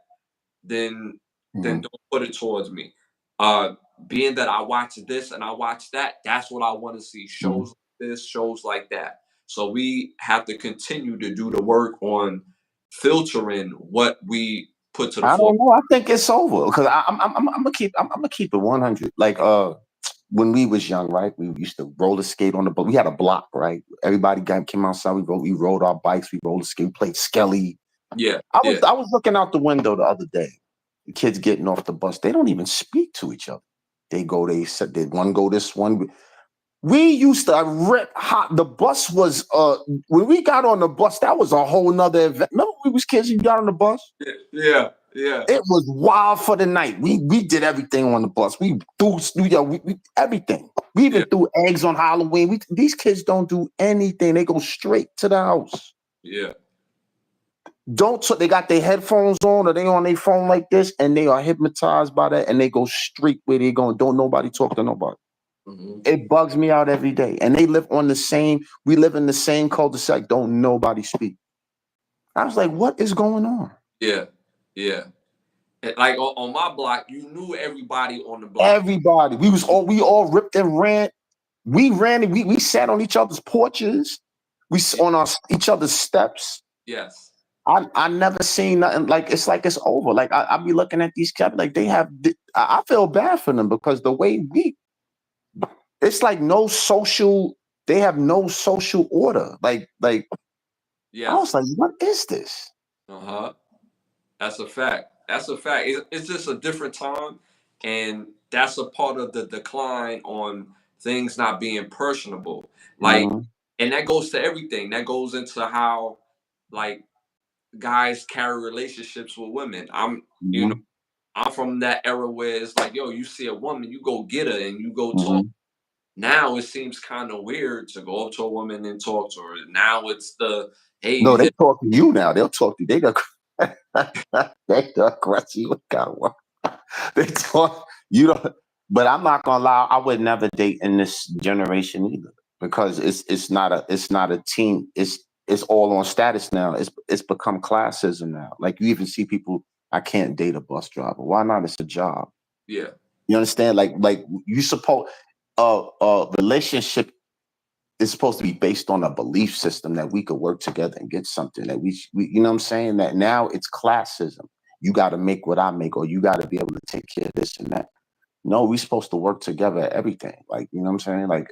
then
Mm-hmm.
don't put it towards me. Uh, Being that I watch this and I watch that, that's what I want to see.
Mm-hmm.
Shows like this, shows like that. So we have to continue to do the work on filtering what we put to the
I
floor.
don't know. I think it's over because I'm gonna keep it 100. Like, when we was young, right? We used to roller skate on the block. We had a block, right? Everybody came outside. We rode our bikes. We roller skate. We played skelly.
Yeah,
I was
yeah,
I was looking out the window the other day. The kids getting off the bus. They don't even speak to each other. They go. They said they one go this one. We used to rip hot. The bus was when we got on the bus. That was a whole nother event. Remember when we was kids? You got on the bus.
yeah, yeah,
It was wild for the night. We did everything on the bus. We threw everything. We
yeah,
even threw eggs on Halloween. These kids don't do anything. They go straight to the house.
yeah.
They got their headphones on or they on their phone like this, and they are hypnotized by that, and they go straight where they going. Don't nobody talk to nobody.
Hmm.
It bugs me out every day. And they live on the same. We live in the same cul-de-sac. Don't nobody speak. I was like, what is going on?
Yeah, yeah. Like on my block, you knew everybody on the block.
Everybody. We all ripped and ran. We ran and we sat on each other's porches. We on each other's steps.
Yes.
I never seen nothing like it's over. Like I be looking at these cats like they have. I feel bad for them because the way it's like no social. They have no social order. Like
Yes.
I was like, what is this?
That's a fact. That's a fact. It's just a different time, and that's a part of the decline on things not being personable. Like, and that goes to everything. That goes into how, like, guys carry relationships with women. I'm from that era where it's like, yo, you see a woman, you go get her and you go talk. Now it seems kind of weird to go up to a woman and talk to her. Now it's the hey.
No, they talk to you now. They'll talk to you. They aggressive. They talk you don't. But I'm not gonna lie. I would never date in this generation either because it's not a team. It's all on status now. It's become classism now. Like you even see people. I can't date a bus driver. Why not? It's a job.
Yeah.
You understand? Like you suppose a relationship is supposed to be based on a belief system that we could work together and get something that we you know what I'm saying? That now it's classism. You got to make what I make, or you got to be able to take care of this and that. No, we're supposed to work together at everything. Like, you know what I'm saying? Like,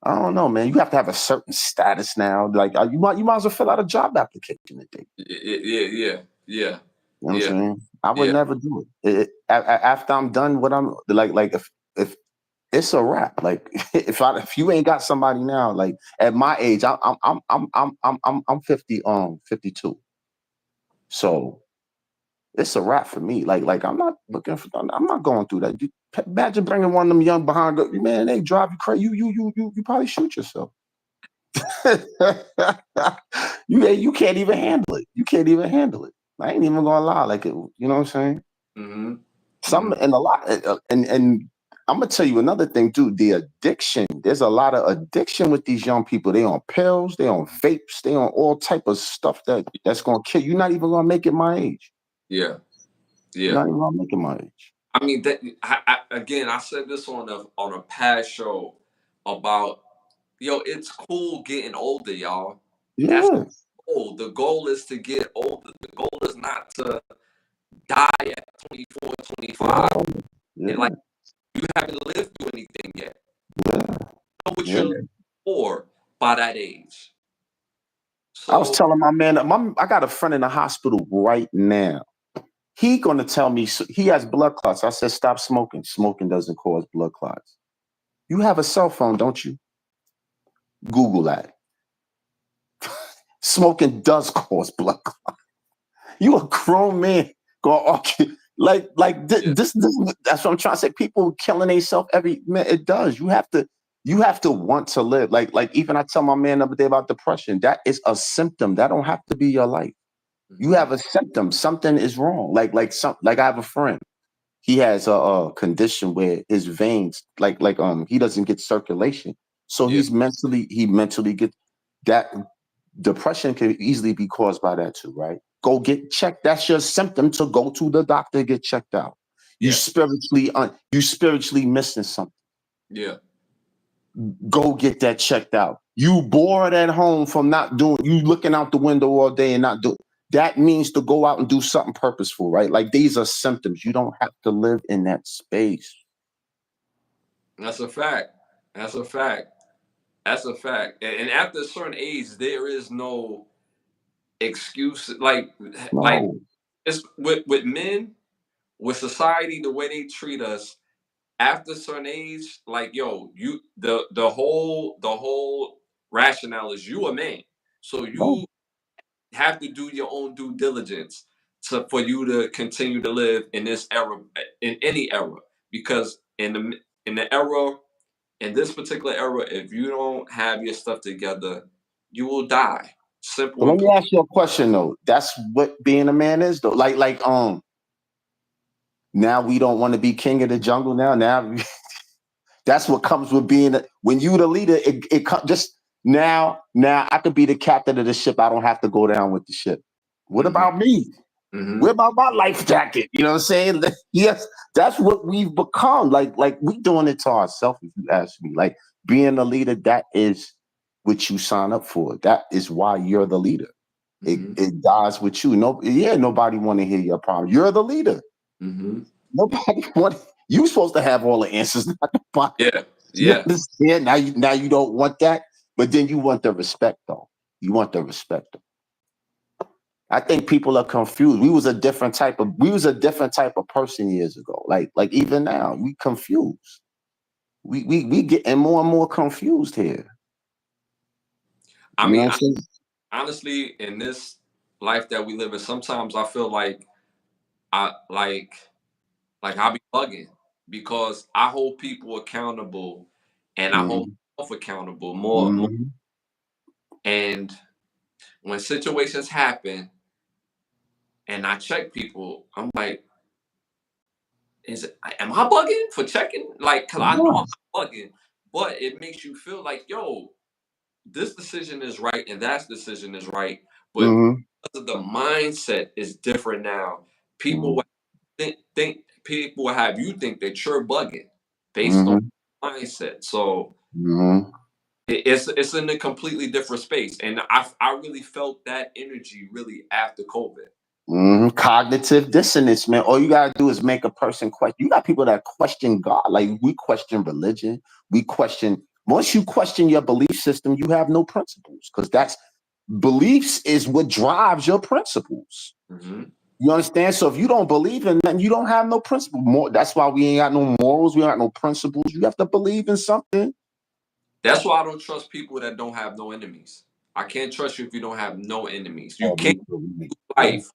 I don't know, man. You have to have a certain status now. Like, you might as well fill out a job application today.
Yeah.
You know what I'm saying? I would never do it. After I'm done, what I'm like, if it's a wrap. Like, if you ain't got somebody now, like at my age, I'm 52. So it's a wrap for me. Like I'm not looking for. I'm not going through that. Imagine bringing one of them young behind. Man, they drive you crazy. You probably shoot yourself. You can't even handle it. You can't even handle it. I ain't even gonna lie. Like you know what I'm saying? Some and a lot and I'm gonna tell you another thing too. The addiction. There's a lot of addiction with these young people. They on pills. They on vapes. They on all type of stuff that's gonna kill you. You're not even gonna make it my age.
Yeah.
Not even gonna make it my age.
I mean, again, I said this on a past show about it's cool getting older, y'all.
Yeah.
That's old. The goal is to get older. The goal is not to die at 24, 25.
Yeah.
And like you haven't lived through anything yet.
Yeah.
You know what you're looking for by that age. So
I was telling my man, I got a friend in the hospital right now. He gonna tell me he has blood clots. I said, stop smoking. Smoking doesn't cause blood clots. You have a cell phone, don't you? Google that. Smoking does cause blood clots. You a grown man. Go like this. That's what I'm trying to say. People killing themselves every minute. It does. You have to want to live. Like even I tell my man the other day about depression. That is a symptom. That don't have to be your life. You have a symptom. Something is wrong. Like I have a friend. He has a condition where his veins, he doesn't get circulation. So he mentally gets that. Depression can easily be caused by that too, right? Go get checked. That's your symptom to go to the doctor, get checked out. You spiritually missing something.
Yeah.
Go get that checked out. You bored at home from not doing, you looking out the window all day and not doing. That means to go out and do something purposeful, right? Like these are symptoms. You don't have to live in that space.
That's a fact. That's a fact. That's a fact. And after a certain age, there is no excuse. Like it's with men, with society, the way they treat us. After a certain age, like you the whole rationale is you a man, so you have to do your own due diligence for you to continue to live in this era, in any era, because in the era, in this particular era, if you don't have your stuff together, you will die. Simple.
But let me ask you a question though. That's what being a man is though. Now we don't want to be king of the jungle now that's what comes with being when you the leader. It just now I could be the captain of the ship. I don't have to go down with the ship. What about me?
Mm-hmm.
Where about my life jacket? You know what I'm saying? Yes, that's what we've become. Like we doing it to ourselves, if you ask me. Like being a leader, that is what you sign up for. That is why you're the leader.
Mm-hmm.
It dies with you. No, yeah, nobody want to hear your problem. You're the leader.
Mm-hmm.
Nobody want. You supposed to have all the answers, not nobody.
Yeah.
You
Yeah.
understand? Now you don't want that, but then you want the respect though. You want the respect. I think people are confused. We was a different type of person years ago. Like even now, we confused. We getting more and more confused here.
I
You know
mean,
what I'm saying?
honestly, in this life that we live in, sometimes I feel like I I be bugging because I hold people accountable and I hold
Mm-hmm.
myself accountable more.
Mm-hmm.
And when situations happen and I check people, I'm like, am I bugging for checking? Like, cause I know I'm
Yes.
not bugging, but it makes you feel like, yo, this decision is right and that decision is right. But
Mm-hmm.
because of the mindset is different now, people
Mm-hmm.
will think people will have you think that you're bugging based on
Mm-hmm.
mindset. So
Mm-hmm.
it's in a completely different space, and I really felt that energy really after COVID.
Mm-hmm. Cognitive dissonance, man. All you gotta do is make a person question. You got people that question God. Like we question religion. We question. Once you question your belief system, you have no principles because that's beliefs is what drives your principles.
Hmm.
You understand? So if you don't believe in nothing, you don't have no principle. More. That's why we ain't got no morals. We ain't got no principles. You have to believe in something.
That's why I don't trust people that don't have no enemies. I can't trust you if you don't have no enemies. You
Oh,
can't
me too. Yeah.
life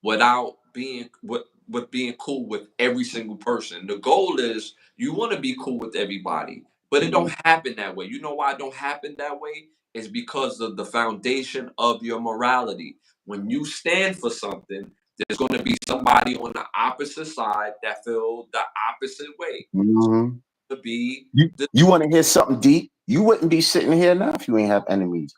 without being with being cool with every single person. The goal is you want to be cool with everybody, but it don't happen that way. You know why it don't happen that way? It's because of the foundation of your morality. When you stand for something, there's going to be somebody on the opposite side that feel the opposite way.
Mm-hmm.
To be the
You want to hear something deep? You wouldn't be sitting here now if you ain't have enemies.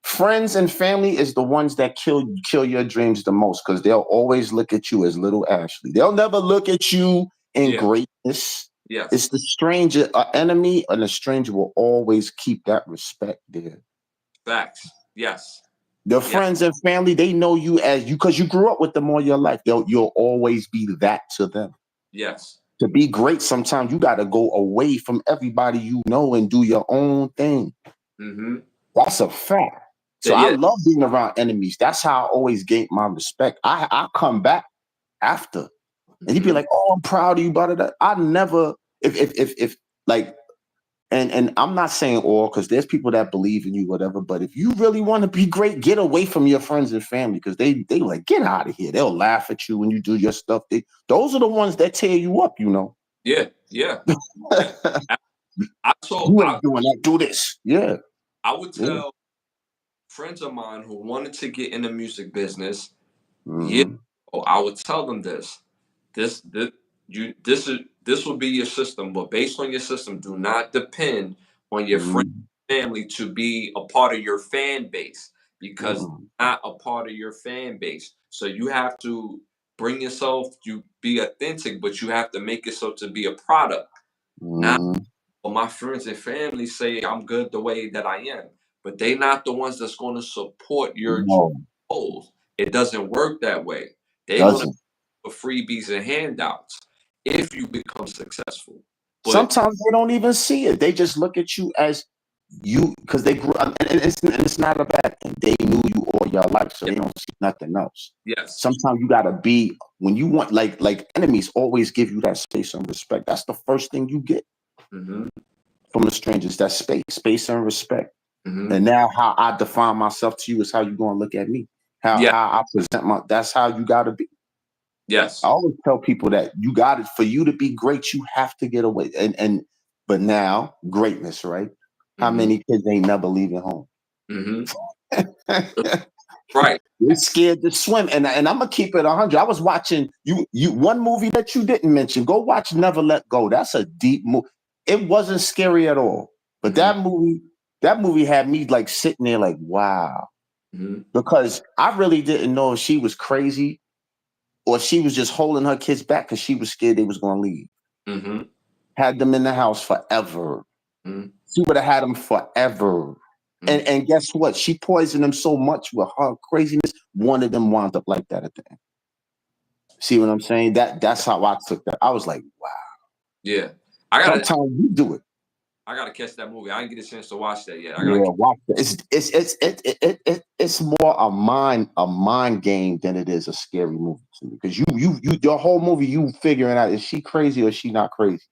Friends and family is the ones that kill your dreams the most because they'll always look at you as little Ashley. They'll never look at you in
yeah,
greatness.
yes,
It's the stranger, an enemy, and a stranger will always keep that respect there.
facts, yes,
The
yes,
friends and family, they know you as you because you grew up with them all your life. You'll always be that to them.
yes,
To be great, sometimes you got to go away from everybody you know and do your own thing.
mm-hmm.
That's a fact. So I
Yeah,
love being around enemies. That's how I always gain my respect. I come back after, and you'd be
mm-hmm.
like, "Oh, I'm proud of you." But that I never, if like, and I'm not saying all because there's people that believe in you, whatever. But if you really want to be great, get away from your friends and family because they like get out of here. They'll laugh at you when you do your stuff. Those are the ones that tear you up. You know,
Yeah, yeah. Yeah. I,
you ain't doing that. Do this. Yeah,
I would
yeah.
tell friends of mine who wanted to get in the music business, yeah,
Mm-hmm.
I would tell them this. This you this will be your system, but based on your system, do not depend on your friend
Mm-hmm.
family to be a part of your fan base because
Mm-hmm.
they're not a part of your fan base. So you have to bring yourself, you be authentic, but you have to make yourself to be a product. Not
Mm-hmm.
well, my friends and family say I'm good the way that I am, but they not the ones that's going to support your
No,
goals. It doesn't work that way. They're going to
doesn't.
for freebies and handouts if you become successful. But
Sometimes they don't even see it. They just look at you as you because they grew up, and it's not a bad thing. They knew you all your life, so
yeah,
they don't see nothing else.
yes,
Sometimes you gotta be when you want like enemies always give you that space and respect. That's the first thing you get
hmm
from the strangers. That space and respect.
hmm
And now how I define myself to you is how you gonna look at me. How
yeah,
how I present my. That's how you gotta be. I
yes,
always tell people that you got it for you to be great, you have to get away. But now greatness, right? How
hmm
many kids ain't never leaving home?
hmm
They're
right,
scared to swim. And I'm gonna keep it 100. I was watching you one movie that you didn't mention. Go watch Never Let Go. That's a deep movie. It wasn't scary at all. But
hmm
that movie had me like sitting there like, wow.
hmm
Because I really didn't know if she was crazy or she was just holding her kids back because she was scared they was gonna leave.
Mm-hmm.
Had them in the house forever.
Mm-hmm.
She would have had them forever.
Mm-hmm.
And guess what? She poisoned them so much with her craziness. One of them wound up like that at the end. See what I'm saying? That's how I took that. I was like, wow.
Yeah. I gotta
Sometimes you do it.
I gotta catch that movie. I didn't get a chance to watch that yet. I gotta.
Yeah, watch it. It's more a mind game than it is a scary movie to me. Because you your whole movie you figuring out, is she crazy or is she not crazy?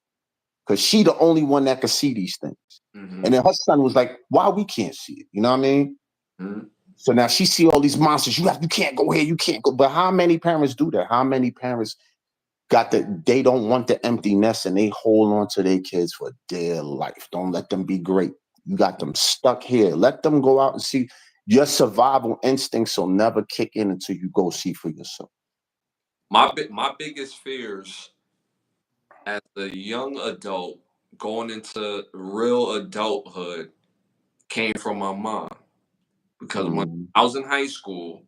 Because she the only one that could see these things.
Mm-hmm.
And then her son was like, why we can't see it? You know what I mean?
Mm-hmm.
So now she see all these monsters. You can't go here, you can't go. But how many parents do that? How many parents they don't want the empty nest and they hold on to their kids for dear life. Don't let them be great. You got them stuck here. Let them go out and see. Your survival instincts will never kick in until you go see for yourself.
My biggest fears as a young adult going into real adulthood came from my mom, because when
Mm-hmm.
I was in high school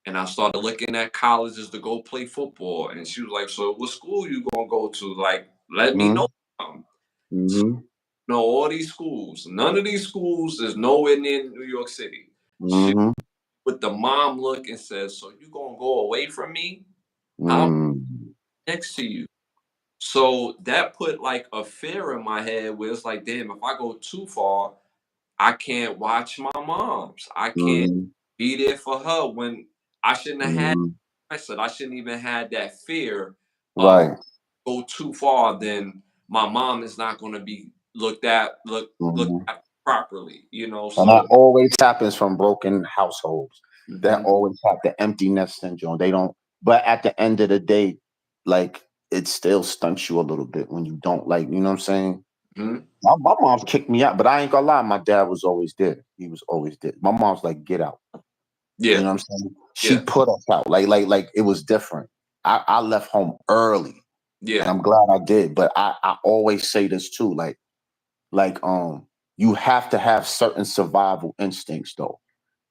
and I started looking at colleges to go play football, and she was like, "So what school you gonna go to? Like, let me know." So,
Mm-hmm.
you know, all these schools, none of these schools is nowhere near New York City. She
Mm-hmm.
with the mom look and says, "So you gonna go away from me? I'm
Mm-hmm.
next to you." So that put like a fear in my head where it's like, damn, if I go too far, I can't watch my moms. I can't
Mm-hmm.
be there for her when I shouldn't have had.
Mm-hmm.
I said I shouldn't even had that fear of
Right.
go too far. Then my mom is not going to be looked
Mm-hmm.
at properly. You know,
And that
so.
always happens from broken households. That
Hmm.
always have the empty nest syndrome. They don't, but at the end of the day, like it still stunts you a little bit when you don't, like, you know what I'm saying?
Hmm.
My mom's kicked me out, but I ain't gonna lie, my dad was always there. He was always there. My mom's like, get out. You
Yeah,
know what I'm saying? She
yeah,
put us out. Like it was different. I left home early and
yeah.
I'm glad I did. But I always say this too, like you have to have certain survival instincts though.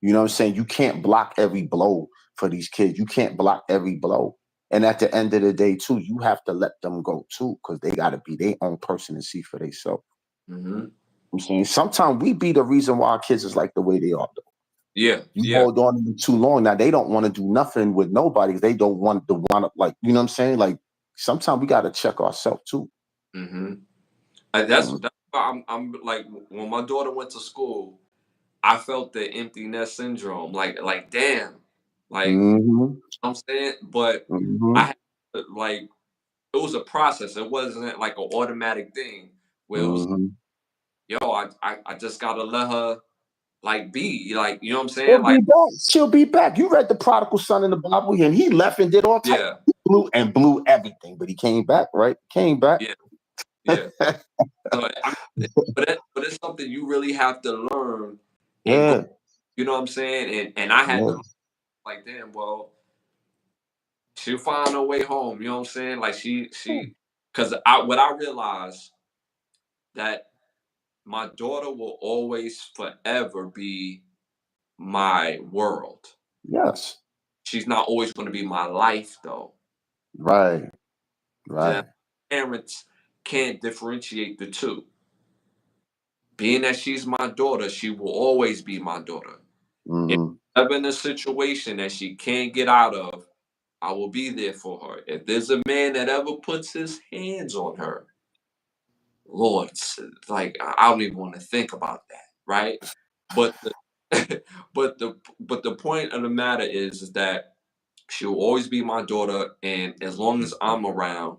You know what I'm saying? You can't block every blow for these kids. You can't block every blow. And at the end of the day, too, you have to let them go too, because they gotta be their own person and see for themselves.
Hmm.
I'm saying sometimes we be the reason why our kids is like the way they are. Though.
Yeah,
You
yeah.
hold on to them too long. Now they don't want to do nothing with nobody. They don't want to want to, like, you know what I'm saying? Like sometimes we gotta check ourselves too.
Hmm.
Mm-hmm.
That's why I'm like when my daughter went to school, I felt the empty nest syndrome. Like damn, like
Mm-hmm.
I'm saying, but I had like it was a process. It wasn't like an automatic thing where it was,
Mm-hmm.
yo, I just gotta let her like be like, you know what I'm saying?
She'll
Like,
be back. She'll be back. You read the prodigal son in the Bible, and he left and did all types.
yeah,
He blew everything, but he came back, right? Came back.
yeah, yeah. So I mean, but it's something you really have to learn and go.
Yeah.
You know what I'm saying? And I had
Yeah.
to like, damn, well, she'll find her way home. You know what I'm saying? Like because what I realized that my daughter will always forever be my world.
Yes.
She's not always going to be my life though.
Right.
That
Right.
parents can't differentiate the two. Being that she's my daughter, she will always be my daughter. If
Mm-hmm.
I'm in a situation that she can't get out of, I will be there for her. If there's a man that ever puts his hands on her, Lord, like I don't even want to think about that, right? But the but the point of the matter is that she will always be my daughter, and as long as I'm around,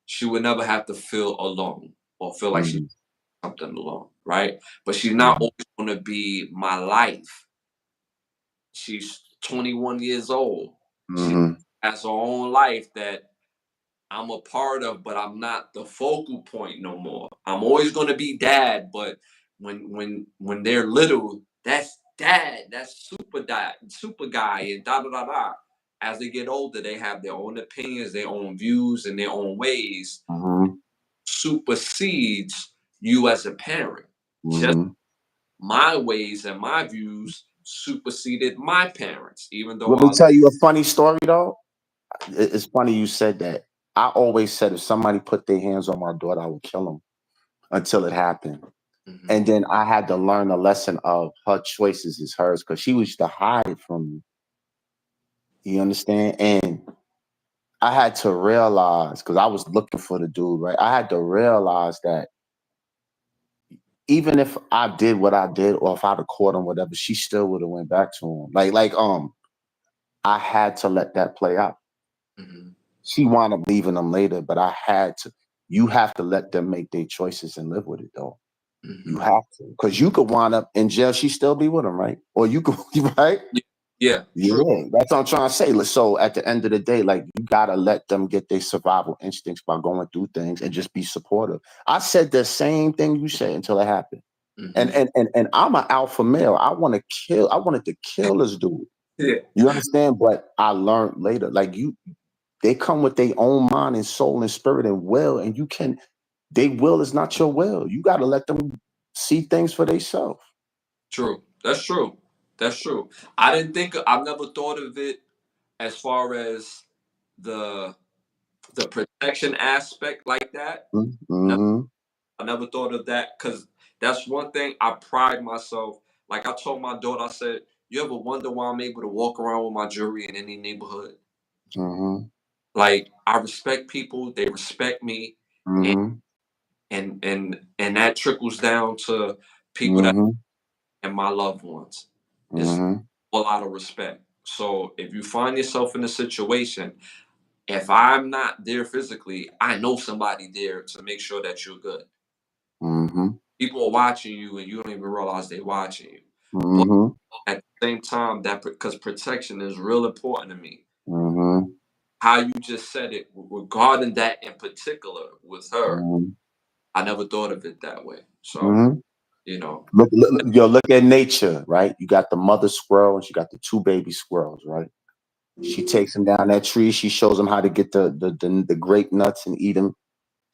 she would never have to feel alone or feel like she's
Mm-hmm.
something alone, right? But she's not
Mm-hmm.
always going to be my life. She's 21 years old. She
Mm-hmm.
has her own life that I'm a part of, but I'm not the focal point no more. I'm always going to be dad, but when they're little, that's dad, that's super guy, and da da da da. As they get older, they have their own opinions, their own views, and their own ways.
Mm-hmm.
Supersedes you as a parent. Just
Mm-hmm.
my ways and my views superseded my parents, even though
Let me
I
tell you a funny story though. It's funny you said that. I always said if somebody put their hands on my daughter, I would kill them until it happened.
Mm-hmm.
And then I had to learn a lesson of her choices is hers because she used to hide from me. You understand? And I had to realize because I was looking for the dude, right? I had to realize that even if I did what I did, or if I'd have caught him, whatever, she still would have went back to him. I had to let that play out.
Mm-hmm.
She wound up leaving them later, but I had to. You have to let them make their choices and live with it, though. You
Mm-hmm.
have to, because you could wind up in jail. She still be with him, right? Or you could, right?
Yeah.
Yeah,
True.
that's what I'm trying to say. So at the end of the day, like you gotta let them get their survival instincts by going through things and just be supportive. I said the same thing you said until it happened. And
Mm-hmm.
and I'm an alpha male. I wanted to kill this dude.
Yeah.
You understand? But I learned later, like they come with their own mind and soul and spirit and will, and their will is not your will. You gotta let them see things for themselves.
True. That's true. That's true. I've never thought of it as far as the protection aspect like that. No,
Mm-hmm.
I never thought of that because that's one thing I pride myself. Like I told my daughter, I said, "You ever wonder why I'm able to walk around with my jewelry in any neighborhood?
Mm-hmm.
Like I respect people, they respect me, and
Mm-hmm.
that trickles down to people that
Mm-hmm.
and my loved ones. It's
Mm-hmm.
all out of respect. So if you find yourself in a situation, if I'm not there physically, I know somebody there to make sure that you're good.
Mm-hmm.
People are watching you and you don't even realize they're watching you. But
Mm-hmm.
at the same time, that because protection is real important to me.
Mm-hmm.
How you just said it regarding that in particular with her,
Mm-hmm.
I never thought of it that way. So,
Mm-hmm.
you know,
Look at nature, right? You got the mother squirrel and she got the two baby squirrels, right? She takes them down that tree. She shows them how to get the grape nuts and eat them.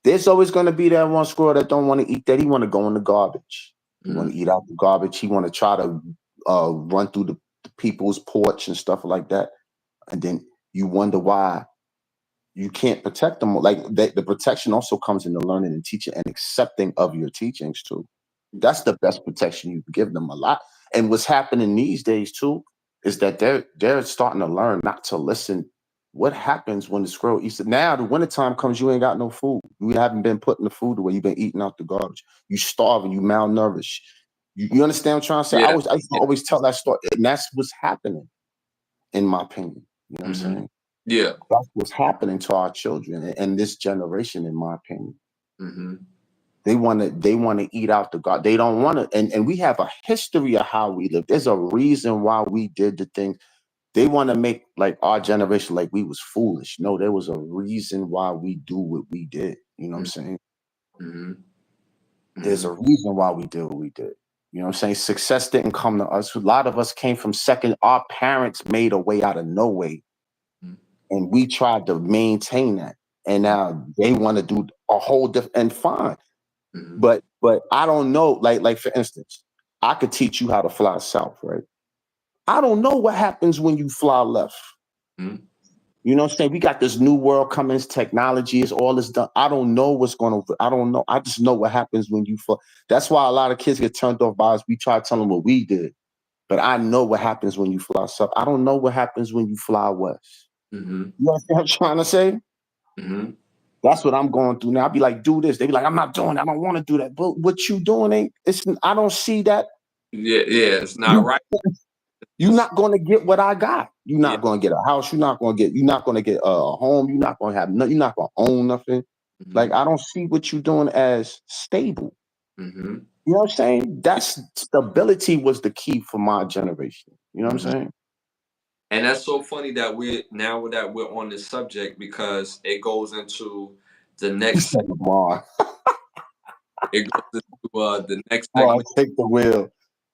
There's always going to be that one squirrel that don't want to eat that. He want to go in the garbage. He want to
mm,
eat out the garbage. He want to try to run through the people's porch and stuff like that. And then you wonder why you can't protect them. Like the protection also comes in the learning and teaching and accepting of your teachings too. That's the best protection you can give them a lot. And what's happening these days too is that they're starting to learn not to listen. What happens when the squirrel eats it? Now the wintertime comes, you ain't got no food. You haven't been putting the food away. You've been eating out the garbage. You starving, you malnourished. You understand what I'm trying to say?
yeah,
I used to
yeah,
always tell that story. And that's what's happening, in my opinion. You know what I'm
hmm
saying?
yeah,
That's what's happening to our children and this generation, in my opinion.
hmm
They want to eat out the God. They don't want to, and we have a history of how we live. There's a reason why we did the things. They want to make like our generation like we was foolish. No, there was a reason why we do what we did. You know what I'm saying?
hmm
There's
hmm
a reason why we did what we did. You know what I'm saying? Success didn't come to us. A lot of us came from second. Our parents made a way out of no way, and we tried to maintain that. And now they want to do a whole different and fine.
hmm
But I don't know. Like for instance, I could teach you how to fly south, right? I don't know what happens when you fly left.
hmm
You know what I'm saying? We got this new world coming, technology is all this done. I don't know what's going to, I don't know. I just know what happens when you fly. That's why a lot of kids get turned off by us. We try to tell them what we did. But I know what happens when you fly south. I don't know what happens when you fly west.
hmm
You understand what I'm trying to say?
hmm
That's what I'm going through now. I'll be like, do this. They be like, I'm not doing that. I don't want to do that. But what you doing ain't, I don't see that.
Yeah, yeah, it's not
You
right.
you're not going to get what I got. You're
Yeah.
not going to get a house. You're not going to get a home. You're not going to have no, you're not going to own nothing. Like,
hmm
I don't see what you're doing as stable.
hmm
You know what I'm saying? That's stability was the key for my generation. You know what I'm
hmm
saying?
And that's so funny that we're on this subject because it goes into the
He
next.
said, Lamar,
It goes into the next
Lamar,
segment.
take the wheel.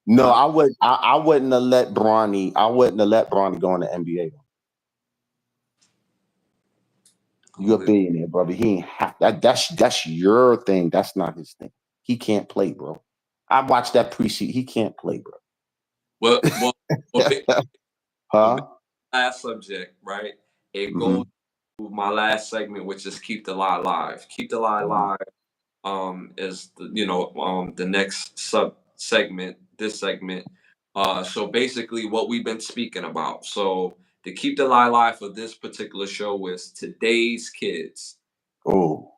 No,
Huh?
I wouldn't have let Bronny go in the NBA. You're a
Who is-
billionaire, brother. He ain't that's your thing. That's not his thing. He can't play, bro. I watched that preseason. He can't play, bro.
well, well, well,
Huh?
last subject, right? It goes
Mhm.
my last segment, which is keep the lie live. Keep the lie live is the next sub segment, this segment. So basically what we've been speaking about. So to keep the lie live for this particular show is today's kids.
Oh.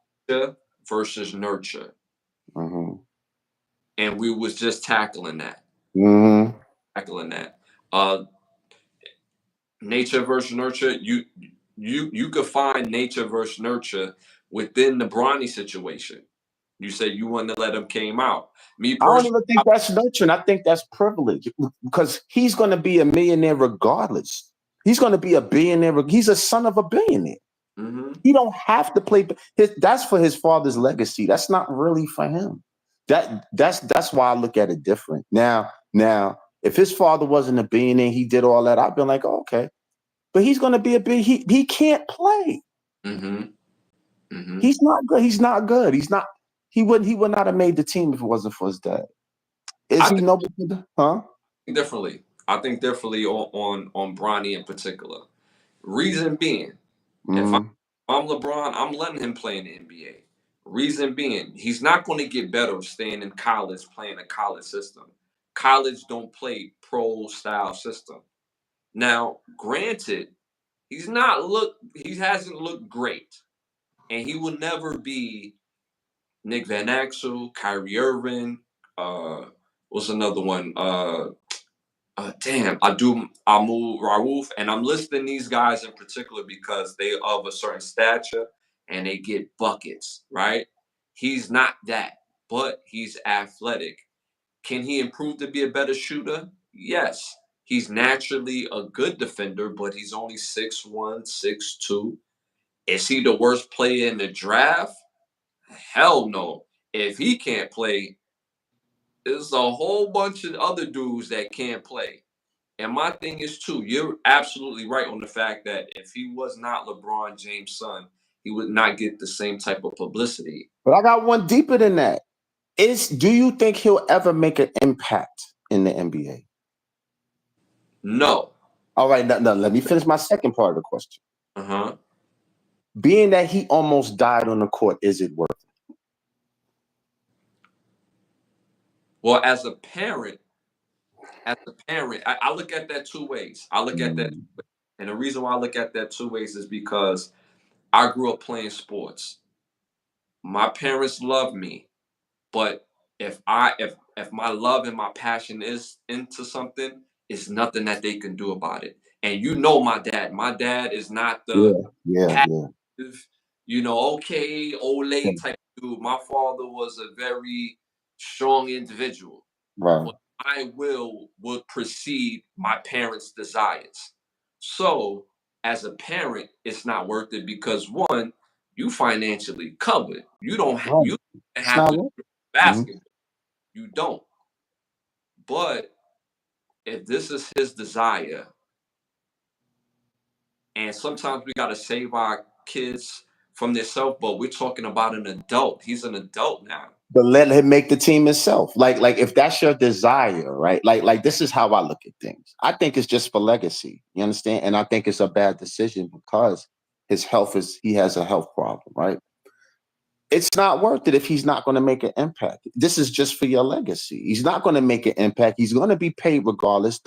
Versus nurture.
Mm-hmm.
And we was just tackling that.
Mm-hmm.
Tackling that. Nature versus nurture, you could find nature versus nurture within the Bronny situation. You said you wouldn't have let him came out. Me
I don't
personally,
even think that's nurturing. I think that's privilege because he's going to be a millionaire regardless. He's going to be a billionaire. He's a son of a billionaire.
mm-hmm.
He don't have to play. That's for his father's legacy. That's not really for him. That's why I look at it different. Now, if his father wasn't a billionaire, he did all that. I'd been like, oh, okay, but he's going to be a big. He can't play.
Mm-hmm. Mm-hmm.
He's not good. He's not good. He's not. He would not have made the team if it wasn't for his dad. Is he no? Huh?
Differently. I think differently on Bronny in particular. Reason being, if I'm LeBron, I'm letting him play in the NBA. Reason being, he's not going to get better staying in college playing a college system. College don't play pro style system. Now, granted, he hasn't looked great, and he will never be Nick Van Exel, Kyrie Irving. What's another one? Amu Rauf, and I'm listing these guys in particular because they of a certain stature and they get buckets, right? He's not that, but he's athletic. Can he improve to be a better shooter? Yes. He's naturally a good defender, but he's only 6'1", 6'2". Is he the worst player in the draft? Hell no. If he can't play, there's a whole bunch of other dudes that can't play. And my thing is too, you're absolutely right on the fact that if he was not LeBron James' son, he would not get the same type of publicity.
But I got one deeper than that. Do you think he'll ever make an impact in the NBA?
No.
All right, now let me finish my second part of the question.
Uh-huh.
Being that he almost died on the court, is it worth it?
Well, as a parent, I look at that two ways. And the reason why I look at that two ways is because I grew up playing sports. My parents love me, but if my love and my passion is into something, it's nothing that they can do about it. And you know my dad. My dad is not the passive, okay, Olay type dude. My father was a very strong individual.
Right.
But I would precede my parents' desires. So as a parent, it's not worth it because one, you financially covered. You don't you have to do basketball. You don't. But if this is his desire, and sometimes we gotta save our kids from themselves, but we're talking about an adult. He's an adult now.
But let him make the team himself. Like if that's your desire, right? Like this is how I look at things. I think it's just for legacy. You understand? And I think it's a bad decision because he has a health problem, right? It's not worth it if he's not going to make an impact. This is just for your legacy. He's not going to make an impact. He's going to be paid regardless.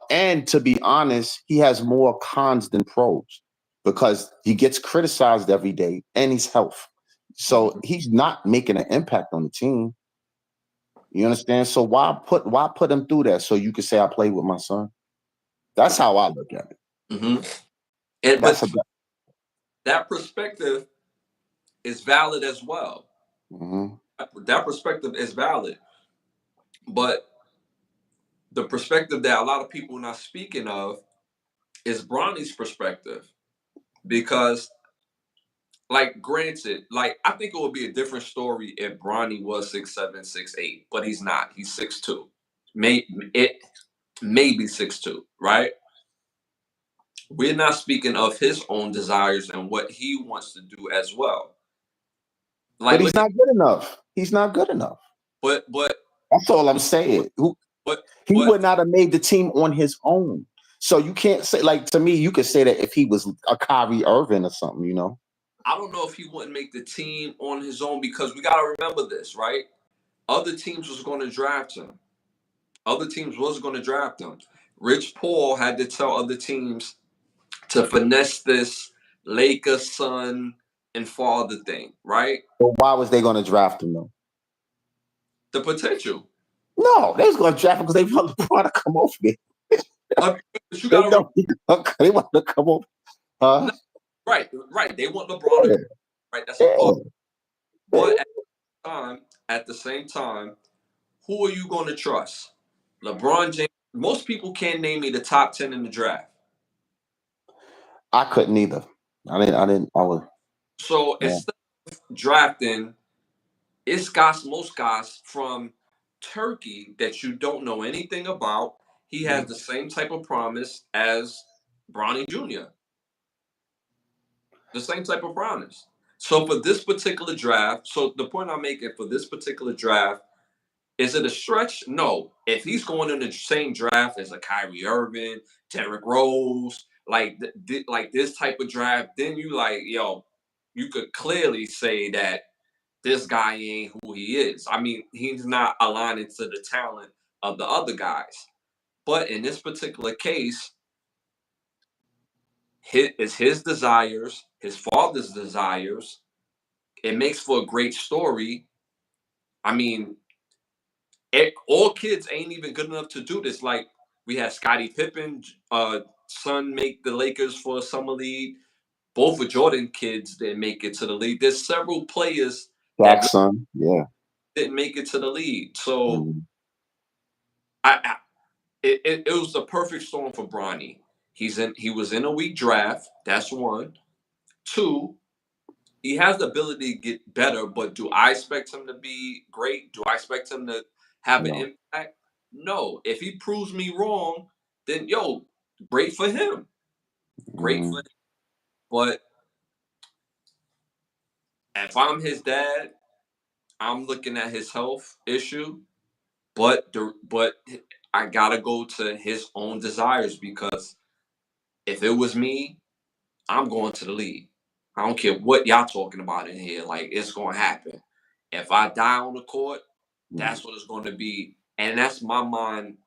And to be honest, he has more cons than pros because he gets criticized every day and he's health. So he's not making an impact on the team. You understand? So why put him through that? So you can say I played with my son. That's how I look at it.
Mm-hmm. But that perspective is valid as well.
Mm-hmm.
That perspective is valid. But the perspective that a lot of people are not speaking of is Bronny's perspective. Because, like, granted, like, I think it would be a different story if Bronny was 6'7", 6'8", but he's not. He's 6'2". Maybe 6'2", right? We're not speaking of his own desires and what he wants to do as well. Like,
but he's not good enough. He's not good enough.
But
that's all I'm saying. He would not have made the team on his own. So you can't say, like, to me, you could say that if he was a Kyrie Irving or something, you know.
I don't know if he wouldn't make the team on his own because we got to remember this, right? Other teams was going to draft him. Other teams was going to draft him. Rich Paul had to tell other teams to finesse this Lakers son and father thing, right?
But why was they going to draft him though?
The potential.
No, they was going to draft him because they want LeBron to come over there.
You
They
gotta
don't. They want to come over.
no, right. They want LeBron to come, right. That's a part. But at the same time, who are you going to trust? LeBron James. Most people can't name me the top 10 in the draft.
I couldn't either. I didn't. I was.
So instead of drafting, most guys from Turkey that you don't know anything about. He has the same type of promise as Bronny Jr. The same type of promise. So for this particular draft, so the point I'm making for this particular draft, is it a stretch? No. If he's going in the same draft as a Kyrie Irving, Derrick Rose, like like this type of draft, then you like, yo, you could clearly say that this guy ain't who he is. I mean, he's not aligning to the talent of the other guys. But in this particular case, his desires, his father's desires. It makes for a great story. I mean, all kids ain't even good enough to do this. Like we had Scottie Pippen, son make the Lakers for a summer league. Both of Jordan kids didn't make it to the league. There's several players that
Jackson, yeah,
didn't make it to the league. So
mm-hmm.
it was the perfect storm for Bronny. He was in a weak draft. That's one. Two, he has the ability to get better, but do I expect him to be great? Do I expect him to have an
No.
impact? No. If he proves me wrong, then yo, great for him. Great
Mm-hmm.
for him. But if I'm his dad, I'm looking at his health issue. But I gotta go to his own desires because if it was me, I'm going to the league. I don't care what y'all talking about in here. Like it's gonna happen. If I die on the court, that's what it's going to be, and that's my mind.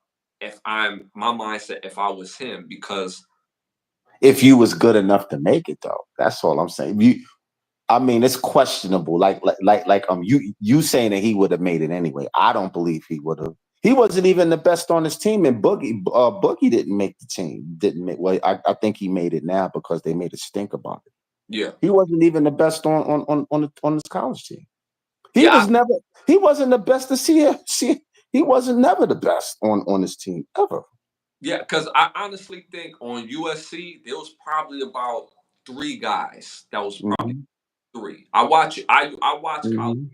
If I'm my mindset, if I was him, because
If you was good enough to make it, though, that's all I'm saying. I mean, it's questionable. You saying that he would have made it anyway. I don't believe he would have. He wasn't even the best on his team, and Boogie didn't make the team. Didn't make. Well, I think he made it now because they made a stink about it.
yeah,
He wasn't even the best on his college team. He
yeah,
was never. He wasn't the best to see. He wasn't never the best on his team ever.
yeah. Because I honestly think on USC there was probably about three guys that was probably
Mm-hmm.
three. I watch college
Mm-hmm.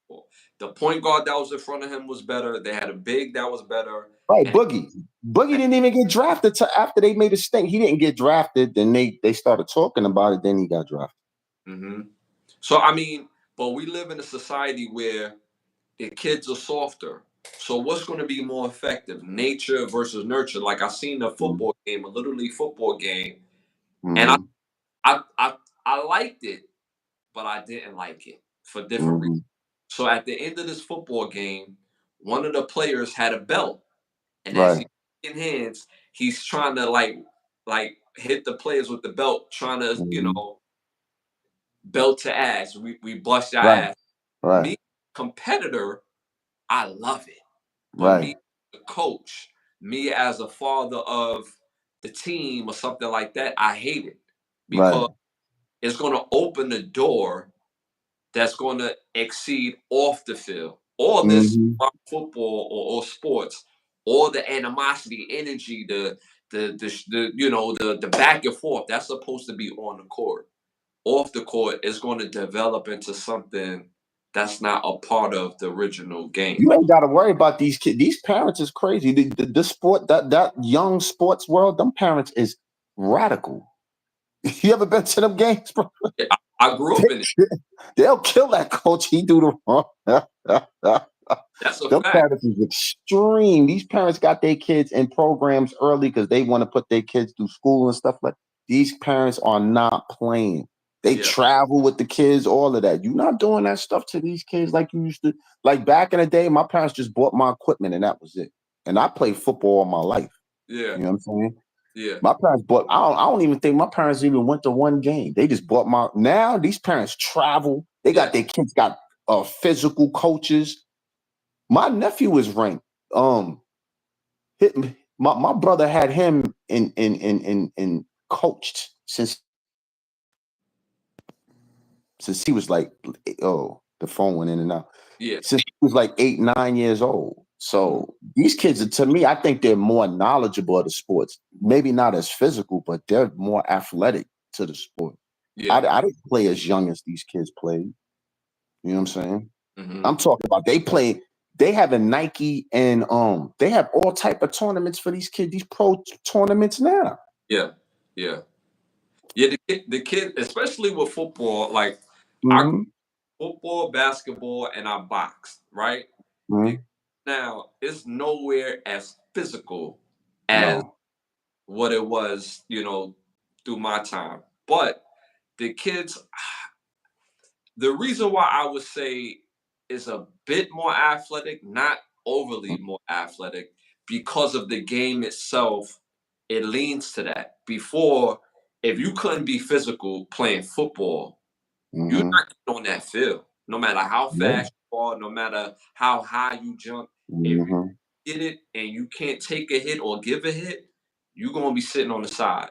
football. The point guard that was in front of him was better. They had a big that was better.
Right,
And,
Boogie. Boogie didn't even get drafted till after they made a stink. He didn't get drafted. Then they started talking about it. Then he got drafted.
mm-hmm. So I mean, but we live in a society where the kids are softer. So what's going to be more effective, nature versus nurture? Like I seen a football game, a little league football game, and
Mm-hmm.
I liked it, but I didn't like it for different reasons.
Mm-hmm.
So at the end of this football game, one of the players had a belt, and as
Right.
he's in hands, he's trying to like hit the players with the belt, trying to
Mm-hmm.
belt to ass. We bust our
Right.
ass.
Right.
Me competitor, I love it. But
Right.
me, the coach, me as a father of the team or something like that, I hate it
Right.
because it's going to open the door that's going to exceed off the field. All this
Mm-hmm.
football or sports, all the animosity, energy, the back and forth that's supposed to be on the court. Off the court is going to develop into something that's not a part of the original game.
You ain't got to worry about these kids. These parents is crazy. The sport that young sports world. Them parents is radical. You ever been to them games, bro?
I grew up in it.
They'll kill that coach. He do the wrong.
That's a
Them
fact.
parents is extreme. These parents got their kids in programs early because they want to put their kids through school and stuff like. These parents are not playing. They
Yeah,
travel with the kids, all of that. You're not doing that stuff to these kids like you used to. Like back in the day, my parents just bought my equipment and that was it. And I played football all my life.
yeah,
You know what I'm saying?
yeah,
My parents bought. I don't even think my parents even went to one game. They just bought my. Now these parents travel. They
yeah.
got their kids got physical coaches. My nephew is ranked. My brother had him in coached since he was like, oh, the phone went in and out.
Yeah,
Since he was like 8, 9 years old.
mhm,
So these kids, to me, I think they're more knowledgeable of the sports. Maybe not as physical, but they're more athletic to the sport.
yeah.
I didn't play as young as these kids played. You know what I'm saying?
Hmm.
I'm talking about they play. They have a Nike and they have all type of tournaments for these kids. These tournaments now.
Yeah, yeah, yeah. The kid, especially with football, like I
Mm-hmm.
football, basketball, and I boxed, right? The,
Mm-hmm.
now it's nowhere as physical as
No.
what it was, through my time. But the kids, the reason why I would say is a bit more athletic, not overly more athletic, because of the game itself, it leans to that. Before, if you couldn't be physical playing football, you're
Mm-hmm.
not getting on that field. No matter how
Yeah.
fast you are, no matter how high you jump, if you
Mm-hmm.
get it and you can't take a hit or give a hit, you're gonna be sitting on the side.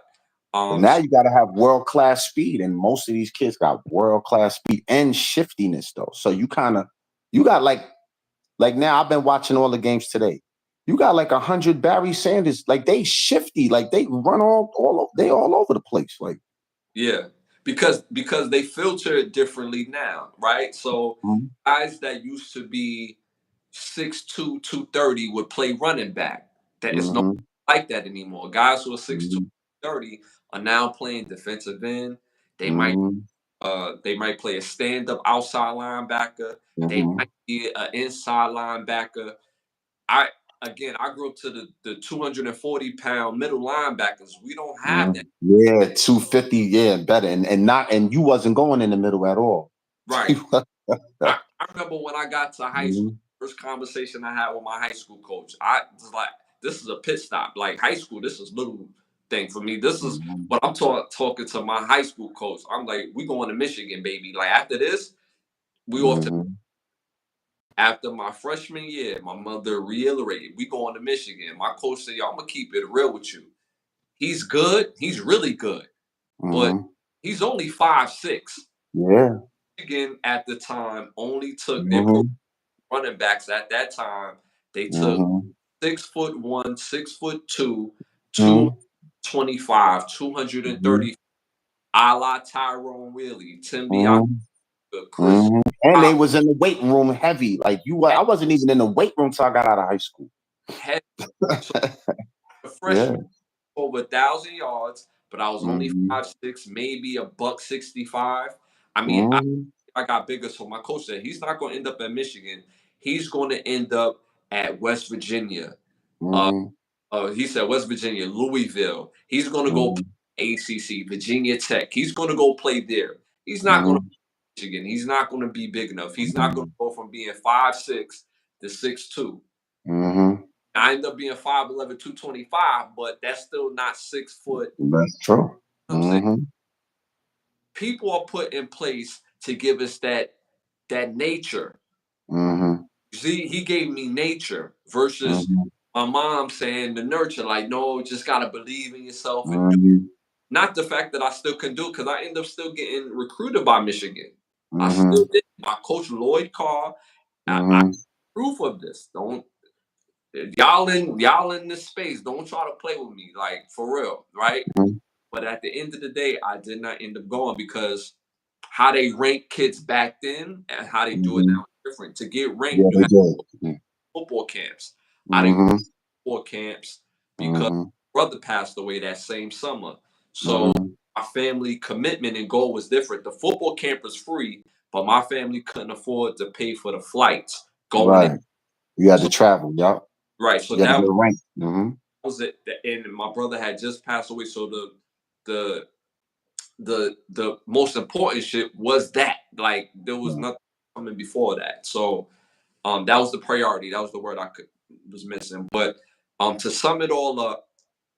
And
Um,
now you got to have world class speed, and most of these kids got world class speed and shiftiness though. So you got like now I've been watching all the games today. You got like 100 Barry Sanders, like they shifty, like they run they all over the place. Like
Yeah, because they filter it differently now, right? So
mm-hmm.
guys that used to be 6'2", 230 would play running back. That is not
Mm-hmm.
like that anymore. Guys who are 6'2",
Mm-hmm.
30 are now playing defensive end. They might
Mm-hmm.
they might play a stand-up outside linebacker. They
Mm-hmm.
might be an inside linebacker. I I grew up to the 240-pound middle linebackers. We don't have that.
Yeah, 250, yeah, better. And you wasn't going in the middle at all.
Right. I remember when I got to high school,
Mhm,
first conversation I had with my high school coach. I was like, this is a pit stop. Like high school, this is little thing for me. This is
mhm,
what I'm talking to my high school coach. I'm like, we going to Michigan, baby. Like after this, we off to
mhm,
after my freshman year, my mother reiterated, we going to Michigan. My coach said, yo, I'm gonna keep it real with you. He's good, he's really good, but
mhm.
he's only 5'6".
Yeah.
Michigan at the time only took their
Mhm,
running backs at that time. They took
mhm,
6'1", 6'2",
mhm,
225, 230,
mhm,
a la Tyrone Wheelie, Tim Biaka,
mhm,
Chris
mhm. And they
Pop,
was in the weight room heavy. Like I wasn't even in the weight room till I got out of high school.
head. So a
Yeah.
freshman over 1,000 yards, but I was only
Mhm,
5'6", maybe a buck 65. I mean,
mhm,
I got bigger, so my coach said he's not going to end up at Michigan. He's going to end up at West Virginia. Uh,
mhm,
he said West Virginia, Louisville. He's going to go play
mhm,
ACC, Virginia Tech. He's going to go play there. He's not going to
mhm,
Michigan. He's not going to be big enough. He's not going to
mhm,
go from being 5'6" to 6'2".
mhm.
I end up being 5'11", 225, but that's still not 6 foot.
That's true.
You know what I'm saying?
Mhm,
People are put in place to give us that nature.
mhm,
See, he gave me nature versus
mhm,
my mom saying the nurture. Like, no, just gotta believe in yourself and do.
mhm,
Not the fact that I still can do it, because I end up still getting recruited by Michigan. I still
mhm,
did. My coach Lloyd Carr. I
mhm,
proof of this. Don't y'all in this space. Don't try to play with me, like for real, right?
mhm.
But at the end of the day, I did not end up going because how they rank kids back then and how they do it
Mhm.
now is different. To get ranked,
Yeah,
you
they
have
did.
football camps. I didn't go
Mhm,
to football camps because
mhm,
my brother passed away that same summer. So
mhm,
my family commitment and goal was different. The football camp was free, but my family couldn't afford to pay for the flights, going in.
Right. You had to
So,
travel. Yup.
right. So
You had to
that
get a rank. Mm-hmm.
was it. And my brother had just passed away. So the the most important shit was that. Like there was
Right.
nothing coming before that. So that was the priority. That was the word was missing. But to sum it all up,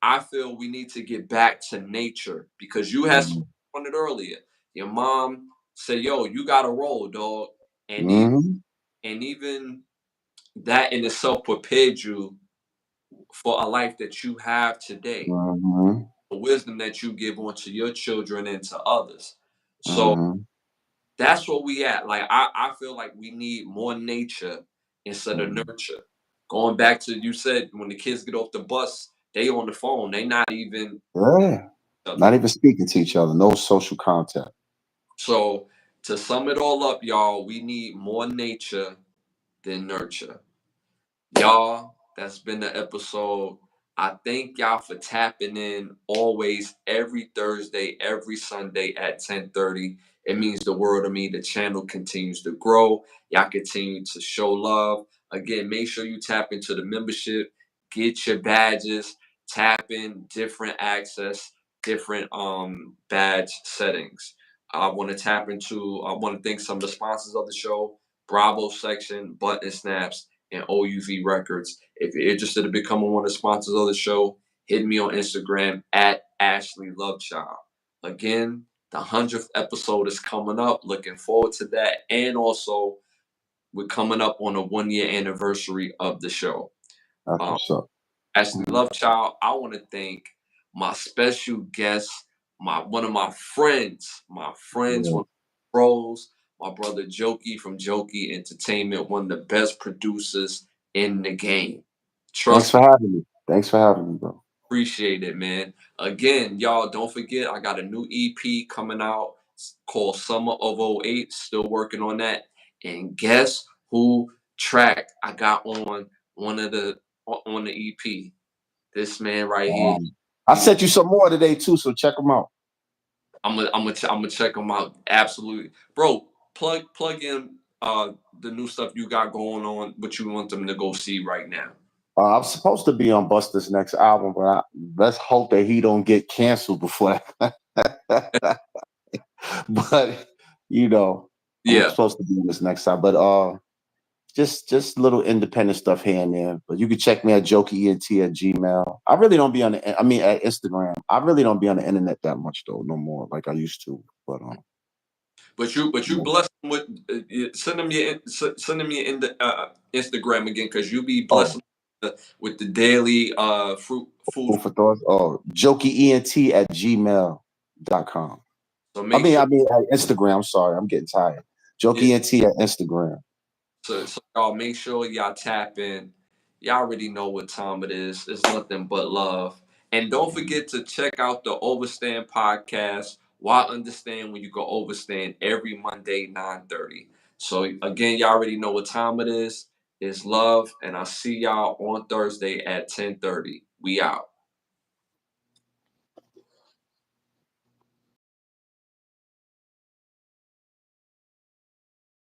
I feel we need to get back to nature because you had
Mm-hmm.
spoken on it earlier. Your mom said, "Yo, you got to roll, dog," and
Mm-hmm.
even that in itself prepared you for a life that you have today,
Mm-hmm.
the wisdom that you give onto your children and to others. So
Mm-hmm.
that's where we at. Like I feel like we need more nature instead of
Mm-hmm.
nurture. Going back to you said when the kids get off the bus, they on the phone. They not even
Yeah.
other.
Not even speaking to each other. No social contact.
So to sum it all up, y'all, we need more nature than nurture. Y'all, that's been the episode. I thank y'all for tapping in always every Thursday, every Sunday at 10:30. It means the world to me. The channel continues to grow. Y'all continue to show love. Again, make sure you tap into the membership, get your badges, tap in different access, different badge settings. I want to I want to thank some of the sponsors of the show, Bravo section, Button Snaps, and OUV Records. If you're interested in becoming one of the sponsors of the show, hit me on Instagram at Ashley Lovechild. Again, the 100th episode is coming up. Looking forward to that. And also, we're coming up on a 1 year anniversary of the show.
That's
Um,
what's up.
Ashley
Mm-hmm.
Lovechild, I want to thank my special guest, one of my friends,
Yeah.
one of my bros, my brother Jokey from Jokey Entertainment, one of the best producers in the game.
Thanks
Trust
for
me,
having me. Thanks for having me, bro.
appreciate it, man. Again, y'all, don't forget, I got a new EP coming out called Summer of '08. Still working on that. And guess who track I got on on the EP? This man right here.
I
He,
sent you some more today too, so check them out.
I'm gonna check him out. Absolutely, bro. Plug in the new stuff you got going on. What you want them to go see right now?
I'm supposed to be on Busta's next album, but let's hope that he don't get canceled before that. But you know, I'm
Yeah,
supposed to be on this next time. But just little independent stuff here and there. But you can check me at jokeent@gmail. I really don't be on the. I mean, at Instagram. I really don't be on the internet that much though, no more like I used to. But
but you
yeah.
bless them with send them send them your in the Instagram again because you be
Oh,
blessing with the daily food.
food for thought. Oh, jokeent@gmail.com.
So
I
make
mean,
sure.
I mean, at Instagram. I'm sorry, I'm getting tired.
Yeah,
Jokeent at Instagram.
so y'all make sure y'all tap in. Y'all already know what time it is. It's nothing but love. And don't forget to check out the Overstand podcast. Why understand when you go overstand every Monday 9:30. So again, y'all already know what time it is. It's love, and I'll see y'all on Thursday at 10:30. We out.